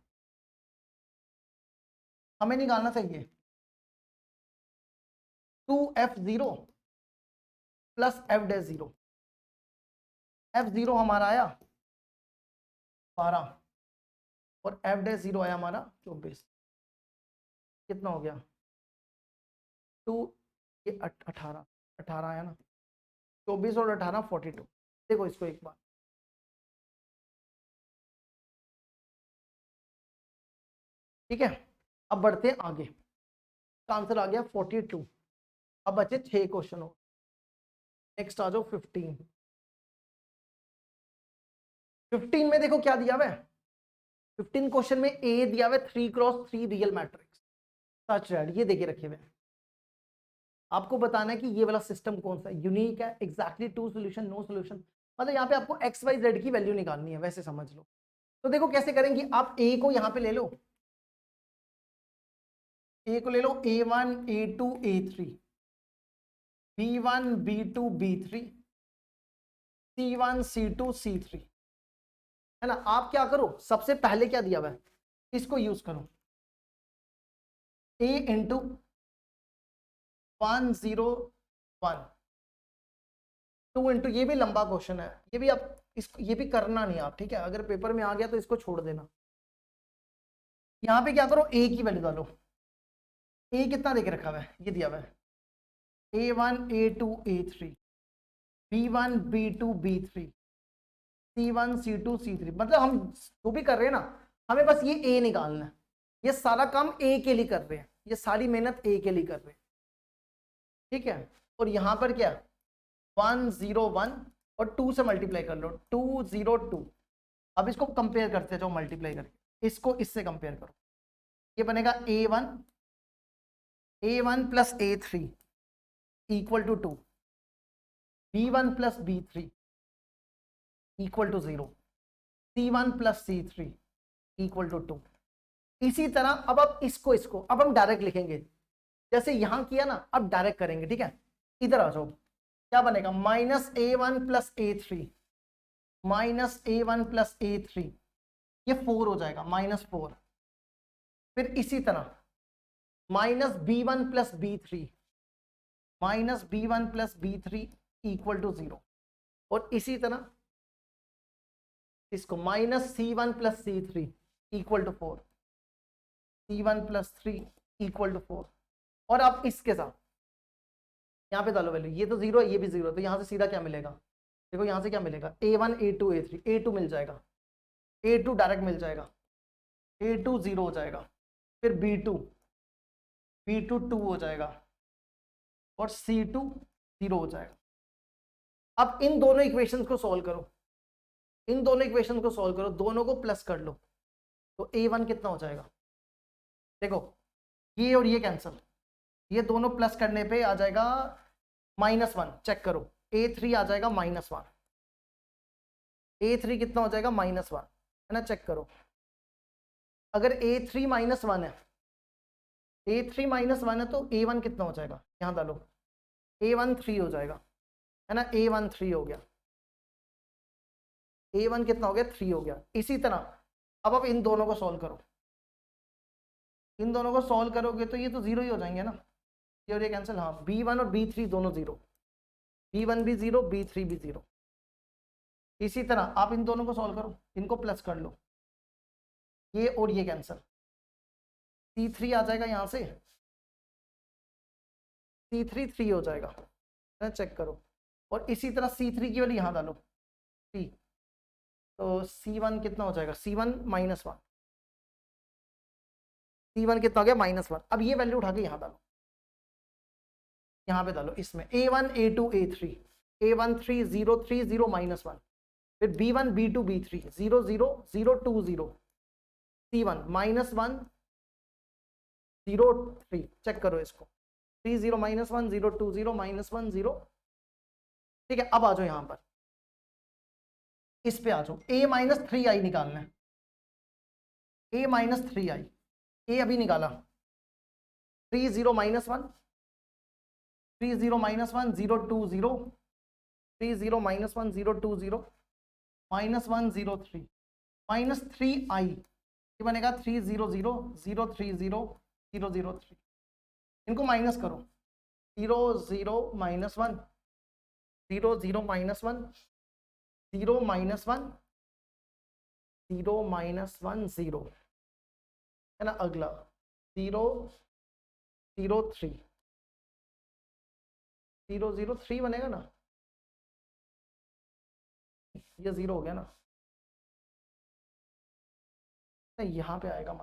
हमें निकालना था ये 2f0 + f'0, f0 हमारा आया 12 और f'0 आया हमारा 24, कितना हो गया 2, ये 18 आया ना, 24 और 18 42। देखो इसको एक बार, ठीक है, अब बढ़ते हैं आगे, आंसर आ गया 42। अब बचे 6 क्वेश्चन हो, नेक्स्ट आ जाओ 15। 15 में देखो क्या दिया हुआ है, 15 क्वेश्चन में ए दिया हुआ है 3x3 रियल मैट्रिक्स सच रेड, ये देके रखे हुए हैं। आपको बताना है कि ये वाला सिस्टम कौन सा है, यूनिक है, एग्जैक्टली 2 सॉल्यूशन नो सॉल्यूशन, मतलब यहाँ पे आपको एक्स वाई जेड की वैल्यू निकालनी है, वैसे समझ लो। तो देखो कैसे करेंगे, आप ए को यहाँ पे ले लो, ए को ले लो A1 A2 A3 B1 B2 B3 C1 C2 C3, है ना। आप क्या करो, सबसे पहले क्या दिया हुआ है, इसको यूज करो, A इंटू 101 2 इंटू, ये भी लंबा क्वेश्चन है, ये भी आप इसको ये भी करना नहीं आप, ठीक है, अगर पेपर में आ गया तो इसको छोड़ देना। यहाँ पे क्या करो, ए की वैल्यू डालो। ए कितना देके रखा हुआ है, ये दिया हुआ है A1 A2 A3 B1 B2 B3 C1 C2 C3, मतलब हम जो भी कर रहे हैं ना, हमें बस ये ए निकालना है। ये सारा काम ए के लिए कर रहे हैं, ये सारी मेहनत ए के लिए कर रहे हैं, ठीक है। और यहाँ पर क्या 101 और 2 से मल्टीप्लाई कर लो 202। अब इसको कंपेयर करते जाओ मल्टीप्लाई करके, इसको इससे कंपेयर करो, ये बनेगा A1 plus A3 equal to 2, B1 plus B3 equal to 0, C1 plus C3 equal to 2। इसी तरह अब आप इसको अब हम डायरेक्ट लिखेंगे, जैसे यहां किया ना, अब डायरेक्ट करेंगे, ठीक है। इधर आ जाओ, क्या बनेगा -A1 plus A3 -A1 plus A3, ये 4 हो जाएगा -4। फिर इसी तरह -B1 plus B3 -B1 plus B3 equal to 0। और इसी तरह इसको -C1 plus C3 equal to 4, C1 plus 3 equal to 4। और अब इसके साथ यहाँ पे डालो वैल्यू, ये तो 0 है, ये भी 0 है, तो यहाँ से सीधा क्या मिलेगा, देखो यहाँ से क्या मिलेगा A1 A2 A3, A2 मिल जाएगा, A2 डायरेक्ट मिल जाएगा, A2 0 हो जाएगा। फिर B2 2 हो जाएगा और C2 0 हो जाएगा। अब इन दोनों इक्वेशंस को सॉल्व करो, इन दोनों इक्वेशन को सॉल्व करो, दोनों को प्लस कर लो, तो A1 कितना हो जाएगा, देखो ये और ये कैंसिल, ये दोनों प्लस करने पे आ जाएगा -1, चेक करो A3 आ जाएगा -1, A3 कितना हो जाएगा -1 है ना, चेक करो। अगर A3 -1 है, A3 -1 है तो A1 कितना हो जाएगा, यहाँ डालो A1 3 हो जाएगा, है ना, A1 3 हो गया, A1 कितना हो गया 3 हो गया। इसी तरह अब आप इन दोनों को सॉल्व करो, इन दोनों को सॉल्व करोगे तो ये तो 0 ही हो जाएंगे ना, ये और ये कैंसिल, हाँ B1 और B3 दोनों 0, B1 भी 0 B3 भी 0। इसी तरह आप इन दोनों को सॉल्व करो, इनको प्लस कर लो, ये और ये कैंसिल, C3 आ जाएगा यहाँ से, C3 3 हो जाएगा, चेक करो। और इसी तरह C3 की वैल्यू यहाँ डालो 3, तो C1 कितना हो जाएगा, C1 -1, C1 कितना हो गया -1। अब ये वैल्यू उठा के यहाँ डालो, यहाँ पे डालो, इसमें A1 A2 A3 A1 3 0 3 0 -1, फिर B1 B2 B3 0 0 0 2 0, C1 -1 0 3, check करो इसको 3 0 -1 0 2 0 -1 0, ठीक है। अब आ जाओ यहाँ पर, इस पे आ जाओ, A-3i निकालना है, A-3i, A अभी निकाला 3 0 -1 3 0 -1 0 2 0 3 0 -1 0 2 0 -1 0 3 -3i, ये बनेगा 3 0 0 0 3 0 0 0 3। इनको माइनस करो, 0 0 -1 0 0 -1 0 -1 0 -1 0, है ना। अगला 0 0 3 0 0 3 बनेगा ना, ये 0 हो गया ना, यहाँ पे आएगा।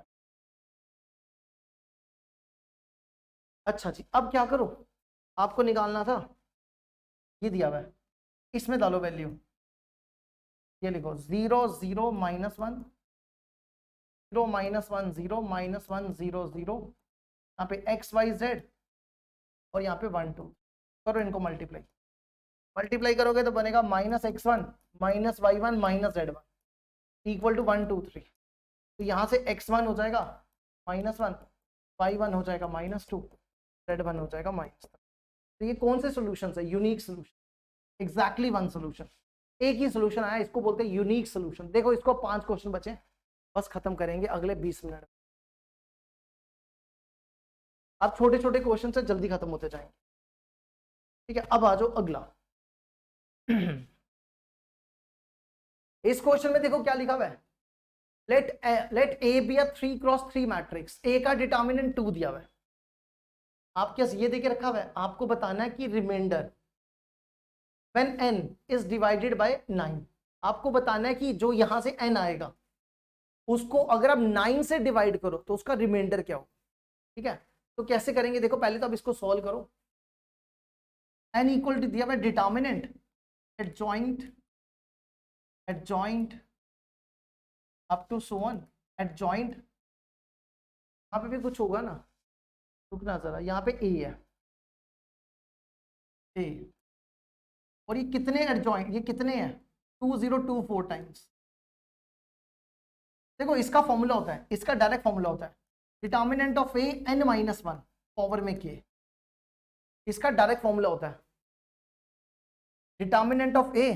अच्छा जी, अब क्या करो, आपको निकालना था, ये दिया हुआ है, इसमें डालो वैल्यू, ये लिखो 0 0 -1 0 -1 0 -1 0 0, यहाँ पे x y z और यहाँ पे 1 2, करो इनको मल्टीप्लाई, मल्टीप्लाई करोगे तो बनेगा -x1 -y1 -z1 equal to 1 2 3। तो यहाँ से x1 हो जाएगा -1, y1 हो जाएगा -2, z1 हो जाएगा -3। तो ये कौन से सॉल्यूशंस है, unique solution, exactly one solution, एक ही सॉल्यूशन आया, इसको बोलते हैं यूनिक सॉल्यूशन। देखो इसको 5 क्वेश्चन बचे, बस खत्म करेंगे अगले 20 मिनट। आप छोटे छोटे क्वेश्चन से जल्दी खत्म होते जाएंगे। ठीक है, अब आ जाओ अगला। इस क्वेश्चन में देखो क्या लिखा हुआ है, let A be a 3x3 matrix. A का डिटर्मिनेंट 2 दिया हुआ है, आपके पास ये देके रखा हुआ है, आपको बताना है कि remainder when n is divided by 9। आपको बताना है कि जो यहां से n आएगा उसको अगर आप 9 से डिवाइड करो तो उसका रिमाइंडर क्या हो। ठीक है, तो कैसे करेंगे, देखो पहले तो आप इसको सॉल्व करो। n इक्वल टू दिया हुआ determinant adjoint up to so on, एडजॉइंट यहाँ पे भी कुछ होगा ना, रुकना जरा, यहाँ पे ए है, ए, और ये कितने एडजॉइंट, ये कितने हैं 2024 टाइम्स। देखो इसका फॉर्मूला होता है, इसका डायरेक्ट फॉर्मूला होता है determinant of A n-1 power में के। इसका डायरेक्ट फॉर्मूला होता है determinant of A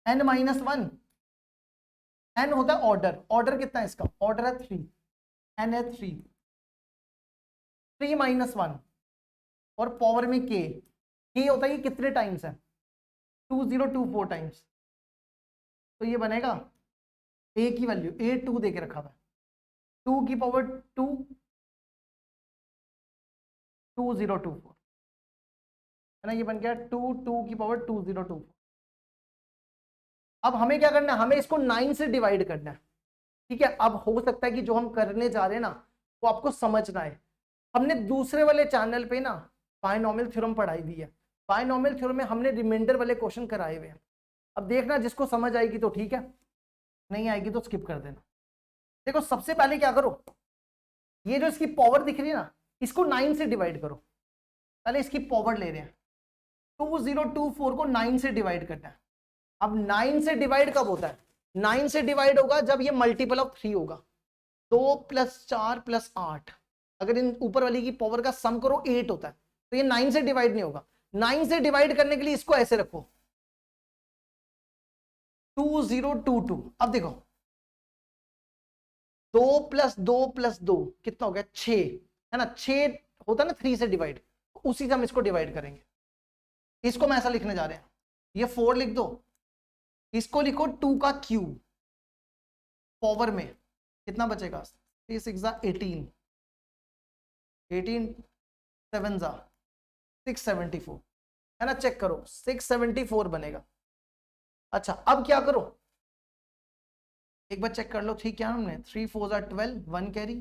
n-1, n होता है ऑर्डर, ऑर्डर कितना है इसका, ऑर्डर है 3, n है 3, 3-1 और पावर में के होता है ये कितने टाइम्स है 2024 टाइम्स। तो ये बनेगा a की वैल्यू, a 2 देके रखा हुआ है, 2 की पावर 2 2024 है ना, ये बन गया 2 की पावर 2024। अब हमें क्या करना है, हमें इसको 9 से डिवाइड करना है। ठीक है, अब हो सकता है कि जो हम करने जा रहे हैं ना वो आपको समझना है। हमने दूसरे वाले चैनल पे ना बायनॉमियल थ्योरम पढ़ाई दी है, बायनॉमियल थ्योरम में हमने रिमाइंडर वाले क्वेश्चन कराए हुए हैं। अब देखना जिसको समझ आएगी तो ठीक है, नहीं आएगी तो स्किप कर देना। देखो सबसे पहले क्या करो, ये जो इसकी पावर दिख रही है ना इसको 9 से डिवाइड करो। पहले इसकी पावर ले रहे हैं, 2024 को 9 से डिवाइड करना है। अब 9 से डिवाइड कब होता है, 9 से डिवाइड होगा जब ये मल्टीपल ऑफ 3 होगा, 2 + 4 + 8। अगर इन ऊपर वाली की पावर का सम करो 8 होता है, तो ये 9 से डिवाइड नहीं होगा। 9 से डिवाइड करने के लिए इसको ऐसे रखो 2022। अब देखो 2 + 2 + 2 कितना हो गया 6, है ना, 6 होता है ना 3 से डिवाइड, उसी से हम इसको डिवाइड करेंगे। इसको मैं ऐसा लिखने जा रहे हैं, ये 4 लिख दो, इसको लिखो 2 का क्यूब, पावर में कितना बचेगा 3 6 18, 18 7 674, है ना, चेक करो 674 बनेगा। अच्छा अब क्या करो, एक बार चेक कर लो, ठीक क्या हमने 3 4 12, 1 कैरी,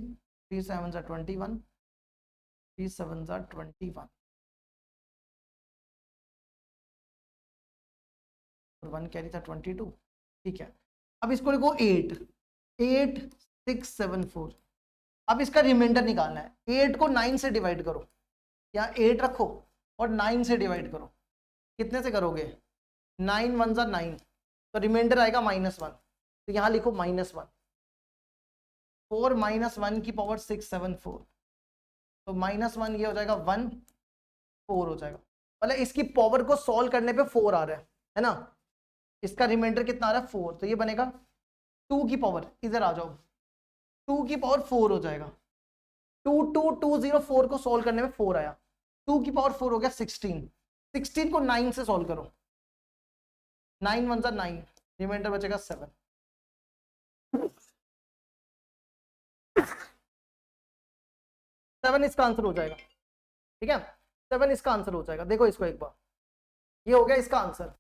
3 7 21, 3 7 21 और 1 कैरी था 22। ठीक है, अब इसको लिखो 8 8 6 7 4। अब इसका रिमाइंडर निकालना है, 8 को 9 से डिवाइड करो, या 8 रखो और 9 से डिवाइड करो। कितने से करोगे, 9 1 9, तो रिमाइंडर आएगा -1, तो यहां लिखो -1। 4 - 1 की पावर 6 7 4, तो -1 ये हो जाएगा 1 4 हो जाएगा। मतलब इसकी पावर को सॉल्व करने पे 4 आ रहा है ना, इसका रिमाइंडर कितना आ रहा है 4, तो ये बनेगा 2 की पावर, इधर आ जाओ 2 की पावर 4 हो जाएगा। 22204 को सॉल्व करने में 4 आया, 2 की पावर 4 हो गया 16। 16 को 9 से सॉल्व करो, 9 1 9, रिमाइंडर बचेगा 7। सेवन इसका आंसर हो जाएगा। ठीक है, 7 इसका आंसर हो जाएगा। देखो इसको एक बार, ये हो गया इसका आंसर।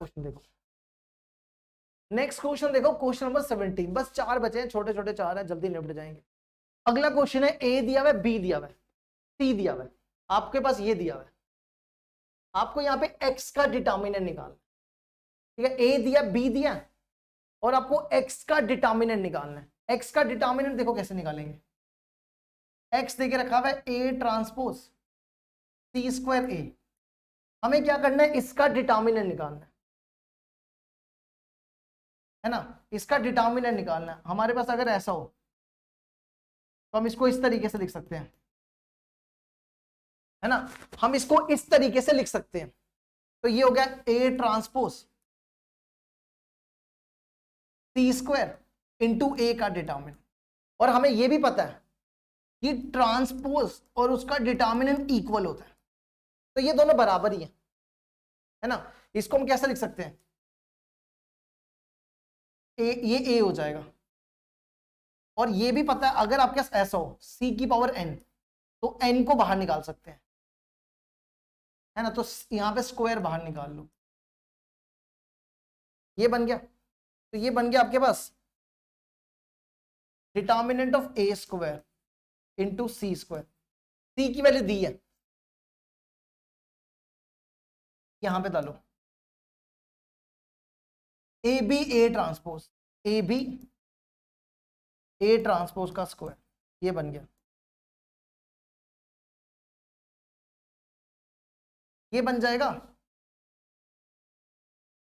क्वेश्चन देखो, नेक्स्ट क्वेश्चन देखो, क्वेश्चन नंबर 17। बस 4 बचे हैं, छोटे छोटे 4 हैं, जल्दी निपट जाएंगे। अगला क्वेश्चन है, ए दिया हुआ है, बी दिया हुआ है, सी दिया हुआ है, आपके पास ये दिया हुआ है, आपको यहाँ पे एक्स का डिटर्मिनेंट निकालना। ठीक है, ए दिया बी दिया और आपको एक्स का डिटर्मिनेंट निकालना है। एक्स का डिटर्मिनेंट देखो कैसे निकालेंगे, एक्स देके रखा हुआ है A ट्रांसपोज सी स्क्वायर ए। हमें क्या करना है, इसका डिटर्मिनेंट निकालना है ना, इसका डिटर्मिनेंट निकालना है। हमारे पास अगर ऐसा हो तो हम इसको इस तरीके से लिख सकते हैं, है ना, हम इसको इस तरीके से लिख सकते हैं। तो ये हो गया A transpose C square into A का डिटर्मिनेंट। और हमें यह भी पता है कि ट्रांसपोज और उसका डिटर्मिनेंट इक्वल होता है, तो ये दोनों बराबर ही है ना। इसको हम कैसे लिख सकते हैं, ये ए हो जाएगा। और ये भी पता है अगर आपके पास ऐसा हो सी की पावर एन, तो एन को बाहर निकाल सकते हैं, है ना। तो यहां पे स्क्वायर बाहर निकाल लो, ये बन गया। तो ये बन गया आपके पास determinant of A square into C square. C की वैल्यू दी है, यहां पे डालो A B A transpose, A B A transpose का स्क्वायर, ये बन गया। ये बन जाएगा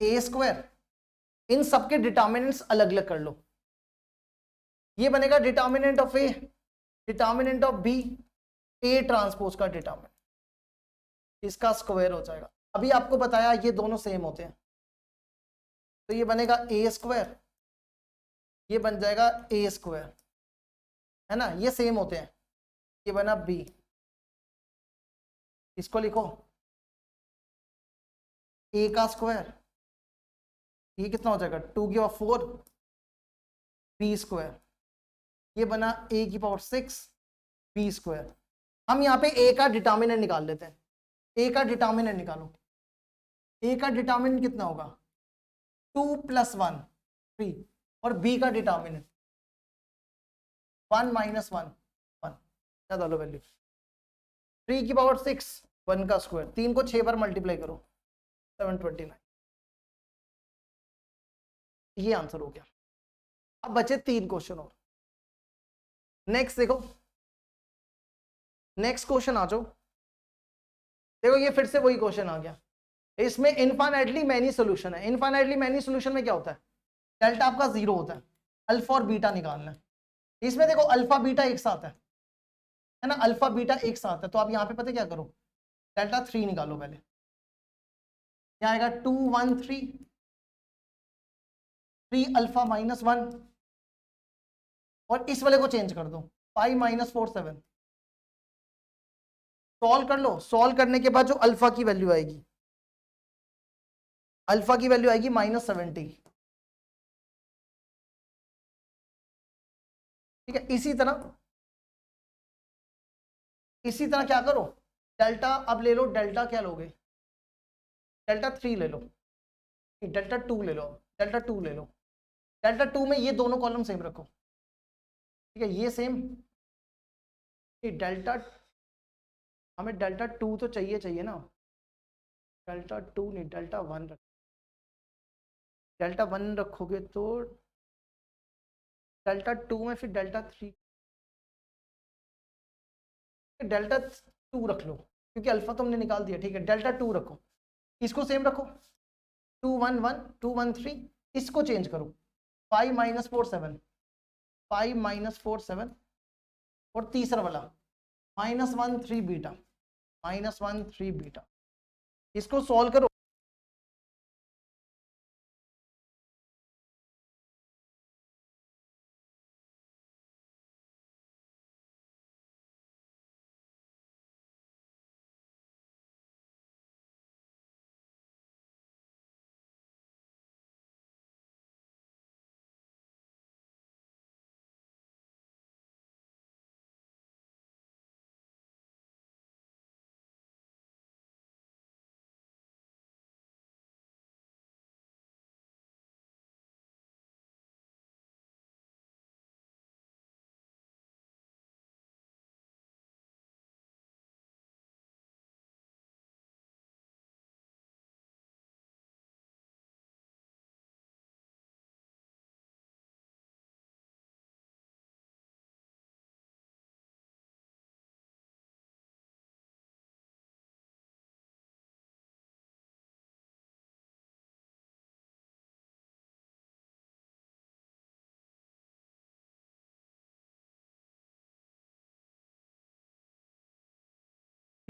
ए स्क्वायर, इन सबके डिटर्मिनेंट्स अलग अलग कर लो। ये बनेगा determinant of A, determinant of B, A transpose का डिटर्मिनेंट, इसका स्क्वायर हो जाएगा। अभी आपको बताया ये दोनों सेम होते हैं, तो ये बनेगा ए स्क्वायर, ये बन जाएगा ए स्क्वायर, है ना, ये सेम होते हैं। ये बना बी, इसको लिखो ए का स्क्वायर, ये कितना हो जाएगा 2 की पावर 4 बी स्क्वायर, ये बना ए की पावर 6 बी स्क्वायर। हम यहाँ पे ए का डिटर्मिनेंट निकाल लेते हैं, ए का डिटर्मिनेंट निकालो। ए का डिटर्मिनेंट कितना होगा 2 + 1 3, और बी का डिटर्मिनेंट 1 - 1 1, क्या डालो वैल्यू 3 की पावर 6 1 का स्क्वायर, 3 को 6 बार मल्टीप्लाई करो 729, ये आंसर हो गया। अब बचे 3 क्वेश्चन और। नेक्स्ट देखो, नेक्स्ट क्वेश्चन आ जाओ। देखो ये फिर से वही क्वेश्चन आ गया, इसमें इनफाइनाइटली मैनी सोल्यूशन है। इनफाइनाइटली मैनी सोल्यूशन में क्या होता है, डेल्टा आपका 0 होता है, अल्फा और बीटा निकालना है। इसमें देखो अल्फा बीटा एक साथ है ना, अल्फा बीटा एक साथ है। तो आप यहाँ पे पता क्या करो, डेल्टा 3 निकालो पहले, क्या आएगा 2 1 3 3 अल्फा -1, और इस वाले को चेंज कर दो 5 - 4 7। सॉल्व कर लो, सॉल्व करने के बाद जो अल्फा की वैल्यू आएगी, अल्फा की वैल्यू आएगी -70, ठीक है। इसी तरह क्या करो, डेल्टा अब ले लो, डेल्टा क्या लोगे, डेल्टा 3 ले लो, डेल्टा 2 ले लो, डेल्टा 2 ले लो। डेल्टा 2 में ये दोनों कॉलम सेम रखो, ठीक है, ये सेम। डेल्टा, हमें डेल्टा 2 तो चाहिए ना, डेल्टा 2 नहीं डेल्टा 1 रख, डेल्टा 1 रखोगे तो डेल्टा 2 में फिर डेल्टा 3, डेल्टा 2 रख लो, क्योंकि अल्फा तो हमने निकाल दिया, ठीक है। डेल्टा 2 रखो, इसको सेम रखो 2 1 1 2 1 3, इसको चेंज करो 5 - 4 7 5 - 4 7, और तीसरा वाला -1 3 बीटा -1 3 बीटा, इसको सॉल्व करो।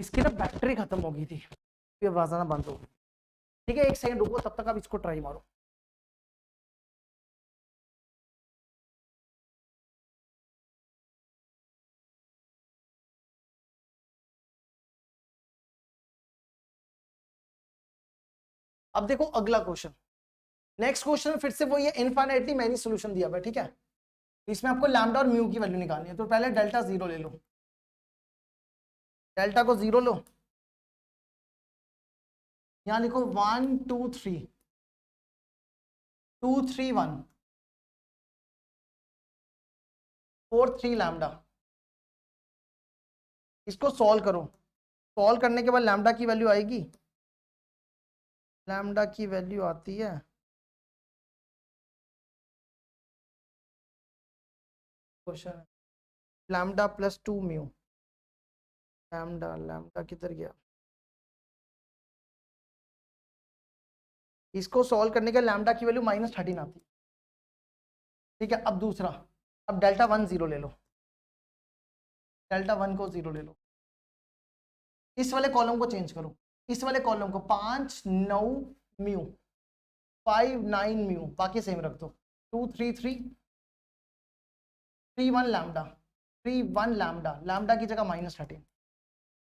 इसकी ना बैटरी खत्म हो गई थी, ये आवाज आना बंद हो गई। ठीक है, एक सेकंड रुको, तब तक आप इसको ट्राई मारो। अब देखो अगला क्वेश्चन, नेक्स्ट क्वेश्चन फिर से वो ये इनफाइनाइटली मैनी सोल्यूशन दिया हुआ है। ठीक है, इसमें आपको लैम्डा और म्यू की वैल्यू निकालनी है। तो पहले डेल्टा जीरो ले लो, डेल्टा को जीरो लो, यहां लिखो 1 2 3 2 3 1 4 3 लैम्डा। इसको सॉल्व करो, सॉल्व करने के बाद लैम्डा की वैल्यू आएगी, लैम्डा की वैल्यू आती है question lambda plus 2 mu. Lambda lambda किधर गया, इसको सॉल्व करने के लैम्डा की वैल्यू -13 आती है। ठीक है, अब दूसरा, अब डेल्टा 1 जीरो ले लो, डेल्टा 1 को जीरो ले लो। इस वाले कॉलम को चेंज करो, इस वाले कॉलम को 5 9 म्यू 5 9 म्यू, बाकी सेम रख दो। 2 3 3 3 1 लैम्डा 3 1 लैम्डा, लैम्डा की जगह -13।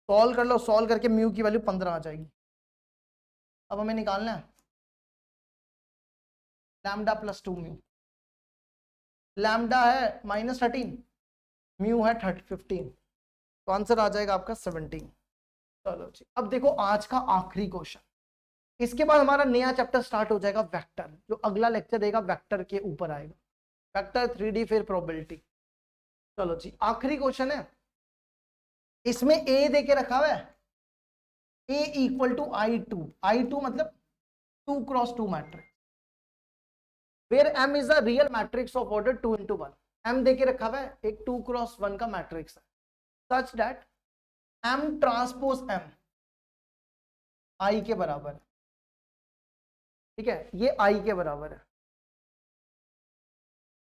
सॉल्व कर लो, सॉल्व करके म्यू की वैल्यू 15 आ जाएगी। अब हमें निकालना है लैम्डा प्लस 2 म्यू। लैम्डा है -13, म्यू है 15, तो आंसर आ जाएगा आपका 17। चलो जी, अब देखो आज का आखिरी क्वेश्चन, इसके बाद हमारा नया चैप्टर स्टार्ट हो जाएगा वेक्टर। जो अगला लेक्चर देगा वेक्टर के ऊपर आएगा, वेक्टर 3D फिर प्रोबेबिलिटी। चलो जी, आखिरी क्वेश्चन है, इसमें ए देके रखा हुआ है, ए इक्वल टू I2 मतलब 2 cross 2 matrix, where M is a real matrix of order 2 into 1। M देके रखा हुआ है, एक 2 क्रॉस 1 का मैट्रिक्स है, such that M transpose M I के बराबर है। ठीक है, ये आई के बराबर है।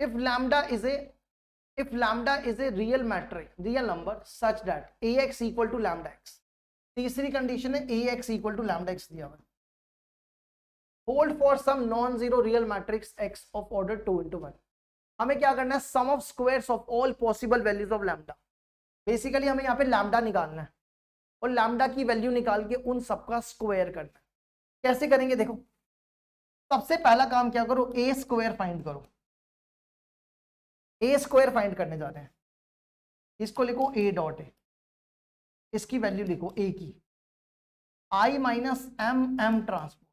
If lambda is a real matrix, real number such that ax equal to lambda X. तीसरी कंडीशन है ax equal to lambda X दिया हुआ है। Hold for some non zero real matrix x of order 2 into 1। हमें क्या करना है, sum of squares of all possible values of lambda. Basically हमें यहाँ पे लैम्डा निकालना है और लैम्डा की वैल्यू निकाल के उन सबका स्क्वायर करना है। कैसे करेंगे देखो, सबसे पहला काम क्या करो, ए स्क्वायर फाइंड करो। ए स्क्वायर फाइंड करने जा रहे हैं, इसको लिखो ए डॉट ए, इसकी वैल्यू लिखो ए की आई माइनस एम एम ट्रांसपोज,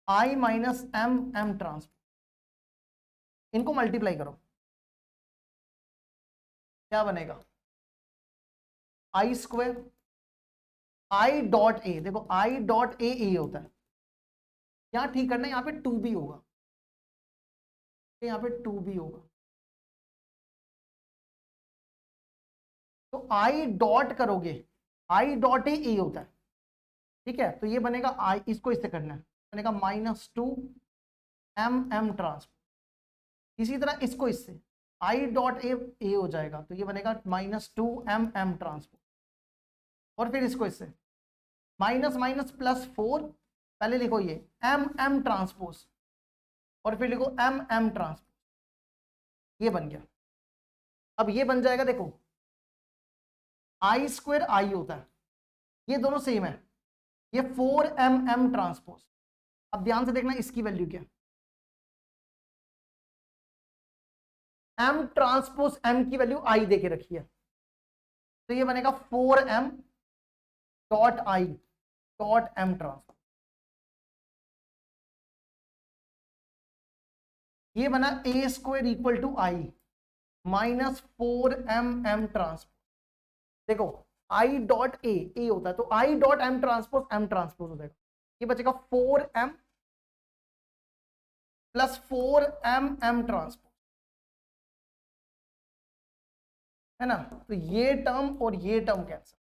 आई माइनस एम एम ट्रांसपोज, इनको मल्टीप्लाई करो, क्या बनेगा आई स्क्वायर आई डॉट ए। देखो आई डॉट ए होता है, यहां ठीक करना है, यहां पे 2b होगा, यहां पे 2b होगा। तो आई डॉट करोगे, आई डॉट ए होता है। ठीक है, तो ये बनेगा आई, इसको इससे करना है, बनेगा -2 एम एम ट्रांसपोज। इसी तरह इसको इससे आई डॉट ए हो जाएगा, तो ये बनेगा -2 एम एम ट्रांसपोज। और फिर इसको इससे माइनस माइनस +4, पहले लिखो ये एम एम ट्रांसपोज और फिर लिखो एम एम ट्रांसपोज, ये बन गया। अब ये बन जाएगा, देखो आई स्क्वायर आई होता है, ये दोनों सेम है, ये 4 एम एम ट्रांसपोज। अब ध्यान से देखना इसकी वैल्यू क्या, एम ट्रांसपोज एम की वैल्यू आई देके रखी है, तो ये बनेगा 4 M dot I dot M transpose. ये बना A square equal to I -4 M M transpose. देखो आई डॉट ए होता है, तो आई डॉट एम ट्रांसपोज हो जाएगा, ये बचेगा 4 M plus 4 M M transpose, है ना। तो ये टर्म और ये term cancel,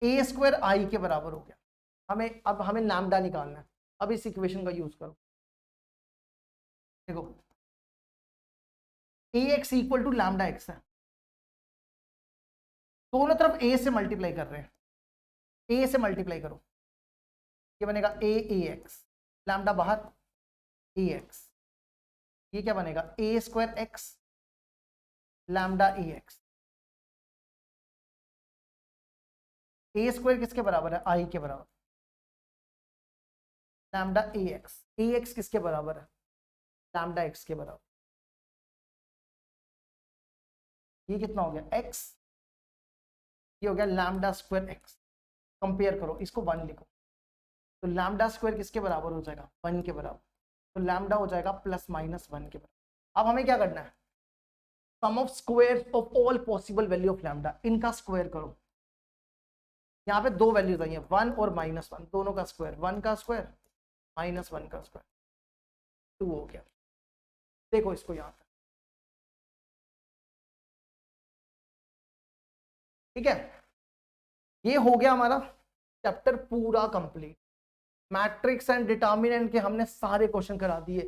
A square I के बराबर हो गया। अब हमें लैम्डा निकालना है, अब इस इक्वेशन का यूज करो। देखो A X equal to lambda X है, दोनों तरफ ए से मल्टीप्लाई कर रहे हैं, ए से मल्टीप्लाई करो, ये बनेगा ए एक्स, लैम्डा बाहर ए एक्स, ये क्या बनेगा ए स्क्वायर एक्स लैम्डा ए एक्स। ए स्क्वायर किसके बराबर है, आई के बराबर, लैम्डा ए एक्स किसके बराबर है, लैम्डा एक्स के बराबर। ये कितना हो गया एक्स, ये हो गया लैम्डा स्क्वायर एक्स। कंपेयर करो, इसको 1 लिखो, तो लैम्डा स्क्वायर किसके बराबर हो जाएगा, 1 के बराबर, तो लैम्डा हो जाएगा प्लस माइनस 1 के बराबर। अब हमें क्या करना है, sum of square of all possible value of lambda, इनका स्क्वायर करो। यहाँ पे दो वैल्यूज आई हैं, 1 और -1, दोनों का स्क्वायर, 1 का स्क्वायर -1 का स्क्वायर, 2 हो गया। देखो इसको यहाँ पे, ठीक है, ये हो गया हमारा चैप्टर पूरा कंप्लीट। मैट्रिक्स एंड डिटर्मिनेंट के हमने सारे क्वेश्चन करा दिए,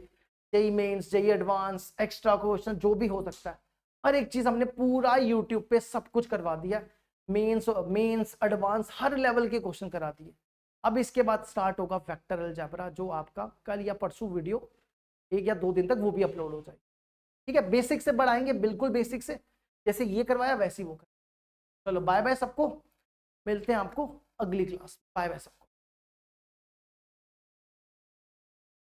JEE Mains, JEE advance, extra question जो भी हो सकता है, हर एक चीज हमने पूरा यूट्यूब पे सब कुछ करवा दिया। मेंस एडवांस हर लेवल के क्वेश्चन करा दिए। अब इसके बाद स्टार्ट होगा वेक्टर अलजेब्रा, जो आपका कल या परसों वीडियो 1 या 2 दिन तक वो भी अपलोड हो जाएगी। ठीक है, बेसिक से बढ़ाएंगे, बिल्कुल बेसिक से, जैसे ये करवाया वैसे ही वो कर। चलो बाय बाय सबको, मिलते हैं आपको अगली क्लास, बाय बाय सबको।